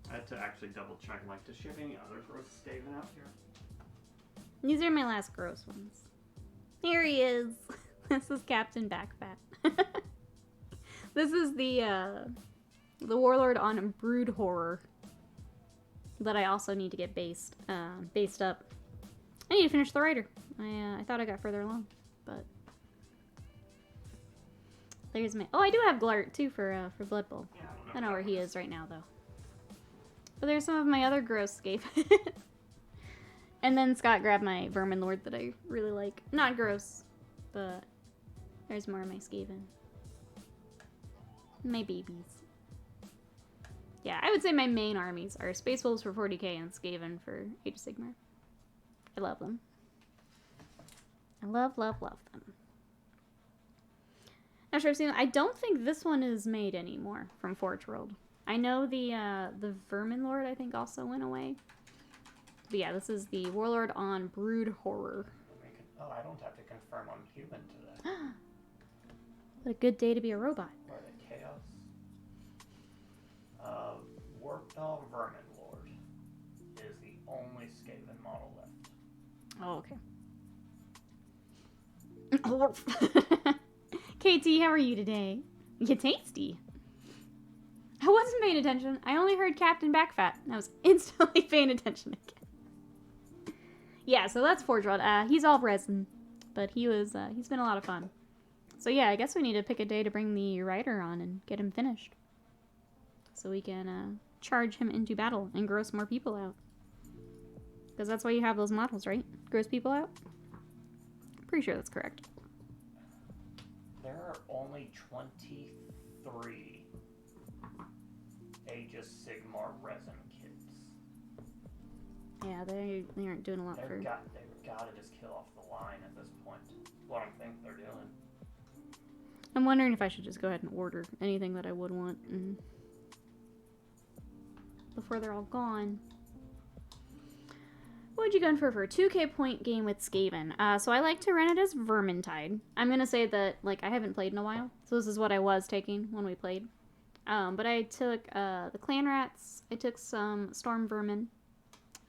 [SPEAKER 2] I had to actually double check, like, does she have any other gross skaven out here?
[SPEAKER 1] These are my last gross ones. Here he is. This is Captain Backfat. This is the warlord on Brood Horror that I also need to get based up. I need to finish the writer. I thought I got further along, but there's my. Oh, I do have Glart too for Blood Bowl.
[SPEAKER 2] Yeah,
[SPEAKER 1] I don't know where he is right now though. But there's some of my other gross skaven. And then Scott grabbed my Vermin Lord that I really like. Not gross, but there's more of my skaven. My babies. Yeah, I would say my main armies are Space Wolves for 40k and Skaven for Age of Sigmar. I love them. I love them. Not sure I've seen it. I don't think this one is made anymore from Forge World. I know the Vermin Lord I think also went away. But yeah, this is the Warlord on Brood Horror.
[SPEAKER 2] Oh, I don't have to confirm I'm human today.
[SPEAKER 1] What a good day to be a robot.
[SPEAKER 2] Or the Chaos. Warpdog Vermin Lord is the only Skaven model left.
[SPEAKER 1] Oh, okay. KT, how are you today? You tasty. I wasn't paying attention. I only heard Captain Backfat, and I was instantly paying attention again. Yeah, so that's Forge World. He's all resin, but he's been a lot of fun. So yeah, I guess we need to pick a day to bring the writer on and get him finished. So we can charge him into battle and gross more people out. Because that's why you have those models, right? Gross people out? Pretty sure that's correct.
[SPEAKER 2] There are only 23 Age of Sigmar resin kits.
[SPEAKER 1] Yeah, they aren't doing a lot for...
[SPEAKER 2] They've got to just kill off the line at this point. What I think they're doing.
[SPEAKER 1] I'm wondering if I should just go ahead and order anything that I would want and before they're all gone. What would you go for a 2k point game with Skaven? So I like to run it as Vermintide. I'm going to say that, like, I haven't played in a while, so this is what I was taking when we played. But I took the Clan Rats, I took some Storm Vermin,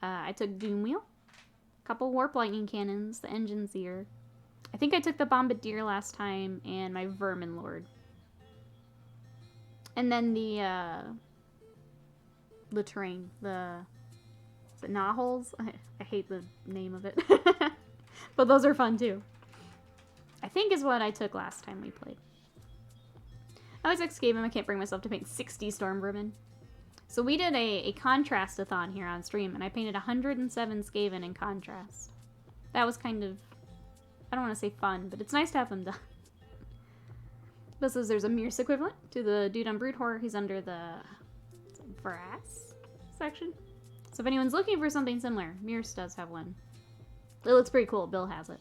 [SPEAKER 1] I took Doomwheel, a couple Warp Lightning Cannons, the Engine Seer. I think I took the Bombardier last time, and my Vermin Lord. And then the terrain, is it Nahulls? I hate the name of it. But those are fun too. I think is what I took last time we played. I always like Skaven. I can't bring myself to paint 60 Storm Vermin. So we did a contrast-a-thon here on stream, and I painted 107 Skaven in contrast. That was kind of, I don't want to say fun, but it's nice to have them done. This is, there's a Mirce equivalent to the dude on Brood Horror. He's under the brass section. So if anyone's looking for something similar, Mears does have one. It looks pretty cool. Bill has it.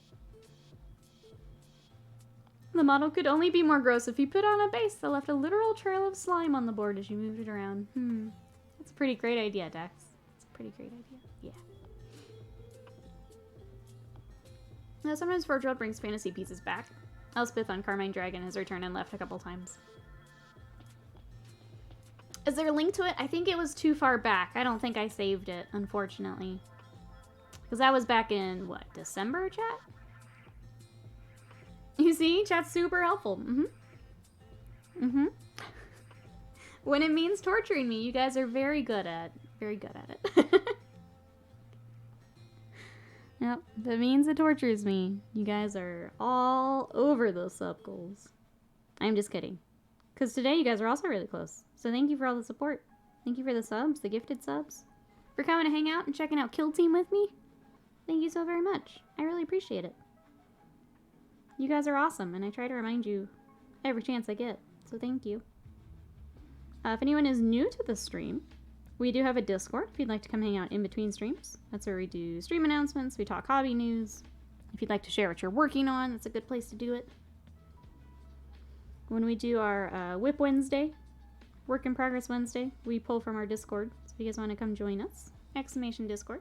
[SPEAKER 1] The model could only be more gross if you put on a base that left a literal trail of slime on the board as you moved it around. That's a pretty great idea, Dex. It's a pretty great idea. Yeah. Now, sometimes Forge World brings fantasy pieces back. Elspeth on Carmine Dragon has returned and left a couple times. Is there a link to it? I think it was too far back. I don't think I saved it, unfortunately. Because that was back in, what, December, chat? You see? Chat's super helpful. When it means torturing me, you guys are very good at it. Yep, that means it tortures me. You guys are all over those sub goals. I'm just kidding. Because today you guys are also really close. So thank you for all the support. Thank you for the subs, the gifted subs. For coming to hang out and checking out Kill Team with me. Thank you so very much. I really appreciate it. You guys are awesome, and I try to remind you every chance I get. So thank you. If anyone is new to the stream, we do have a Discord if you'd like to come hang out in between streams. That's where we do stream announcements, we talk hobby news. If you'd like to share what you're working on, that's a good place to do it. When we do our Whip Wednesday, Work in Progress Wednesday, we pull from our Discord. So if you guys want to come join us, !Discord.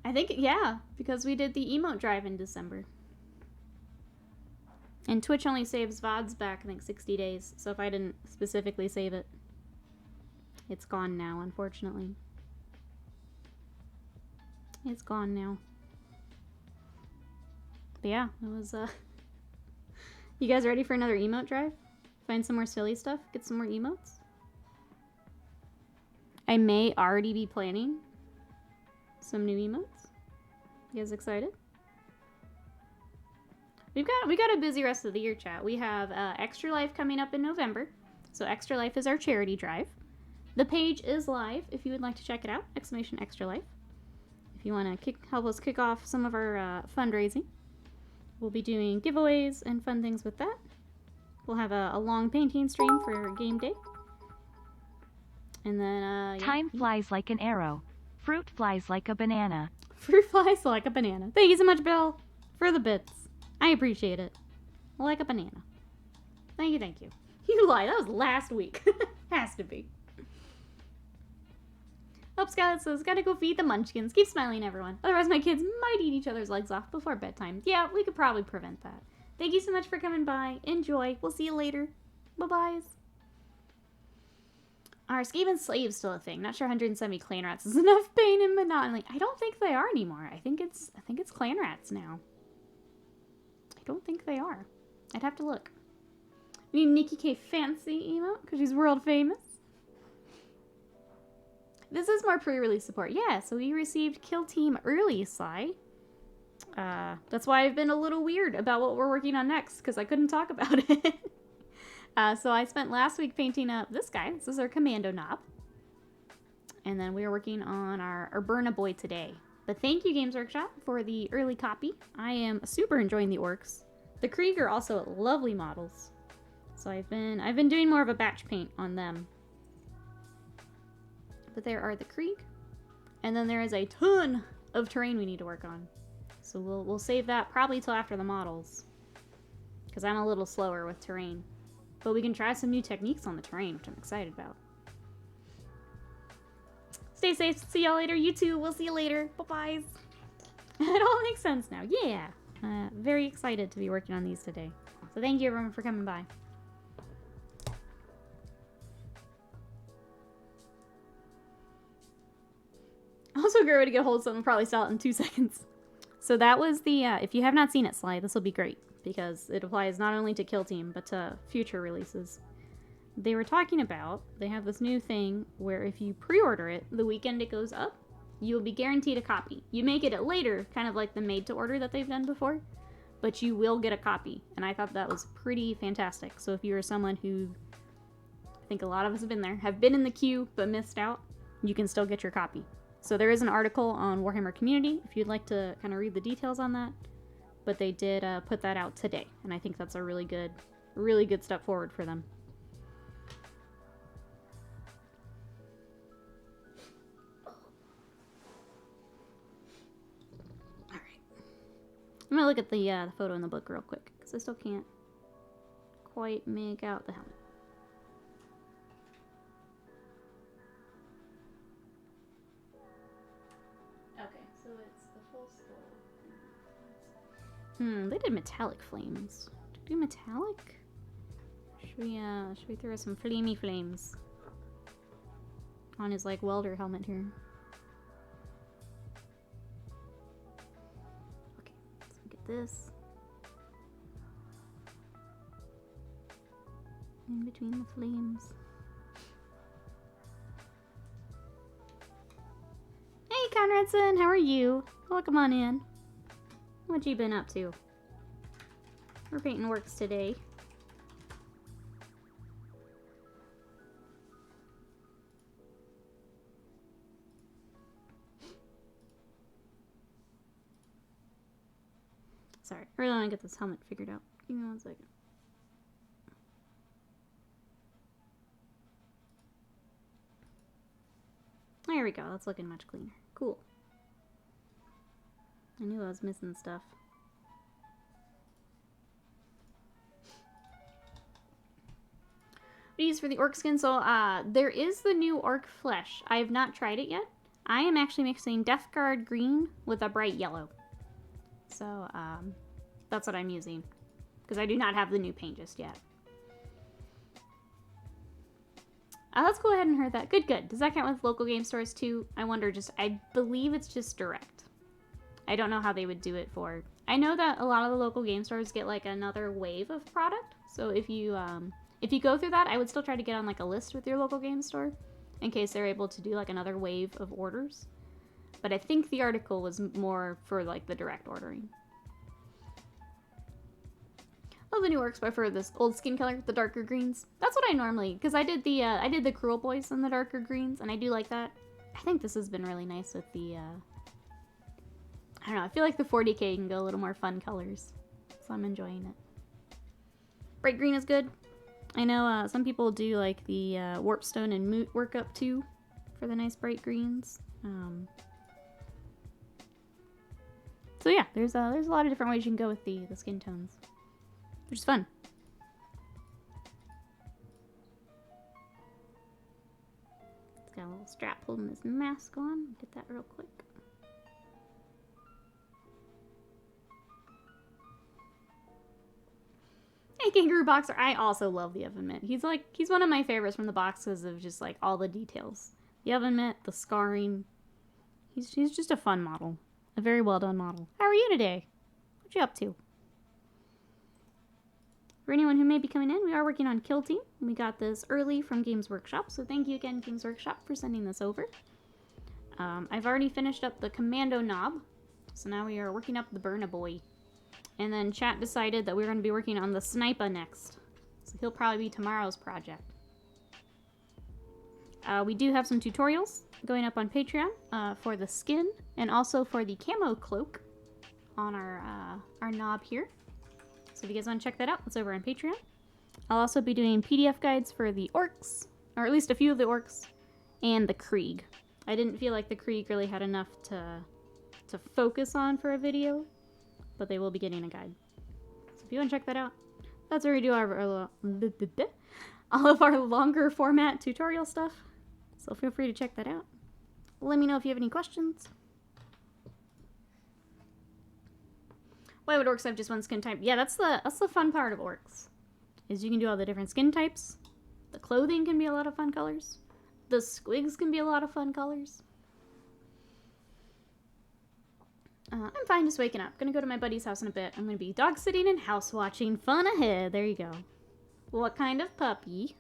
[SPEAKER 1] I think, yeah, because we did the emote drive in December. And Twitch only saves VODs back, I think, 60 days. So if I didn't specifically save it, it's gone now, unfortunately. It's gone now. But yeah, it was, You guys ready for another emote drive? Find some more silly stuff? Get some more emotes? I may already be planning some new emotes. You guys excited? We got a busy rest of the year, chat. We have Extra Life coming up in November. So Extra Life is our charity drive. The page is live if you would like to check it out. !Extra Life. If you want to help us kick off some of our fundraising. We'll be doing giveaways and fun things with that. We'll have a long painting stream for game day. And then, yeah.
[SPEAKER 3] Time flies like an arrow. Fruit flies like a banana.
[SPEAKER 1] Fruit flies like a banana. Thank you so much, Bill, for the bits. I appreciate it. Like a banana. Thank you, thank you. You lied. That was last week. Has to be. Hope Scarlet says, gotta go feed the munchkins. Keep smiling, everyone. Otherwise, my kids might eat each other's legs off before bedtime. Yeah, we could probably prevent that. Thank you so much for coming by. Enjoy. We'll see you later. Bye-byes. Are skaven slaves still a thing? Not sure 170 clan rats is enough pain and monotony. I don't think they are anymore. I think it's clan rats now. I don't think they are. I'd have to look. We need Nikki K Fancy emote because she's world famous. This is more pre-release support. Yeah, so we received Kill Team early, Sly. That's why I've been a little weird about what we're working on next, because I couldn't talk about it. So I spent last week painting up this guy. This is our Kommando knob. And then we are working on our Burna Boy today. But thank you, Games Workshop, for the early copy. I am super enjoying the orcs. The Krieg are also lovely models. So I've been doing more of a batch paint on them. But there are the Krieg. And then there is a ton of terrain we need to work on. So we'll save that probably till after the models. Because I'm a little slower with terrain. But we can try some new techniques on the terrain, which I'm excited about. Stay safe. See y'all later. You too. We'll see you later. Bye-byes. It all makes sense now. Yeah. Very excited to be working on these today. So thank you everyone for coming by. Also a great way to get a hold of something, probably sell it in 2 seconds. So that was the, if you have not seen it, Sly, this will be great. Because it applies not only to Kill Team, but to future releases. They were talking about, they have this new thing where if you pre-order it, the weekend it goes up, you'll be guaranteed a copy. You may get it later, kind of like the made-to-order that they've done before, but you will get a copy. And I thought that was pretty fantastic. So if you are someone who, I think a lot of us have been there, have been in the queue but missed out, you can still get your copy. So there is an article on Warhammer Community if you'd like to kind of read the details on that. But they did put that out today, and I think that's a really good step forward for them. I'm gonna look at the photo in the book real quick, because I still can't quite make out the helmet. Okay, so it's the full skull. They did metallic flames. Did we do metallic? Should we throw some flamey flames on his, like, welder helmet here? Okay, let's look at this. In between the flames. Hey, Conradson, how are you? Welcome on in. What you been up to? We're painting works today. Sorry, I really want to get this helmet figured out. Give me 1 second. There we go, that's looking much cleaner. Cool. I knew I was missing stuff. These for the orc skin, so there is the new orc flesh. I have not tried it yet. I am actually mixing Death Guard green with a bright yellow. So, that's what I'm using. Because I do not have the new paint just yet. Let's go ahead and hurt that. Good, good. Does that count with local game stores too? I wonder I believe it's just direct. I don't know how they would do it for... I know that a lot of the local game stores get like another wave of product. So if you go through that, I would still try to get on like a list with your local game store. In case they're able to do like another wave of orders. But I think the article was more for like the direct ordering. Oh, the new works, but for this old skin color, the darker greens. That's what I normally, because I did the Cruel Boys in the darker greens, and I do like that. I think this has been really nice with the, I don't know, I feel like the 40K can go a little more fun colors, so I'm enjoying it. Bright green is good. I know some people do like the Warpstone and Moot workup too, for the nice bright greens. So yeah, there's a lot of different ways you can go with the skin tones. Which is fun. It's got a little strap holding his mask on. Get that real quick. Hey, Kangaroo Boxer. I also love the oven mitt. He's one of my favorites from the box because of just like all the details. The oven mitt, the scarring. He's just a fun model. A very well done model. How are you today? What you up to? For anyone who may be coming in, we are working on Kill Team. We got this early from Games Workshop, so thank you again, Games Workshop, for sending this over. I've already finished up the Kommando knob, so now we are working up the Burna Boy. And then chat decided that we were going to be working on the Sniper next, so he'll probably be tomorrow's project. We do have some tutorials going up on Patreon for the skin, and also for the camo cloak on our knob here. So if you guys want to check that out, it's over on Patreon. I'll also be doing PDF guides for the orcs, or at least a few of the orcs, and the Krieg. I didn't feel like the Krieg really had enough to focus on for a video, but they will be getting a guide. So if you want to check that out, that's where we do all of our longer format tutorial stuff. So feel free to check that out. Let me know if you have any questions. Why would orcs have just one skin type? Yeah, that's the fun part of orcs. Is you can do all the different skin types. The clothing can be a lot of fun colors. The squigs can be a lot of fun colors. I'm fine just waking up. Gonna go to my buddy's house in a bit. I'm gonna be dog sitting and house watching. Fun ahead. There you go. What kind of puppy?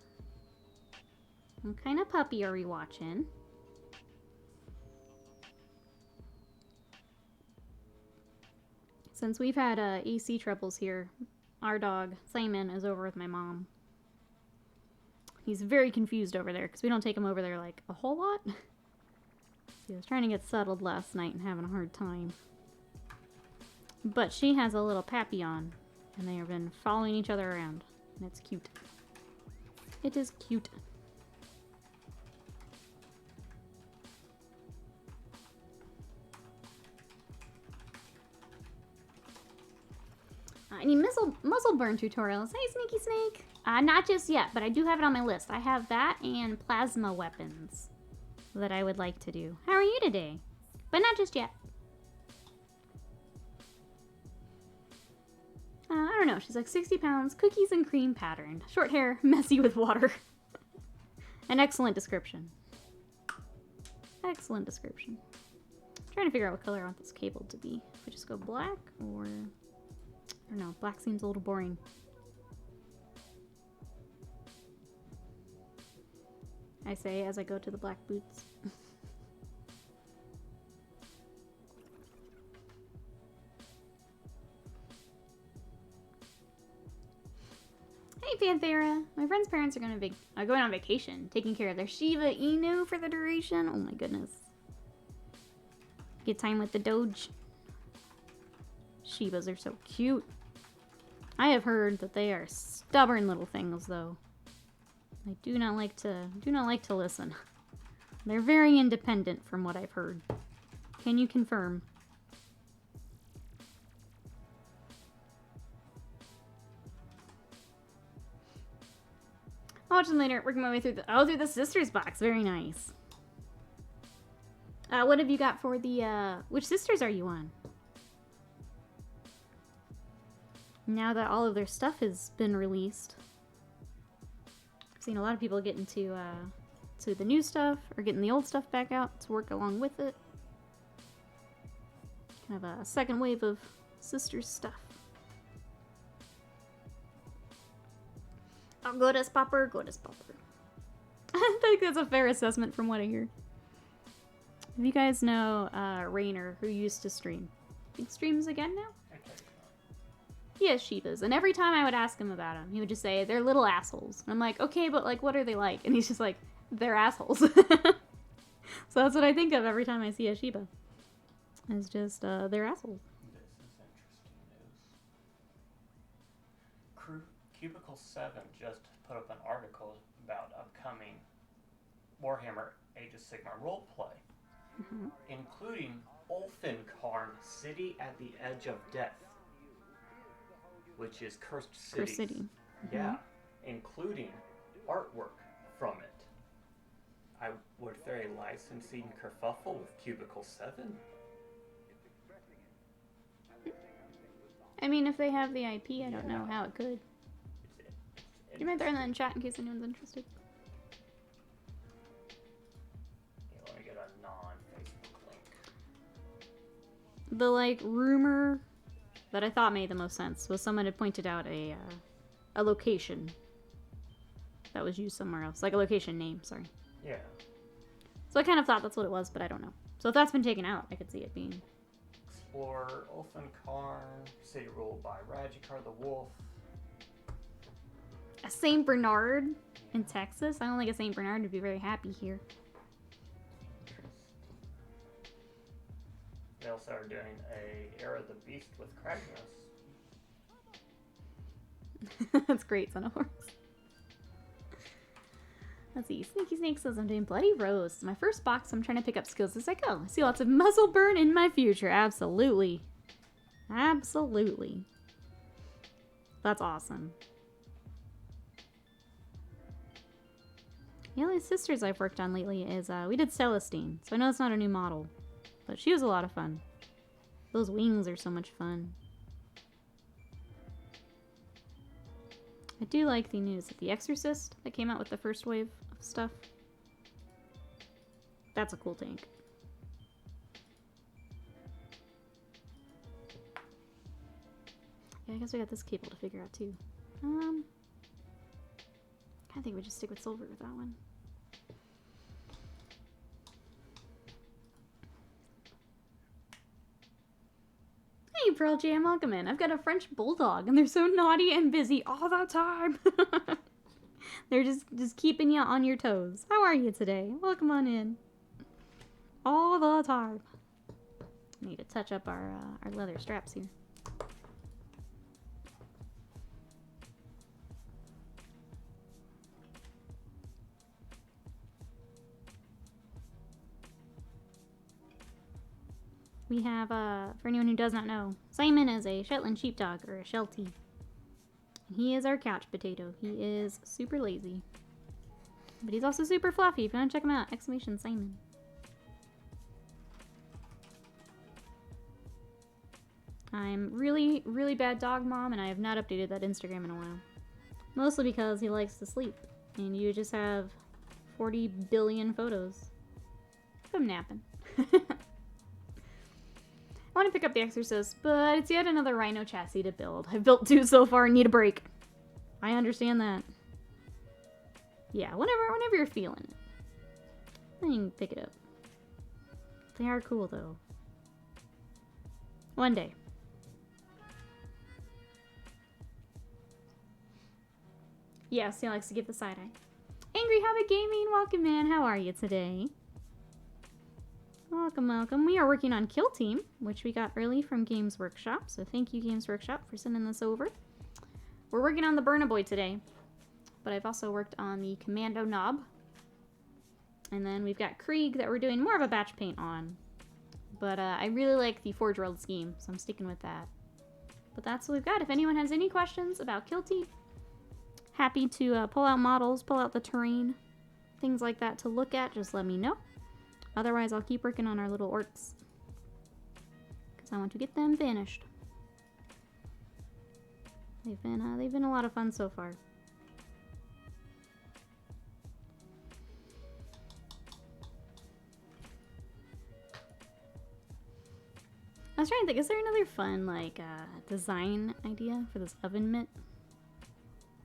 [SPEAKER 1] What kind of puppy are we watching? Since we've had AC troubles here, our dog, Simon, is over with my mom. He's very confused over there, because we don't take him over there, like, a whole lot. He was trying to get settled last night and having a hard time. But she has a little Papillon, and they have been following each other around. And it's cute. It is cute. I need muzzle burn tutorials. Hey, Sneaky Snake. Not just yet, but I do have it on my list. I have that and plasma weapons that I would like to do. How are you today? But not just yet. I don't know. She's like 60 pounds, cookies and cream patterned. Short hair, messy with water. An excellent description. Excellent description. I'm trying to figure out what color I want this cable to be. If we just go black or... I don't know. Black seems a little boring. I say as I go to the black boots. Hey Panthera! My friend's parents are going on vacation, taking care of their Shiba Inu for the duration. Oh my goodness. Get time with the Doge. Shibas are so cute. I have heard that they are stubborn little things, though. They do not like to listen. They're very independent, from what I've heard. Can you confirm? I'll watch them later. Working my way through through the sisters box. Very nice. What have you got for the which sisters are you on? Now that all of their stuff has been released. I've seen a lot of people getting to the new stuff or getting the old stuff back out to work along with it. Kind of a second wave of sisters stuff. Oh, goddess popper, goddess popper. I think that's a fair assessment from what I hear. If you guys know Rainer, who used to stream. He streams again now? He has Shibas, and every time I would ask him about them, he would just say, they're little assholes. And I'm like, okay, but like, what are they like? And he's just like, they're assholes. So that's what I think of every time I see a Shiba. It's just, they're assholes.
[SPEAKER 2] This is interesting news. Cubicle 7 just put up an article about upcoming Warhammer Age of Sigmar roleplay, including Ulfenkarn, City at the Edge of Death, which is Cursed Cities.
[SPEAKER 1] Cursed City.
[SPEAKER 2] Yeah, including artwork from it. I would very licensing kerfuffle with Cubicle 7.
[SPEAKER 1] I mean, if they have the IP, I don't know how it could. Do you mind throwing that in chat in case anyone's interested?
[SPEAKER 2] Let me get a non-Facebook link.
[SPEAKER 1] The, like, rumor that I thought made the most sense was someone had pointed out a location that was used somewhere else. Like a location name, sorry.
[SPEAKER 2] Yeah.
[SPEAKER 1] So I kind of thought that's what it was, but I don't know. So if that's been taken out, I could see it being...
[SPEAKER 2] Explorer, Ulfenkarn, city ruled by Rajikar the Wolf.
[SPEAKER 1] A St. Bernard in Texas? I don't think a St. Bernard would be very happy here.
[SPEAKER 2] They also are doing a Era of the Beast with Kragnos.
[SPEAKER 1] That's great, Son of Horse. Let's see. Sneaky Snake says I'm doing Bloody Rose. My first box, I'm trying to pick up skills as I go. I see lots of muzzle burn in my future. Absolutely. Absolutely. That's awesome. The only sisters I've worked on lately is, we did Celestine. So I know it's not a new model. But she was a lot of fun. Those wings are so much fun. I do like the news that The Exorcist that came out with the first wave of stuff. That's a cool tank. Yeah, I guess we got this cable to figure out too. I think we just stick with silver with that one. Hey, Pearl Jam, welcome in. I've got a French bulldog, and they're so naughty and busy all the time. They're just keeping you on your toes. How are you today? Welcome on in. All the time. Need to touch up our leather straps here. we have, for anyone who does not know, Simon is a Shetland sheepdog, or a Sheltie. He is our couch potato. He is super lazy. But he's also super fluffy. If you want to check him out, exclamation Simon. I'm really, really bad dog mom, and I have not updated that Instagram in a while. Mostly because he likes to sleep. And you just have 40 billion photos of him napping. I want to pick up the Exorcist, but it's yet another Rhino chassis to build. I've built 2 so far and need a break. I understand that. Yeah, whenever you're feeling it, then you can pick it up. They are cool, though. One day. Yes, he likes to give the side eye. Angry Hobbit Gaming, welcome in. How are you today? Welcome, welcome. We are working on Kill Team, which we got early from Games Workshop. So thank you, Games Workshop, for sending this over. We're working on the Burna Boy today, but I've also worked on the Kommando knob. And then we've got Krieg that we're doing more of a batch paint on. But I really like the Forge World scheme, so I'm sticking with that. But that's what we've got. If anyone has any questions about Kill Team, happy to pull out models, pull out the terrain, things like that to look at, just let me know. Otherwise, I'll keep working on our little orcs, because I want to get them finished. They've been a lot of fun so far. I was trying to think, is there another fun, like, design idea for this oven mitt?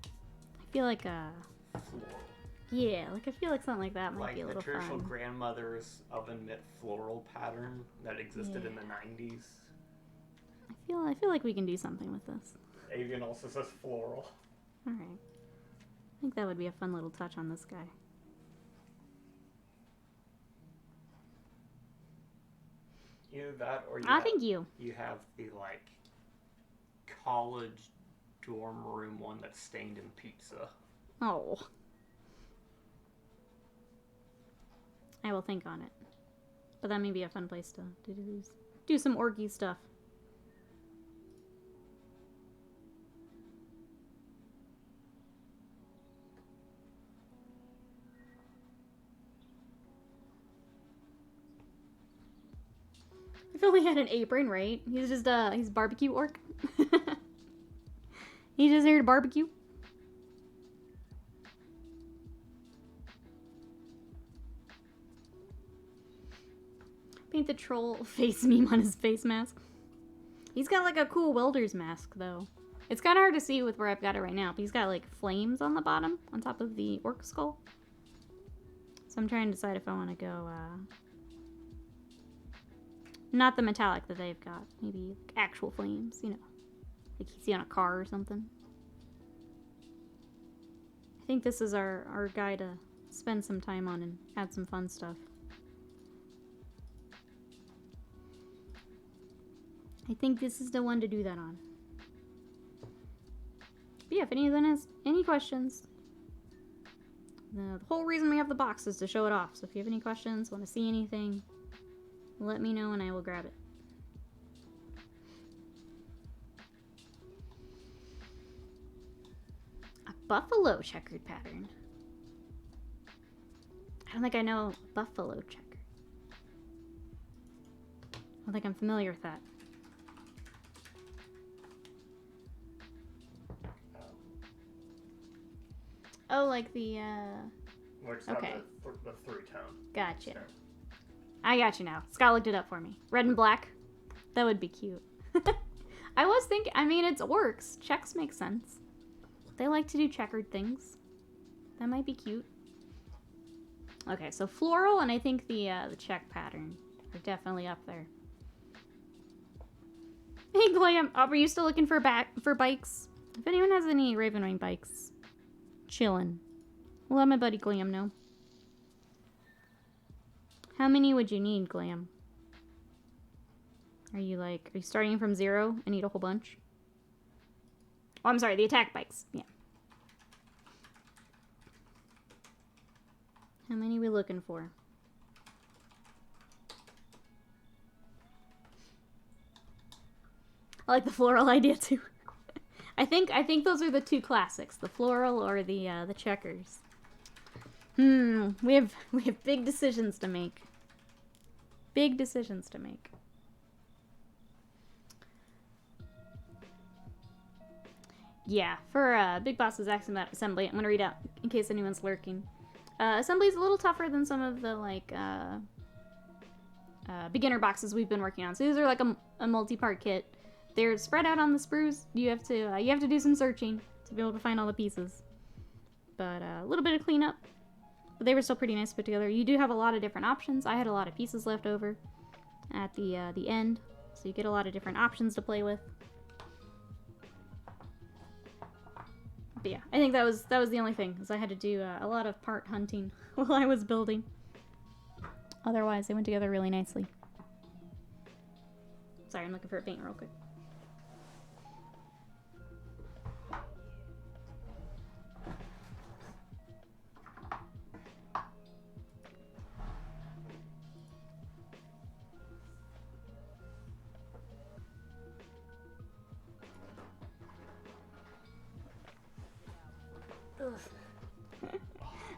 [SPEAKER 1] I feel like, yeah, like, I feel like something like that might be a little fun.
[SPEAKER 2] Like the traditional grandmother's oven mitt floral pattern that existed in the 90s.
[SPEAKER 1] I feel like we can do something with this.
[SPEAKER 2] Avian also says floral.
[SPEAKER 1] Alright. I think that would be a fun little touch on this guy.
[SPEAKER 2] Either that or
[SPEAKER 1] you
[SPEAKER 2] have the, like, college dorm room one that's stained in pizza.
[SPEAKER 1] Oh. I will think on it. But that may be a fun place to do some orgy stuff. If only had an apron, right? He's just he's barbecue orc. He's just here to barbecue. Paint the troll face meme on his face mask. He's got like a cool welder's mask though. It's kind of hard to see with where I've got it right now, but he's got like flames on the bottom, on top of the orc skull. So I'm trying to decide if I want to go, not the metallic that they've got. Maybe like actual flames, you know. Like you see on a car or something. I think this is our guy to spend some time on and add some fun stuff. I think this is the one to do that on. But yeah, if anyone has any questions, the whole reason we have the box is to show it off. So if you have any questions, want to see anything, let me know and I will grab it. A buffalo checkered pattern. I don't think I know buffalo checker. I don't think I'm familiar with that. Oh, like the,
[SPEAKER 2] Where it's
[SPEAKER 1] okay.
[SPEAKER 2] the three-tone.
[SPEAKER 1] Gotcha.
[SPEAKER 2] So.
[SPEAKER 1] I got you now. Scott looked it up for me. Red and black. That would be cute. I was thinking, I mean, it's orcs. Checks make sense. They like to do checkered things. That might be cute. Okay, so floral and I think the check pattern are definitely up there. Hey, Glam. Are you still looking for bikes? If anyone has any Ravenwing bikes, chillin'. Let my buddy Glam know. How many would you need, Glam? Are you starting from 0 and need a whole bunch? Oh, I'm sorry, the attack bikes. Yeah. How many are we looking for? I like the floral idea too. I think those are the two classics, the floral or the checkers. We have big decisions to make. Big decisions to make. Yeah, for Big Boss's Assembly, I'm gonna read out in case anyone's lurking. Assembly is a little tougher than some of the like beginner boxes we've been working on. So these are like a multi-part kit. They're spread out on the sprues. You have to do some searching to be able to find all the pieces. But a little bit of cleanup. But they were still pretty nice to put together. You do have a lot of different options. I had a lot of pieces left over at the end, so you get a lot of different options to play with. But yeah, I think that was the only thing, is I had to do a lot of part hunting while I was building. Otherwise, they went together really nicely. Sorry, I'm looking for a paint real quick.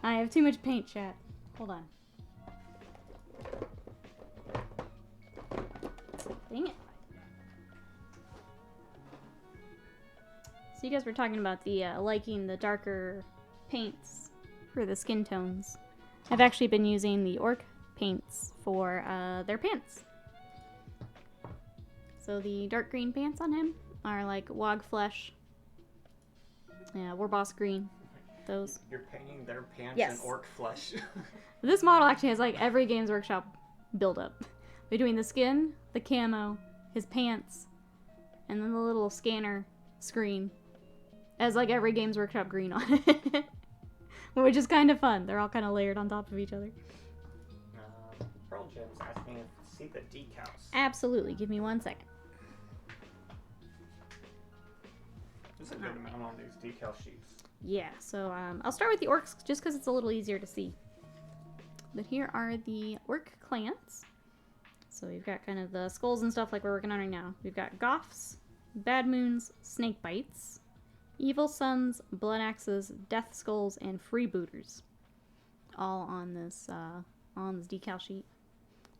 [SPEAKER 1] I have too much paint, chat. Hold on. Dang it. So you guys were talking about the liking the darker paints for the skin tones. I've actually been using the orc paints for their pants. So the dark green pants on him are like wog flesh. Yeah, Warboss green. Those.
[SPEAKER 2] You're painting their pants
[SPEAKER 1] Yes.
[SPEAKER 2] in orc flesh.
[SPEAKER 1] This model actually has like every Games Workshop build-up. Between the skin, the camo, his pants, and then the little scanner screen. It has like every Games Workshop green on it. Which is kind of fun. They're all kind of layered on top of each other.
[SPEAKER 2] Pearl Gem's asking to see the decals.
[SPEAKER 1] Absolutely. Give me 1 second.
[SPEAKER 2] There's a good amount on these decal sheets.
[SPEAKER 1] Yeah, so I'll start with the orcs just because it's a little easier to see. But here are the orc clans. So we've got kind of the skulls and stuff like we're working on right now. We've got Goths, Bad Moons, Snake Bites, Evil Sons, Blood Axes, Death Skulls, and Freebooters. All on this decal sheet.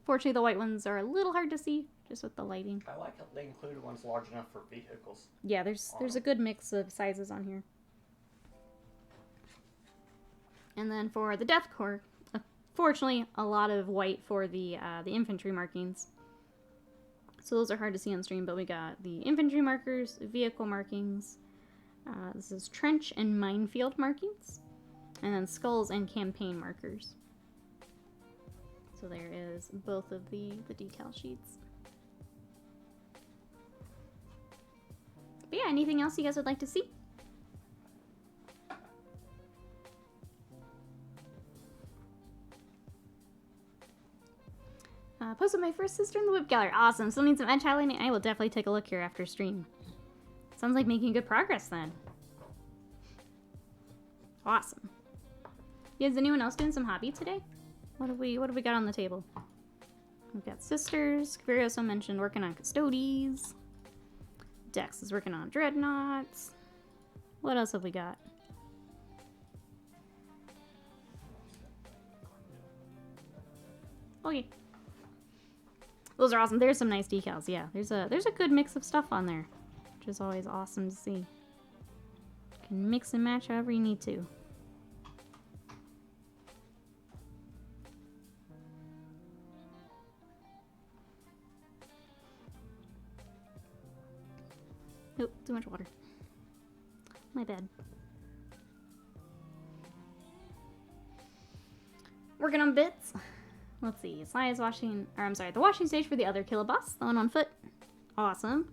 [SPEAKER 1] Fortunately, the white ones are a little hard to see, just with the lighting.
[SPEAKER 2] I like how they included ones large enough for vehicles.
[SPEAKER 1] Yeah, there's a good mix of sizes on here. And then for the Death Corps, fortunately, a lot of white for the infantry markings. So those are hard to see on stream, but we got the infantry markers, vehicle markings. This is trench and minefield markings. And then skulls and campaign markers. So there is both of the decal sheets. But yeah, anything else you guys would like to see? Posted my first sister in the whip gallery. Awesome. Still need some edge highlighting. I will definitely take a look here after stream. Sounds like making good progress then. Awesome. Yeah, is anyone else doing some hobby today? What have we got on the table? We've got sisters. Curioso mentioned working on custodies. Dex is working on dreadnoughts. What else have we got? Okay. Those are awesome. There's some nice decals. Yeah, there's a good mix of stuff on there, which is always awesome to see. You can mix and match however you need to. Oh, too much water. My bad. Working on bits. Let's see. Sly is washing, or I'm sorry, the washing stage for the other killer boss, the one on foot. Awesome.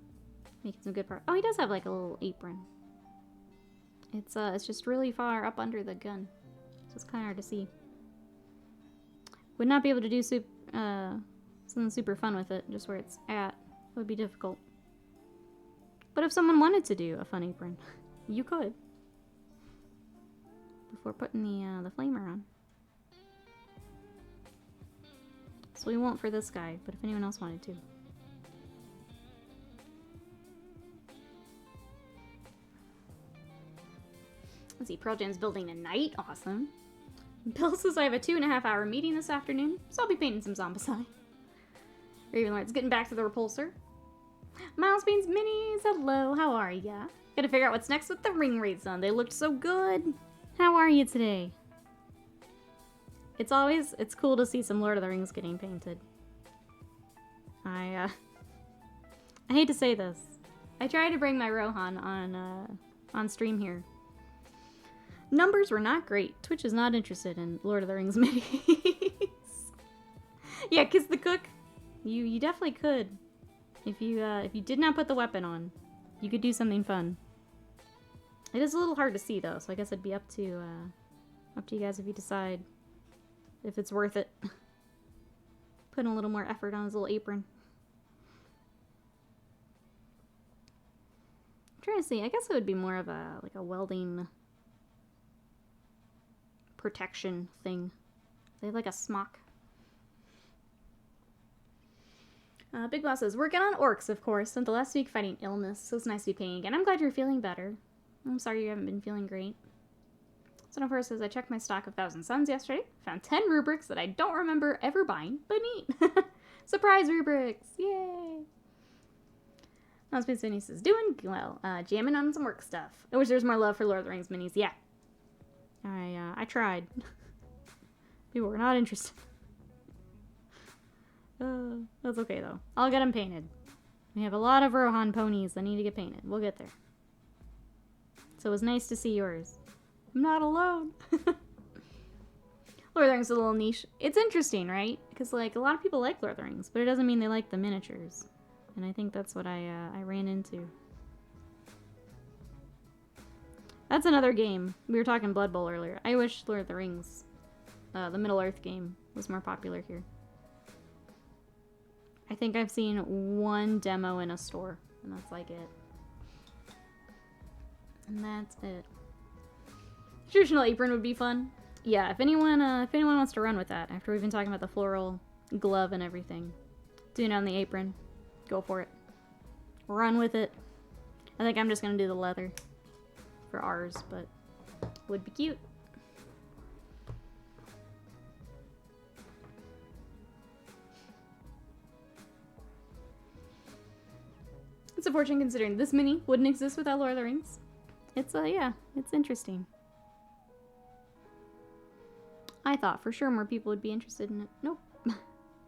[SPEAKER 1] Making some good part. Oh, he does have like a little apron. It's just really far up under the gun, so it's kind of hard to see. Would not be able to do something super fun with it, just where it's at. It would be difficult. But if someone wanted to do a fun apron, you could. Before putting the flamer on. So we won't for this guy, but if anyone else wanted to. Let's see, Pearl Jam's building a knight. Awesome. Bill says I have a 2.5-hour meeting this afternoon, so I'll be painting some Zombicide. Ravenlord's getting back to the repulsor. Miles Beans Minis, hello, how are ya? Gotta figure out what's next with the ring raids on. They looked so good. How are you today? It's cool to see some Lord of the Rings getting painted. I hate to say this. I tried to bring my Rohan on stream here. Numbers were not great. Twitch is not interested in Lord of the Rings minis. Yeah, Kiss the Cook. You definitely could. If you did not put the weapon on, you could do something fun. It is a little hard to see though, so I guess it'd be up to you guys if you decide if it's worth it. Putting a little more effort on his little apron. I'm trying to see. I guess it would be more of a welding protection thing. They have like a smock. Big Boss says, working on orcs, of course. Spent the last week fighting illness, so it's nice to be paying again. I'm glad you're feeling better. I'm sorry you haven't been feeling great. Sonofar says, I checked my stock of Thousand Suns yesterday. Found 10 rubrics that I don't remember ever buying, but neat. Surprise rubrics! Yay! Space Vinny says, doing well. Jamming on some work stuff. I wish there was more love for Lord of the Rings minis. Yeah. I tried. People were not interested. That's okay, though. I'll get them painted. We have a lot of Rohan ponies that need to get painted. We'll get there. So it was nice to see yours. I'm not alone. Lord of the Rings is a little niche. It's interesting, right? Because, like, a lot of people like Lord of the Rings, but it doesn't mean they like the miniatures. And I think that's what I ran into. That's another game. We were talking Blood Bowl earlier. I wish Lord of the Rings, the Middle-earth game, was more popular here. I think I've seen one demo in a store, and that's like it. And that's it. Traditional apron would be fun. Yeah, if anyone wants to run with that, after we've been talking about the floral glove and everything, doing it on the apron, go for it. Run with it. I think I'm just gonna do the leather for ours, but would be cute. It's unfortunate considering this mini wouldn't exist without Lord of the Rings. It's, yeah, it's interesting. I thought for sure more people would be interested in it. Nope.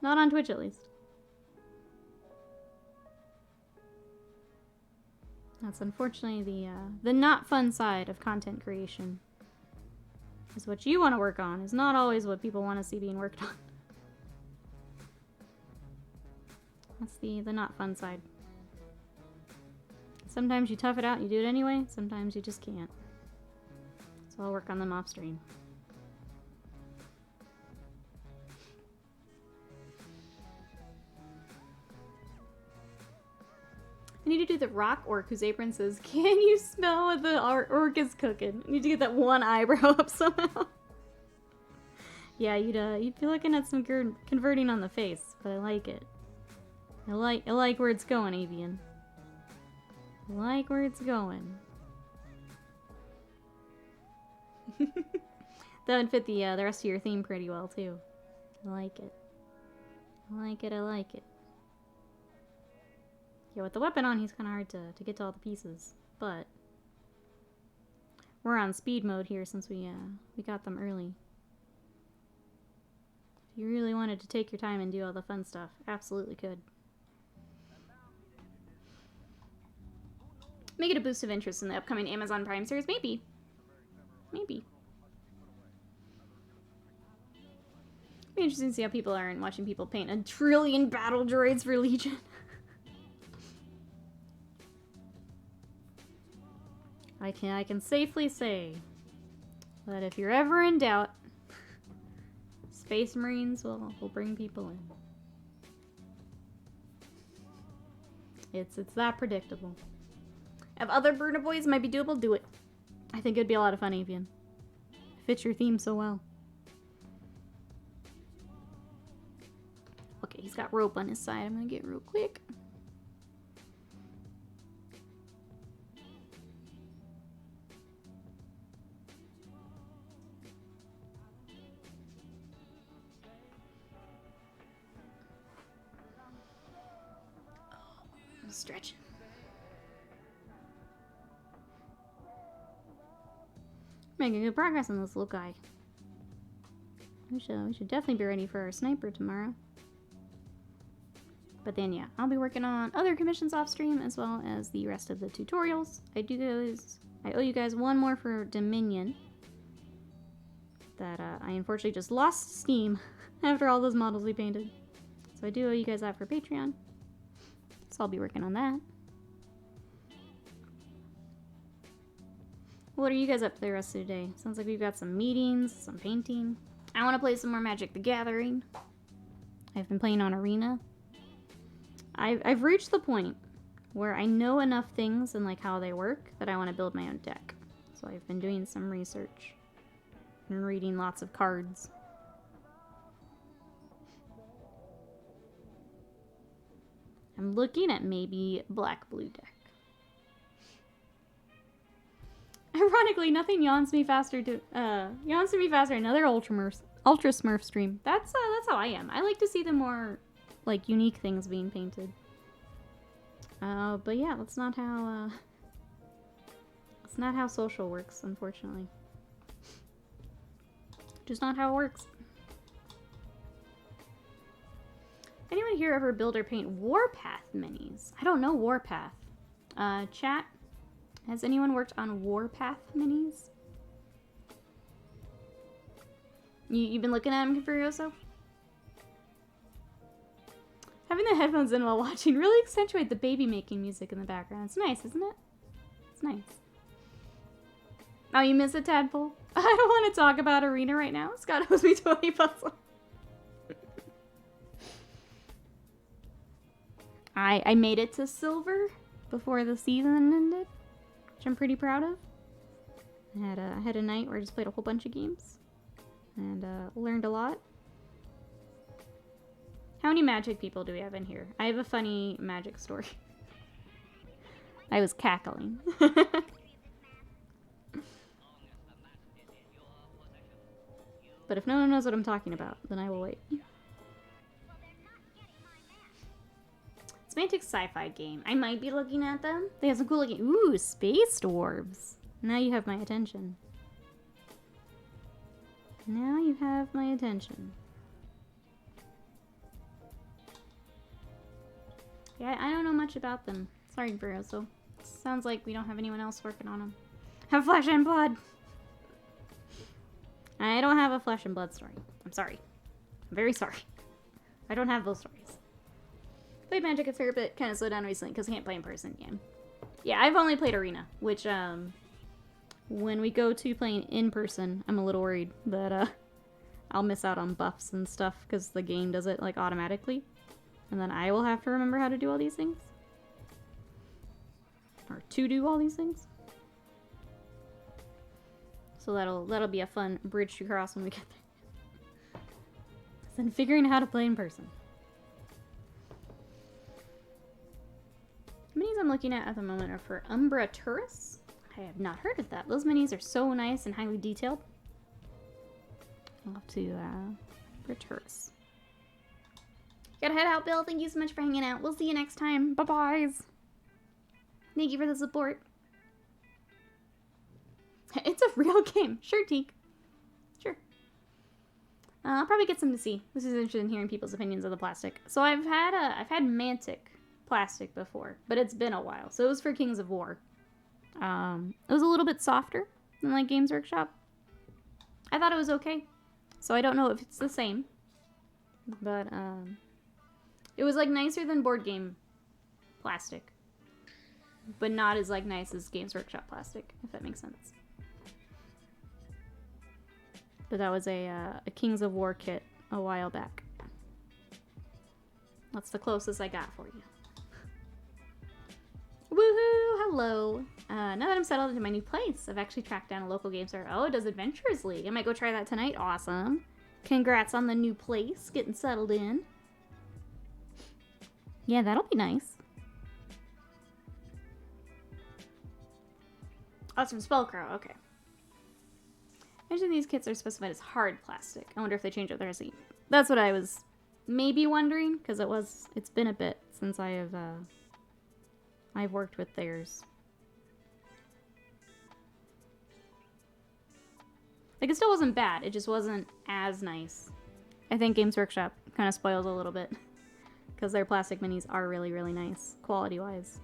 [SPEAKER 1] Not on Twitch, at least. That's unfortunately the not fun side of content creation. Is what you want to work on is not always what people want to see being worked on. That's the not fun side. Sometimes you tough it out and you do it anyway, sometimes you just can't. So I'll work on them off stream. I need to do the rock orc whose apron says, "Can you smell what the orc is cooking?" I need to get that one eyebrow up somehow. Yeah, you'd be looking at some converting on the face, but I like it. I like where it's going, Avian. I like where it's going. That would fit the rest of your theme pretty well too. I like it. I like it. I like it. Yeah, with the weapon on, he's kind of hard to get to all the pieces, but we're on speed mode here since we got them early. If you really wanted to take your time and do all the fun stuff, absolutely could. Make it a boost of interest in the upcoming Amazon Prime series, maybe. Maybe. Be interesting to see how people are in watching people paint 1 trillion battle droids for Legion. I can safely say that if you're ever in doubt, Space Marines will bring people in. It's that predictable. If other Burna Boys might be doable, do it. I think it'd be a lot of fun, Avian. Fits your theme so well. Okay, he's got rope on his side. I'm gonna get real quick. Stretching. Making good progress on this little guy. We should definitely be ready for our sniper tomorrow. But then, yeah, I'll be working on other commissions off stream as well as the rest of the tutorials. I owe you guys one more for Dominion. That I unfortunately just lost steam after all those models we painted. So I do owe you guys that for Patreon. So I'll be working on that. What are you guys up to the rest of the day? Sounds like we've got some meetings, some painting. I want to play some more Magic the Gathering. I've been playing on Arena. I've reached the point where I know enough things and like how they work that I want to build my own deck. So I've been doing some research and reading lots of cards. I'm looking at maybe black-blue deck. Ironically, nothing yawns me faster another Ultra Smurf stream. That's how I am. I like to see the more like unique things being painted. But yeah, that's not how social works, unfortunately. Just not how it works. Anyone here ever build or paint Warpath minis? I don't know Warpath. Chat, has anyone worked on Warpath minis? You've been looking at them, Furioso? Having the headphones in while watching really accentuate the baby making music in the background. It's nice, isn't it? It's nice. Oh, you miss it, Tadpole? I don't want to talk about Arena right now. Scott owes me 20 puzzle. I made it to silver before the season ended, which I'm pretty proud of. I had a night where I just played a whole bunch of games and learned a lot. How many Magic people do we have in here? I have a funny Magic story. I was cackling. But if no one knows what I'm talking about, then I will wait. Semantic sci-fi game. I might be looking at them. They have some cool looking... Ooh, space dwarves. Now you have my attention. Now you have my attention. Yeah, I don't know much about them. Sorry, Burroso. Sounds like we don't have anyone else working on them. Have flesh and blood! I don't have a flesh and blood story. I'm sorry. I'm very sorry. I don't have those stories. Played Magic a fair bit, kind of slowed down recently because I can't play in person again. Yeah, I've only played Arena, which, when we go to playing in person, I'm a little worried that, I'll miss out on buffs and stuff because the game does it, like, automatically. And then I will have to remember how to do all these things. Or to do all these things. So that'll be a fun bridge to cross when we get there. Then figuring out how to play in person. Minis I'm looking at the moment are for Umbra Turris. I have not heard of that. Those minis are so nice and highly detailed. I'll have to, Umbra Turris. Gotta head out, Bill. Thank you so much for hanging out. We'll see you next time. Bye-byes. Thank you for the support. It's a real game. Sure, Teak. Sure. I'll probably get some to see. This is interested in hearing people's opinions of the plastic. So I've had Mantic plastic before, but it's been a while. So it was for Kings of War. It was a little bit softer than like Games Workshop. I thought it was okay. So I don't know if it's the same. But it was like nicer than board game plastic. But not as like nice as Games Workshop plastic, if that makes sense. But that was a Kings of War kit a while back. That's the closest I got for you. Woohoo! Hello! Now that I'm settled into my new place, I've actually tracked down a local game store. Oh, it does Adventurers League. I might go try that tonight. Awesome. Congrats on the new place, getting settled in. Yeah, that'll be nice. Oh, it's from Spellcrow. Okay. Imagine these kits are specified as hard plastic. I wonder if they changed up their receipt. That's what I was maybe wondering, because it's been a bit since I have I've worked with theirs. Like, it still wasn't bad. It just wasn't as nice. I think Games Workshop kind of spoils a little bit. Because their plastic minis are really, really nice, quality-wise.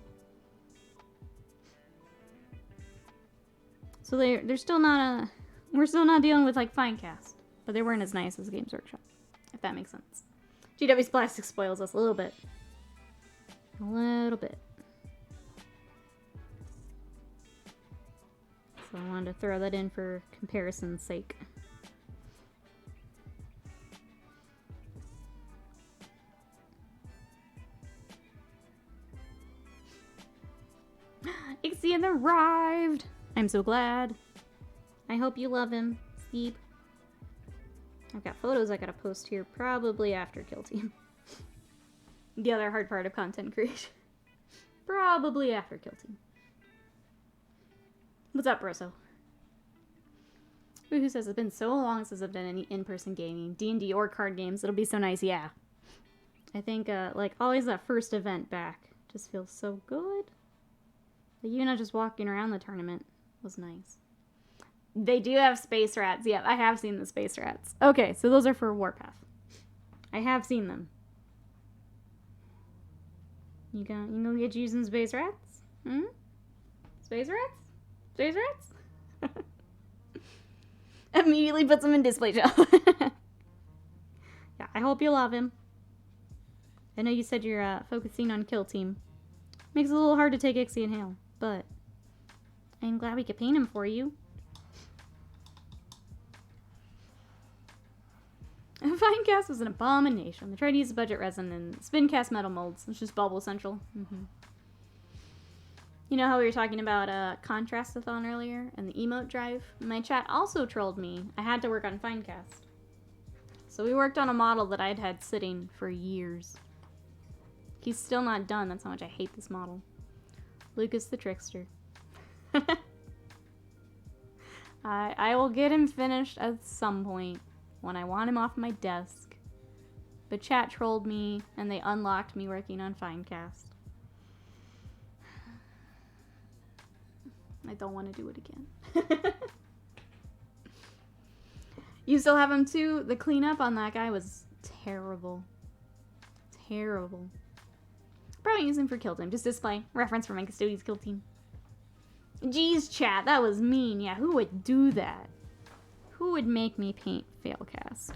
[SPEAKER 1] So they're still not a... We're still not dealing with, like, Finecast. But they weren't as nice as Games Workshop. If that makes sense. GW's plastic spoils us a little bit. A little bit. So I wanted to throw that in for comparison's sake. Ixion arrived! I'm so glad. I hope you love him, Steve. I've got photos I gotta post here probably after Kill Team. The other hard part of content creation. Probably after Kill Team. What's up, Broso? Who says it's been so long since I've done any in-person gaming, D&D or card games. It'll be so nice, yeah. I think, like, always that first event back just feels so good. Like, even not just walking around the tournament was nice. They do have space rats. Yeah, I have seen the space rats. Okay, so those are for Warpath. I have seen them. You gonna get using space rats? Hmm? Space rats? Space rats? Immediately puts them in display shelf. Yeah, I hope you love him. I know you said you're focusing on Kill Team. Makes it a little hard to take Ixie and Hale, but I'm glad we could paint him for you. Finecast was an abomination. They tried to use budget resin and spin cast metal molds. It's just bubble central. You know how we were talking about Contrastathon earlier and the emote drive? My chat also trolled me. I had to work on Finecast. So we worked on a model that I'd had sitting for years. He's still not done. That's how much I hate this model. Lucas the Trickster. I will get him finished at some point when I want him off my desk. But chat trolled me and they unlocked me working on Finecast. I don't want to do it again. You still have him too? The cleanup on that guy was terrible. Terrible. Probably use him for Kill Team. Just display. Reference for my Custodian's Kill Team. Jeez, chat. That was mean. Yeah, who would do that? Who would make me paint Failcast?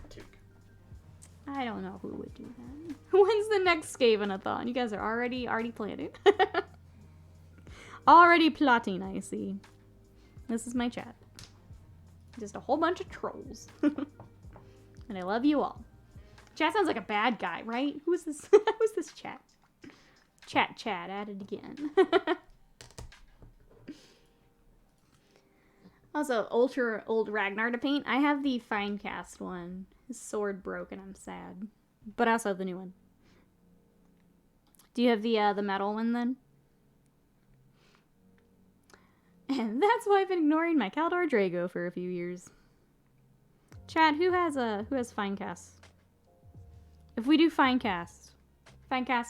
[SPEAKER 1] I don't know who would do that. When's the next Skaven-a-thon? You guys are already planning. Already plotting, I see. This is my chat. Just a whole bunch of trolls. And I love you all. Chat sounds like a bad guy, right? Who is this? Who's this chat? Chat, at it again. Also, ultra old Ragnar to paint. I have the Finecast one. His sword broke and I'm sad. But I also have the new one. Do you have the metal one then? And that's why I've been ignoring my Kaldor Drago for a few years. Chat, who has Finecast? If we do Finecast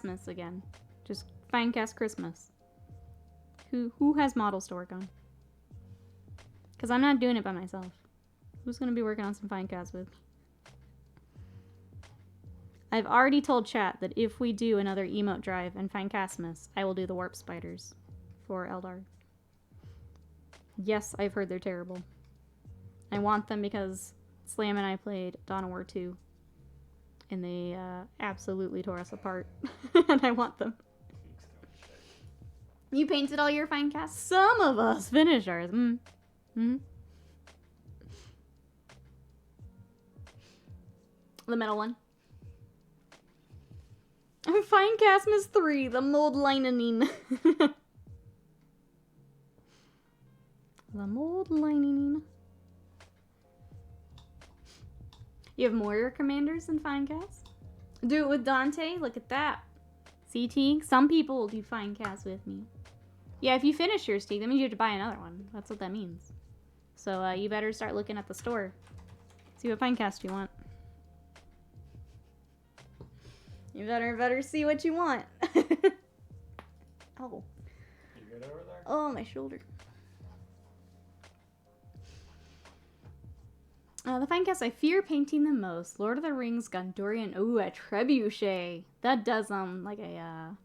[SPEAKER 1] Miss again. Just Finecast Christmas. Who has models to work on? Because I'm not doing it by myself. Who's going to be working on some Finecast with me? I've already told chat that if we do another emote drive and Finecast Miss, I will do the warp spiders for Eldar. Yes, I've heard they're terrible. I want them because Slam and I played Dawn of War 2. And they absolutely tore us apart. And I want them. You painted all your Finecast? Some of us finished ours. The metal one. Finecast Miss 3, the mold lining. The mold lining. You have more commanders than Finecast? Do it with Dante? Look at that. CT? Some people will do Finecast with me. Yeah, if you finish yours, Teague, that means you have to buy another one. That's what that means. So you better start looking at the store. See what Finecast you want. You better see what you want. Oh.
[SPEAKER 2] good over there?
[SPEAKER 1] Oh, my shoulder. The fine cast I fear painting the most. Lord of the Rings, Gondorian. Ooh, a trebuchet. That does like a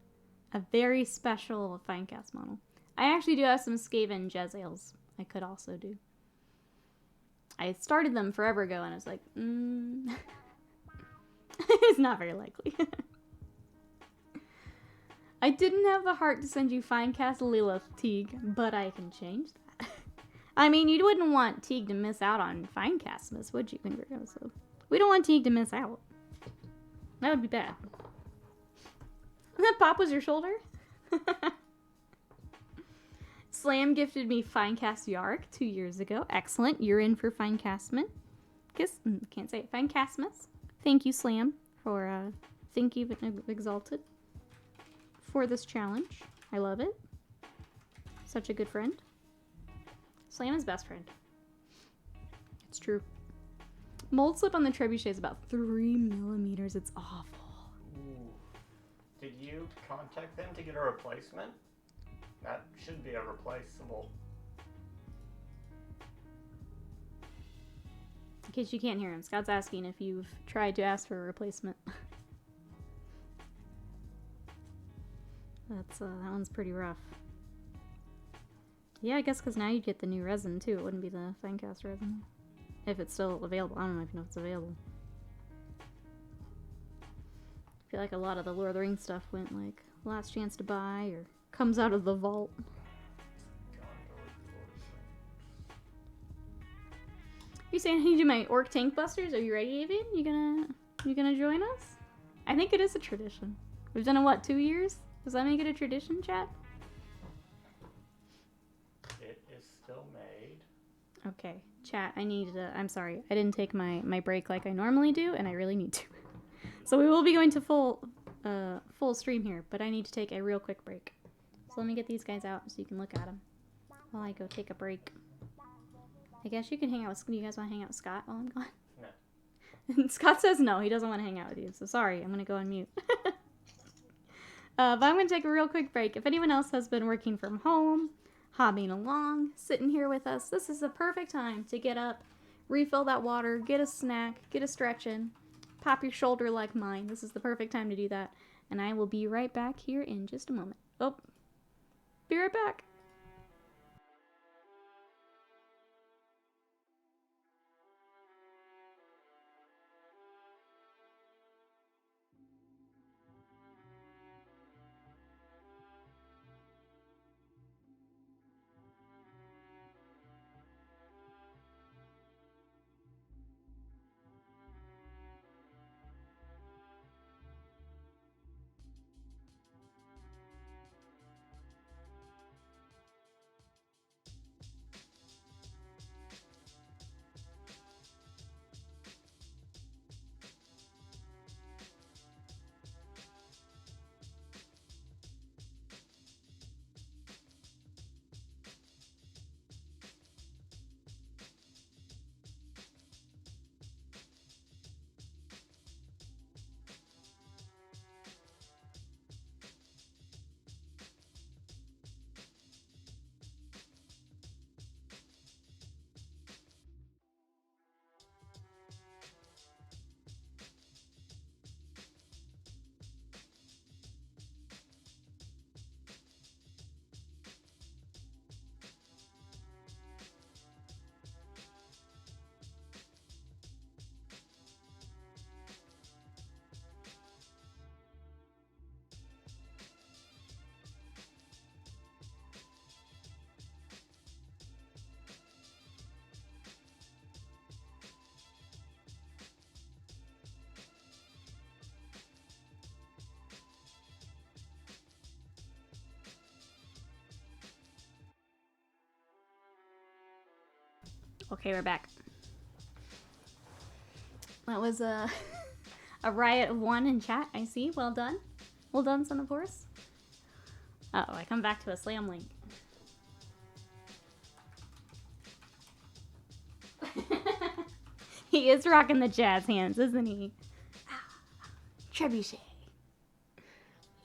[SPEAKER 1] very special fine cast model. I actually do have some Skaven Jezzails I could also do. I started them forever ago and I was like, it's not very likely. I didn't have the heart to send you fine cast Lilith, Teague, but I can change that. I mean, you wouldn't want Teague to miss out on fine castmas, would you? So we don't want Teague to miss out. That would be bad. That pop was your shoulder? Slam gifted me Finecast Yark 2 years ago. Excellent. You're in for Finecastman. Can't say it. Finecastmas. Thank you, Slam, for Think You've Exalted for this challenge. I love it. Such a good friend. Slam is best friend. It's true. Mold slip on the trebuchet is about 3 millimeters. It's awful.
[SPEAKER 2] Ooh. Did you contact them to get a replacement? That should be a replaceable.
[SPEAKER 1] In case you can't hear him, Scott's asking if you've tried to ask for a replacement. That one's pretty rough. Yeah, I guess because now you'd get the new resin too. It wouldn't be the Finecast resin. If it's still available. I don't know if you know if it's available. I feel like a lot of the Lord of the Rings stuff went like last chance to buy or comes out of the vault. You saying I need to do my orc tank busters? Are you ready, Avian? You gonna join us? I think it is a tradition. We've done it what, 2 years? Does that make it a tradition, chat?
[SPEAKER 2] It is still made.
[SPEAKER 1] Okay, chat. I'm sorry. I didn't take my break like I normally do, and I really need to. So we will be going to full stream here, but I need to take a real quick break. So let me get these guys out so you can look at them while I go take a break. I guess you can hang out with... You guys want to hang out with Scott while I'm gone? No. Scott says no. He doesn't want to hang out with you. So sorry. I'm going to go on mute. But I'm going to take a real quick break. If anyone else has been working from home, hobbying along, sitting here with us, this is the perfect time to get up, refill that water, get a snack, get a stretch in, pop your shoulder like mine. This is the perfect time to do that. And I will be right back here in just a moment. Oh, be right back. Okay, we're back. That was a riot of one in chat, I see. Well done. Well done, Son of Horus. Uh-oh, I come back to a slam link. He is rocking the jazz hands, isn't he? Trebuchet.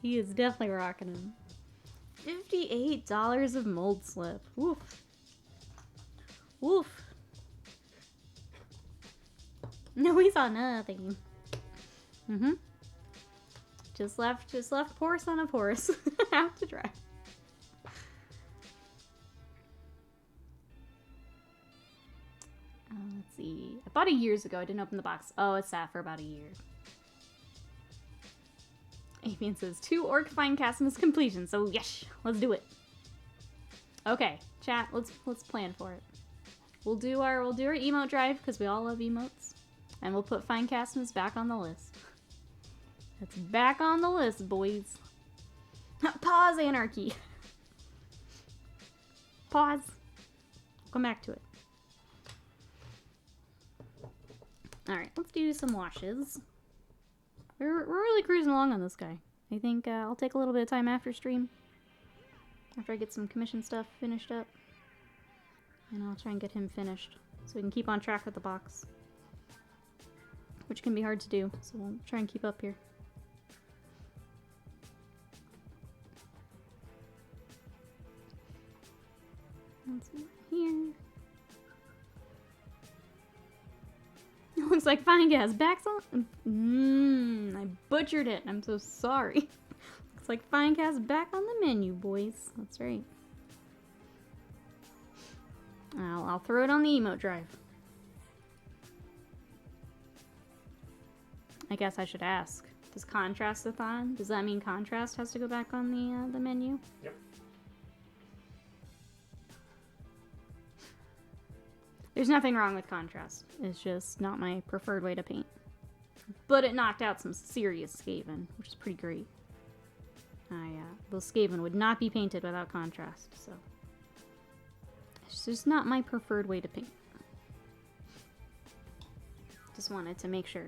[SPEAKER 1] He is definitely rocking them. $58 of mold slip. Woof. Woof. No, we saw nothing. Mm-hmm. Just left poor son of horse out to dry. Let's see. I bought it years ago. I didn't open the box. Oh, it sat for about a year. Avian says 2 orc fine Casimus completion. So yes, let's do it. Okay, chat. Let's plan for it. We'll do our emote drive because we all love emotes, and we'll put fine Casimus back on the list. It's back on the list, boys. Pause, anarchy. Pause. Come back to it. Alright, let's do some washes. We're really cruising along on this guy. I think I'll take a little bit of time after stream. After I get some commission stuff finished up. And I'll try and get him finished. So we can keep on track with the box. Which can be hard to do, so we'll try and keep up here. Once more here. It looks like fine gas. Backs on. I butchered it. I'm so sorry. Looks like fine gas back on the menu, boys. That's right. I'll throw it on the emote drive. I guess I should ask. Does Contrast-a-thon? Does that mean Contrast has to go back on the menu?
[SPEAKER 2] Yep.
[SPEAKER 1] There's nothing wrong with Contrast. It's just not my preferred way to paint. But it knocked out some serious skaven, which is pretty great. Those skaven would not be painted without Contrast, so. It's just not my preferred way to paint. Just wanted to make sure.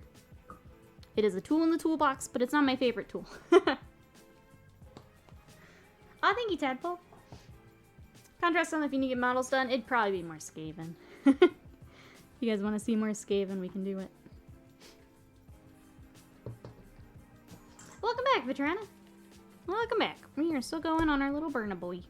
[SPEAKER 1] It is a tool in the toolbox, but it's not my favorite tool. Oh, thank you, Tadpole. Contrast on if you need to get models done, it'd probably be more Skaven. If you guys want to see more Skaven, we can do it. Welcome back, Veterana. Welcome back. We are still going on our little Burna Boy.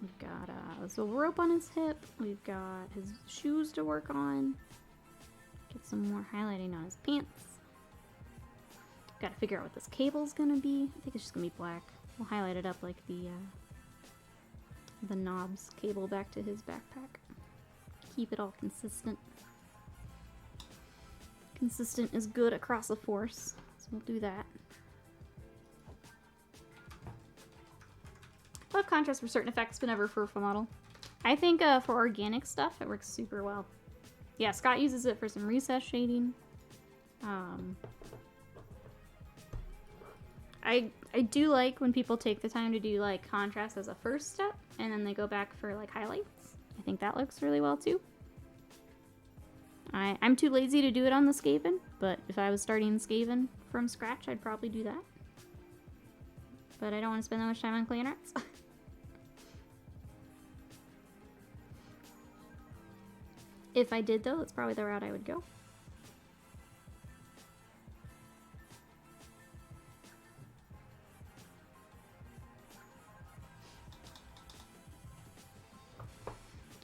[SPEAKER 1] We've got a silver rope on his hip. We've got his shoes to work on. Get some more highlighting on his pants. Gotta figure out what this cable's gonna be. I think it's just gonna be black. We'll highlight it up like the knobs cable back to his backpack. Keep it all consistent. Consistent is good across the force, so we'll do that. I love Contrast for certain effects, but never for a full model. I think for organic stuff, it works super well. Yeah, Scott uses it for some recess shading. I do like when people take the time to do like contrast as a first step, and then they go back for like highlights. I think that looks really well too. I'm too lazy to do it on the Skaven, but if I was starting Skaven from scratch, I'd probably do that. But I don't want to spend that much time on clan arts. If I did though, that's probably the route I would go.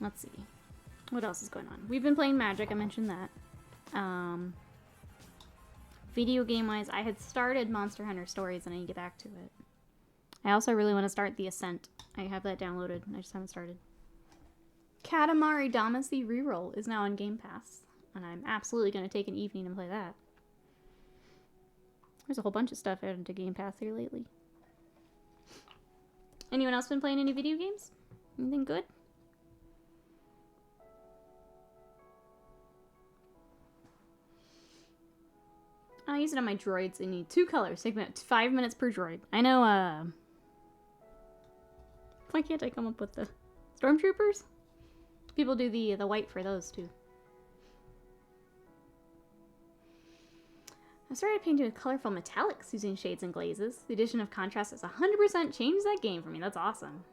[SPEAKER 1] Let's see. What else is going on? We've been playing Magic, I mentioned that. Video game-wise, I had started Monster Hunter Stories and I need to get back to it. I also really want to start The Ascent. I have that downloaded, I just haven't started. Katamari Damacy Reroll is now on Game Pass, and I'm absolutely going to take an evening and play that. There's a whole bunch of stuff added to Game Pass here lately. Anyone else been playing any video games? Anything good? I use it on my droids. I need 2 colors. Take about 5 minutes per droid. I know, why can't I come up with the stormtroopers? People do the white for those, too. I started painting with colorful metallics using shades and glazes. The addition of contrast has 100% changed that game for me. That's awesome.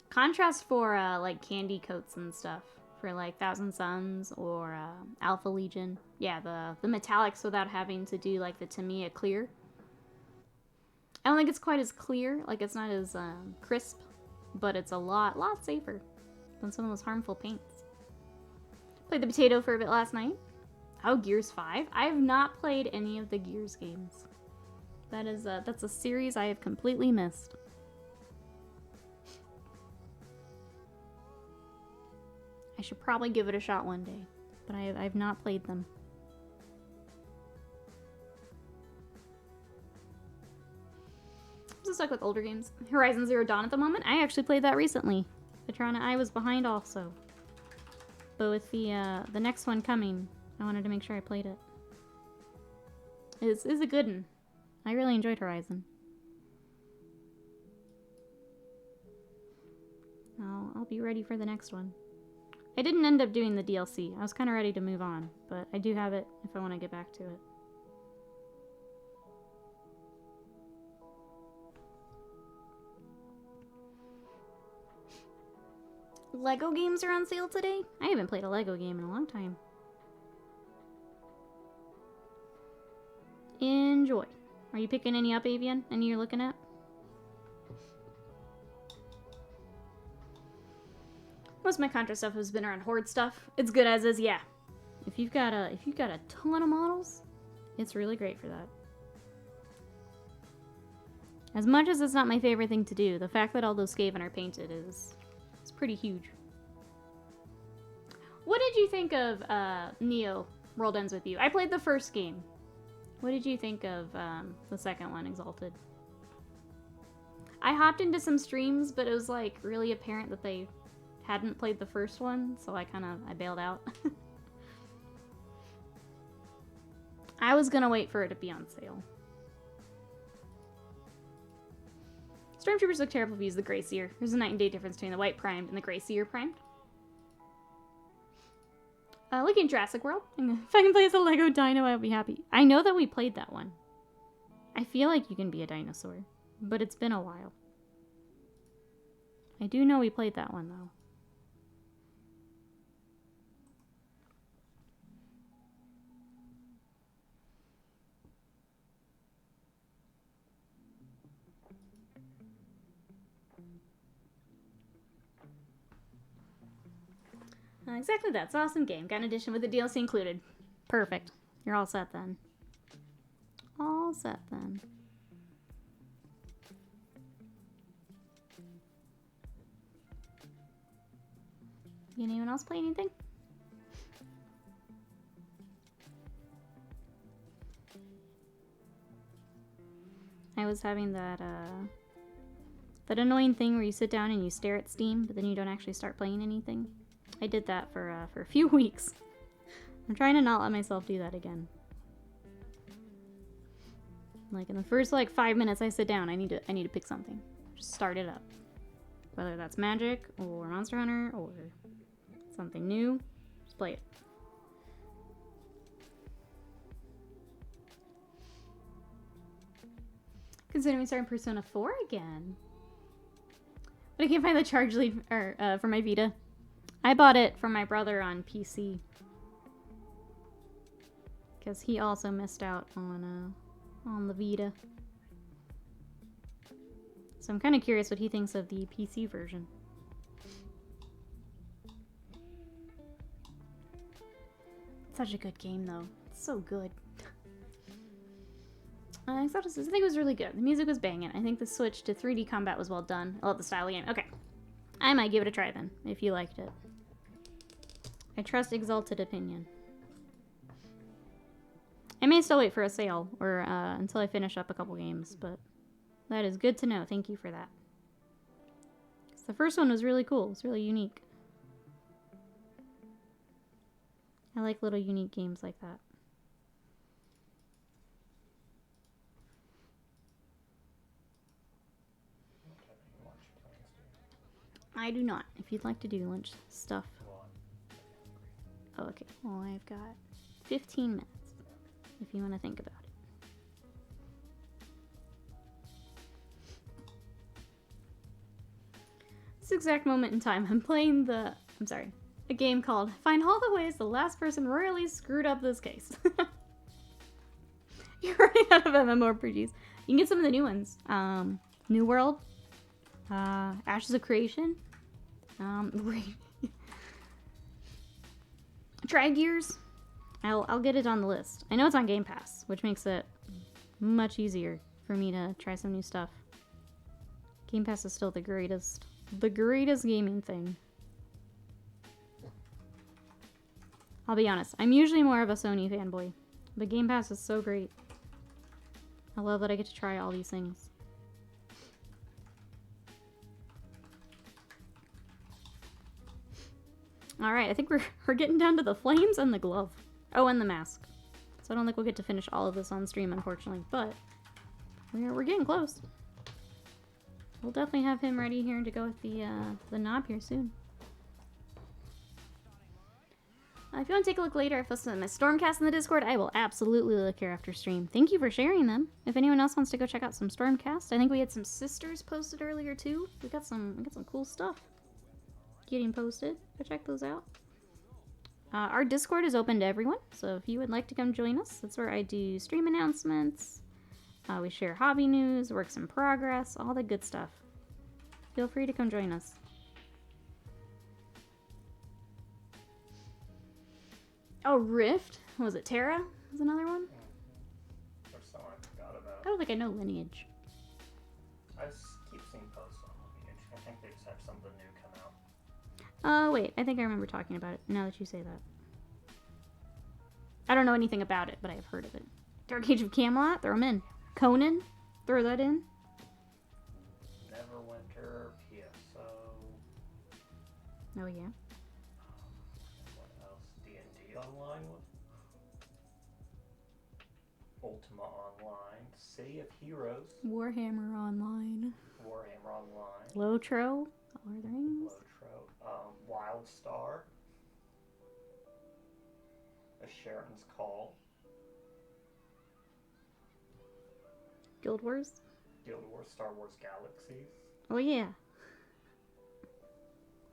[SPEAKER 1] Contrast for, like, candy coats and stuff for like Thousand Suns or Alpha Legion. Yeah, the metallics without having to do like the Tamiya clear. I don't think it's quite as clear, like it's not as crisp, but it's a lot safer than some of those harmful paints. Played the potato for a bit last night. Oh, Gears 5? I have not played any of the Gears games. That's a series I have completely missed. I should probably give it a shot one day, but I've not played them. I'm so stuck with older games. Horizon Zero Dawn at the moment. I actually played that recently. Patrona, I was behind also. But with the next one coming, I wanted to make sure I played it. It's a good one. I really enjoyed Horizon. I'll be ready for the next one. I didn't end up doing the DLC. I was kind of ready to move on, but I do have it if I want to get back to it. Lego games are on sale today? I haven't played a Lego game in a long time. Enjoy. Are you picking any up, Avian? Any you're looking at? Most of my Contra stuff has been around Horde stuff. It's good as is, yeah. If you've got a ton of models, it's really great for that. As much as it's not my favorite thing to do, the fact that all those Skaven are painted is pretty huge. What did you think of Neo World Ends With You? I played the first game. What did you think of the second one, Exalted? I hopped into some streams, but it was like really apparent that they hadn't played the first one, so I bailed out. I was gonna wait for it to be on sale. Stormtroopers look terrible if you use the Grey Seer. There's a night and day difference between the White Primed and the Grey Seer Primed. Looking at Jurassic World. If I can play as a Lego dino, I'll be happy. I know that we played that one. I feel like you can be a dinosaur, but it's been a while. I do know we played that one, though. Exactly that. It's an awesome game. Got an edition with the DLC included. Perfect. You're all set then. All set then. Anyone else play anything? I was having that annoying thing where you sit down and you stare at Steam, but then you don't actually start playing anything. I did that for a few weeks. I'm trying to not let myself do that again. Like in the first 5 minutes I sit down, I need to pick something. Just start it up. Whether that's Magic or Monster Hunter or something new, just play it. Considering starting Persona 4 again. But I can't find the charge lead for my Vita. I bought it from my brother on PC. Because he also missed out on the Vita. So I'm kind of curious what he thinks of the PC version. Such a good game, though. It's so good. I think it was really good. The music was banging. I think the switch to 3D combat was well done. I love the style of the game. Okay. I might give it a try then, if you liked it. I trust Exalted opinion. I may still wait for a sale, or until I finish up a couple games, but that is good to know. Thank you for that. The first one was really cool. It's really unique. I like little unique games like that. I do not. If you'd like to do lunch stuff. Oh, okay. Well, I've got 15 minutes. If you want to think about it. This exact moment in time, I'm playing the... I'm sorry. a game called Find All the Ways the Last Person Royally Screwed Up This Case. You're running out of MMORPGs. You can get some of the new ones. New World, Ashes of Creation, Try Gears. I'll get it on the list. I know it's on Game Pass, which makes it much easier for me to try some new stuff. Game Pass is still the greatest gaming thing. I'll be honest, I'm usually more of a Sony fanboy, but Game Pass is so great. I love that I get to try all these things. Alright, I think we're getting down to the flames and the glove. Oh, and the mask. So I don't think we'll get to finish all of this on stream, unfortunately, but we're getting close. We'll definitely have him ready here to go with the knob here soon. If you want to take a look later, I've listed my Stormcast in the Discord. I will absolutely look here after stream. Thank you for sharing them. If anyone else wants to go check out some Stormcast, I think we had some sisters posted earlier too. We got some cool stuff getting posted. Go check those out. Our Discord is open to everyone, so if you would like to come join us, that's where I do stream announcements. We share hobby news, works in progress, all the good stuff. Feel free to come join us. Oh, Rift? Was it Terra? Was another one?
[SPEAKER 2] There's some I forgot about.
[SPEAKER 1] I don't think I know Lineage.
[SPEAKER 2] I just keep seeing posts on Lineage. I think they just had something new come out.
[SPEAKER 1] Oh, wait. I think I remember talking about it, now that you say that. I don't know anything about it, but I have heard of it. Dark Age of Camelot? Throw them in. Conan? Throw that in.
[SPEAKER 2] Neverwinter, PSO.
[SPEAKER 1] Oh, yeah.
[SPEAKER 2] What else? D&D Online? Ultima Online. City of Heroes.
[SPEAKER 1] Warhammer Online.
[SPEAKER 2] Warhammer Online.
[SPEAKER 1] Lotro? Lord of the Rings?
[SPEAKER 2] Lotro. Wildstar. A Sharon's Call.
[SPEAKER 1] Guild Wars?
[SPEAKER 2] Guild Wars, Star Wars Galaxies.
[SPEAKER 1] Oh, yeah.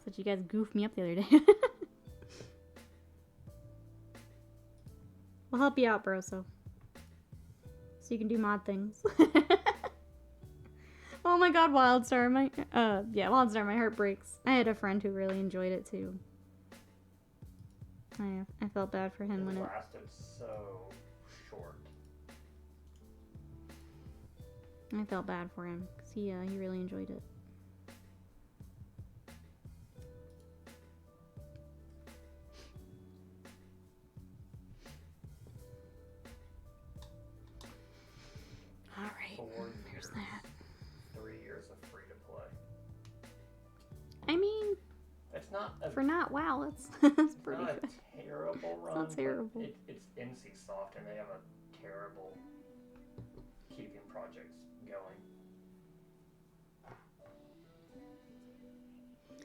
[SPEAKER 1] Such you guys goofed me up the other day. We'll help you out, bro, so you can do mod things. Oh my god, Wildstar, Wildstar, my heart breaks. I had a friend who really enjoyed it too. I felt bad for him when it
[SPEAKER 2] lasted so short.
[SPEAKER 1] I felt bad for him because he really enjoyed it. All right,
[SPEAKER 2] 4
[SPEAKER 1] there's
[SPEAKER 2] years.
[SPEAKER 1] that.
[SPEAKER 2] 3 years of free to play.
[SPEAKER 1] I mean,
[SPEAKER 2] It's not a,
[SPEAKER 1] for not WoW, that's pretty
[SPEAKER 2] not
[SPEAKER 1] good.
[SPEAKER 2] a terrible run.
[SPEAKER 1] Not terrible.
[SPEAKER 2] But it's NC Soft, and they have a terrible keeping projects going.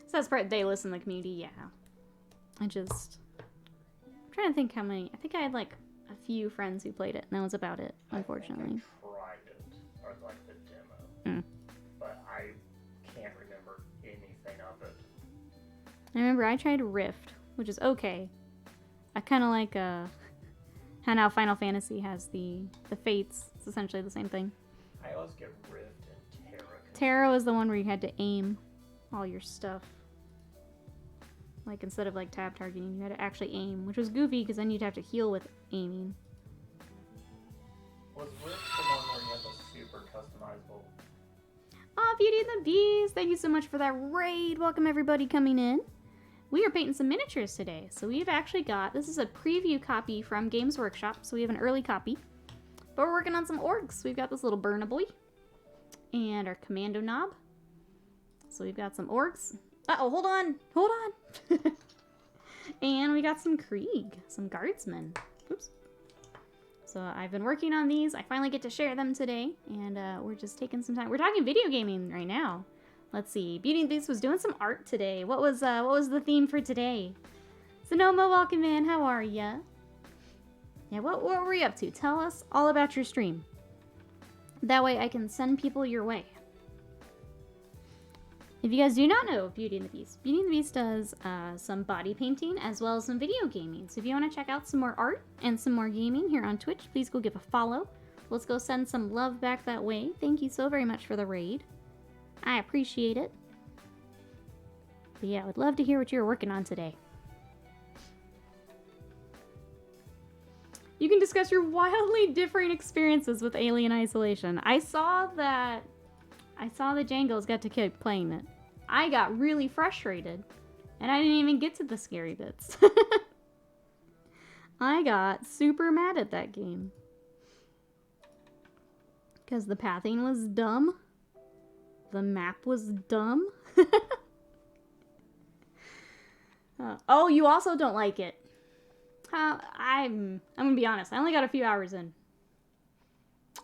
[SPEAKER 1] So that's part they listen to the community, yeah. I'm trying to think how many. I think I had like a few friends who played it, and that was about it, unfortunately.
[SPEAKER 2] I tried it, or like the demo, but I can't remember anything of it.
[SPEAKER 1] I remember I tried Rift, which is okay. I kind of like how now Final Fantasy has the Fates. It's essentially the same thing.
[SPEAKER 2] I always get Rift and Terra.
[SPEAKER 1] Terra was the one where you had to aim all your stuff. Like, instead of like tab targeting, you had to actually aim, which was goofy because then you'd have to heal with aiming.
[SPEAKER 2] Was Rift the one where you had the super customizable?
[SPEAKER 1] Oh, Beauty and the Beast! Thank you so much for that raid. Welcome everybody coming in. We are painting some miniatures today. So we've actually got, this is a preview copy from Games Workshop, so we have an early copy. But we're working on some orcs. We've got this little Burna Boy and our Kommando knob. So we've got some orcs. Uh-oh, hold on. And we got some Krieg, some guardsmen. Oops. So I've been working on these. I finally get to share them today, and we're just taking some time. We're talking video gaming right now. Let's see. Beauty and the Beast was doing some art today. What was the theme for today? Sonoma, welcome in. How are ya? Yeah, what were you up to? Tell us all about your stream. That way I can send people your way. If you guys do not know Beauty and the Beast, Beauty and the Beast does some body painting as well as some video gaming. So if you want to check out some more art and some more gaming here on Twitch, please go give a follow. Let's go send some love back that way. Thank you so very much for the raid. I appreciate it. But yeah, I would love to hear what you're working on today. You can discuss your wildly differing experiences with Alien Isolation. I saw that Django's got to keep playing it. I got really frustrated, and I didn't even get to the scary bits. I got super mad at that game. Because the pathing was dumb. The map was dumb. Oh, you also don't like it. I'm gonna be honest, I only got a few hours in.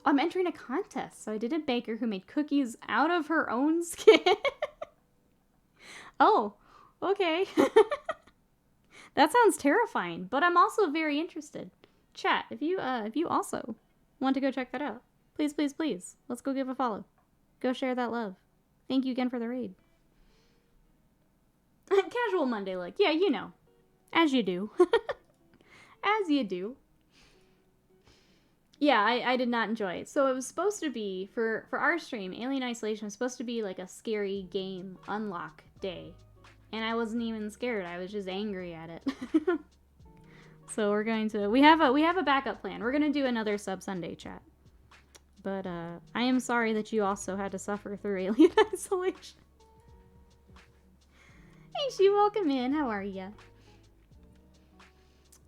[SPEAKER 1] I'm entering a contest, so I did a baker who made cookies out of her own skin. Oh, okay. That sounds terrifying, but I'm also very interested. Chat, if you also want to go check that out, please, please, please, let's go give a follow. Go share that love. Thank you again for the raid. Casual Monday look. Yeah, you know. As you do. As you do. Yeah, I did not enjoy it. So it was supposed to be, for our stream, Alien Isolation was supposed to be like a scary game unlock day. And I wasn't even scared. I was just angry at it. So we're going to, we have a backup plan. We're going to do another Sub Sunday chat. But I am sorry that you also had to suffer through Alien Isolation. Hey, She, welcome in. How are ya?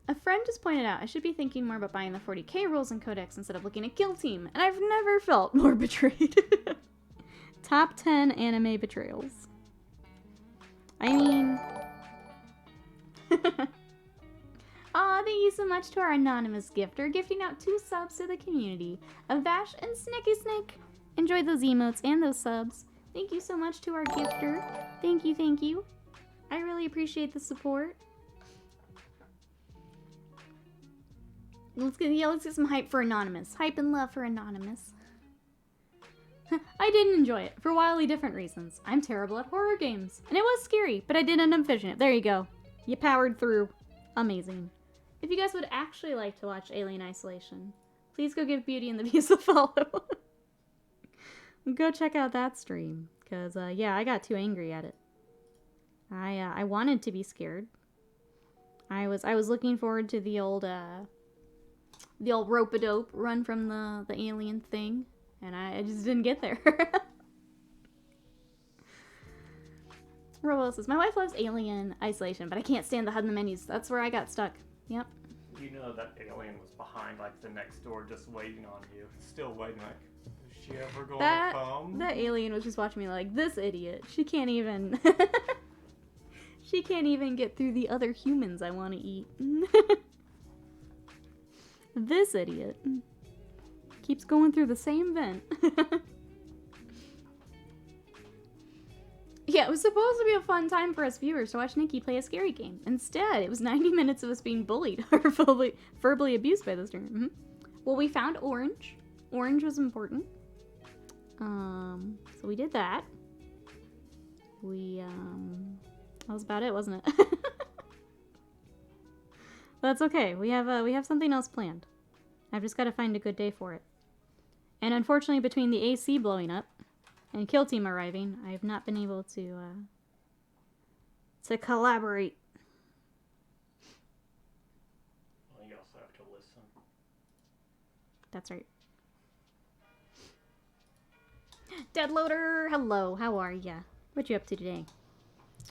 [SPEAKER 1] A friend just pointed out I should be thinking more about buying the 40k rules and codex instead of looking at Kill Team, and I've never felt more betrayed. Top 10 anime betrayals. I mean... Aw, thank you so much to our anonymous gifter, gifting out 2 subs to the community. Avash and Snicky Snake. Enjoy those emotes and those subs. Thank you so much to our gifter. Thank you, thank you. I really appreciate the support. Let's get some hype for Anonymous. Hype and love for Anonymous. I didn't enjoy it, for wildly different reasons. I'm terrible at horror games. And it was scary, but I did end up finishing it. There you go. You powered through. Amazing. If you guys would actually like to watch Alien Isolation, please go give Beauty and the Beast a follow. Go check out that stream. Because, yeah, I got too angry at it. I wanted to be scared. I was looking forward to the old rope-a-dope run from the alien thing, and I just didn't get there. Robo says, my wife loves Alien Isolation, but I can't stand the HUD in the menus. That's where I got stuck. Yep.
[SPEAKER 2] You know that alien was behind, like, the next door just waiting on you. Still waiting, like, is she ever going to come?
[SPEAKER 1] That alien was just watching me like, this idiot. She can't even... She can't even get through the other humans I want to eat. This idiot keeps going through the same vent. Yeah, it was supposed to be a fun time for us viewers to watch Nikki play a scary game. Instead, it was 90 minutes of us being bullied or verbally abused by the streamer. Mm-hmm. Well, we found Orange. Orange was important. So we did that. That was about it, wasn't it? That's okay. We have something else planned. I've just got to find a good day for it. And unfortunately, between the AC blowing up and Kill Team arriving, I have not been able to collaborate.
[SPEAKER 2] Well, you also have to listen.
[SPEAKER 1] That's right. Deadloader, hello. How are ya? What you up to today?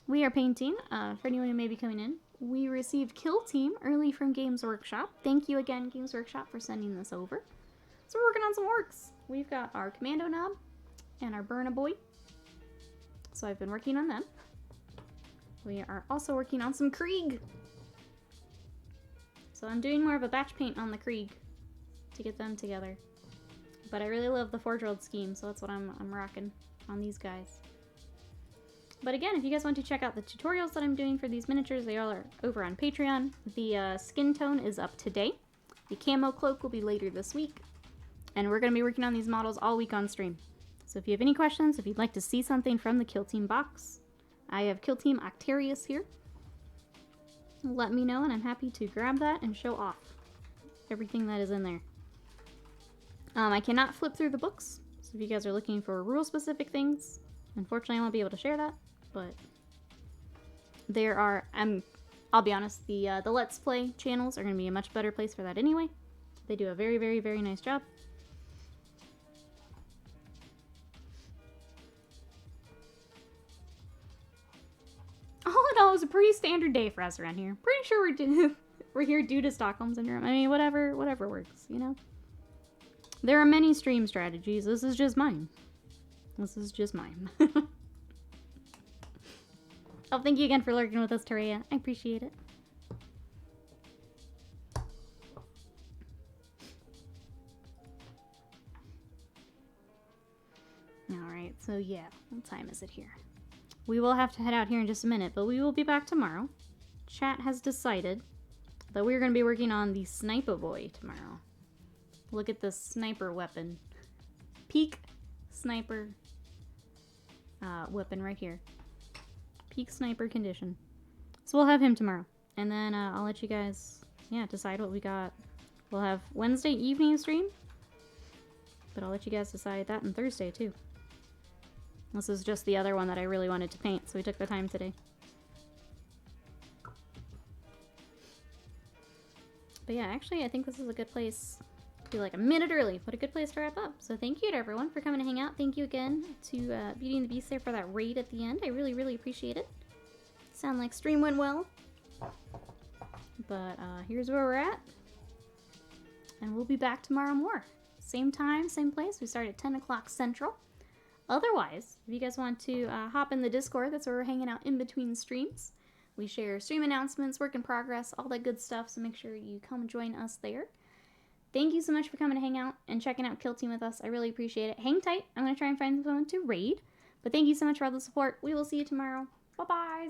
[SPEAKER 1] We are painting. For anyone who may be coming in, we received Kill Team early from Games Workshop. Thank you again, Games Workshop, for sending this over. So we're working on some orcs. We've got our Kommando Knob and our Burna Boy. So I've been working on them. We are also working on some Krieg. So I'm doing more of a batch paint on the Krieg to get them together. But I really love the Forge World scheme, so that's what I'm rocking on these guys. But again, if you guys want to check out the tutorials that I'm doing for these miniatures, they all are over on Patreon. The skin tone is up today. The camo cloak will be later this week. And we're going to be working on these models all week on stream. So if you have any questions, if you'd like to see something from the Kill Team box, I have Kill Team Octarius here. Let me know, and I'm happy to grab that and show off everything that is in there. I cannot flip through the books, so if you guys are looking for rule-specific things, unfortunately I won't be able to share that, but there are, I'll be honest, the Let's Play channels are going to be a much better place for that anyway. They do a very, very, very nice job. All in all, it was a pretty standard day for us around here. Pretty sure we're here due to Stockholm Syndrome. I mean, whatever works, you know? There are many stream strategies. This is just mine. This is just mine. Oh, thank you again for lurking with us, Tareya. I appreciate it. Alright, so yeah. What time is it here? We will have to head out here in just a minute, but we will be back tomorrow. Chat has decided that we're going to be working on the Sniper Boy tomorrow. Look at this sniper weapon. Peak sniper weapon right here. Peak sniper condition. So we'll have him tomorrow. And then I'll let you guys, yeah, decide what we got. We'll have Wednesday evening stream. But I'll let you guys decide that on Thursday too. This is just the other one that I really wanted to paint, so we took the time today. But yeah, actually I think this is a good place to be like a minute early, but a good place to wrap up. So thank you to everyone for coming to hang out. Thank you again to Beauty and the Beast there for that raid at the end. I really, really appreciate it. Sound like stream went well. But here's where we're at. And we'll be back tomorrow more. Same time, same place. We start at 10 o'clock Central. Otherwise, if you guys want to hop in the Discord, that's where we're hanging out in between streams. We share stream announcements, work in progress, all that good stuff, so make sure you come join us there. Thank you so much for coming to hang out and checking out Kill Team with us. I really appreciate it. Hang tight. I'm going to try and find someone to raid. But thank you so much for all the support. We will see you tomorrow. Bye-bye.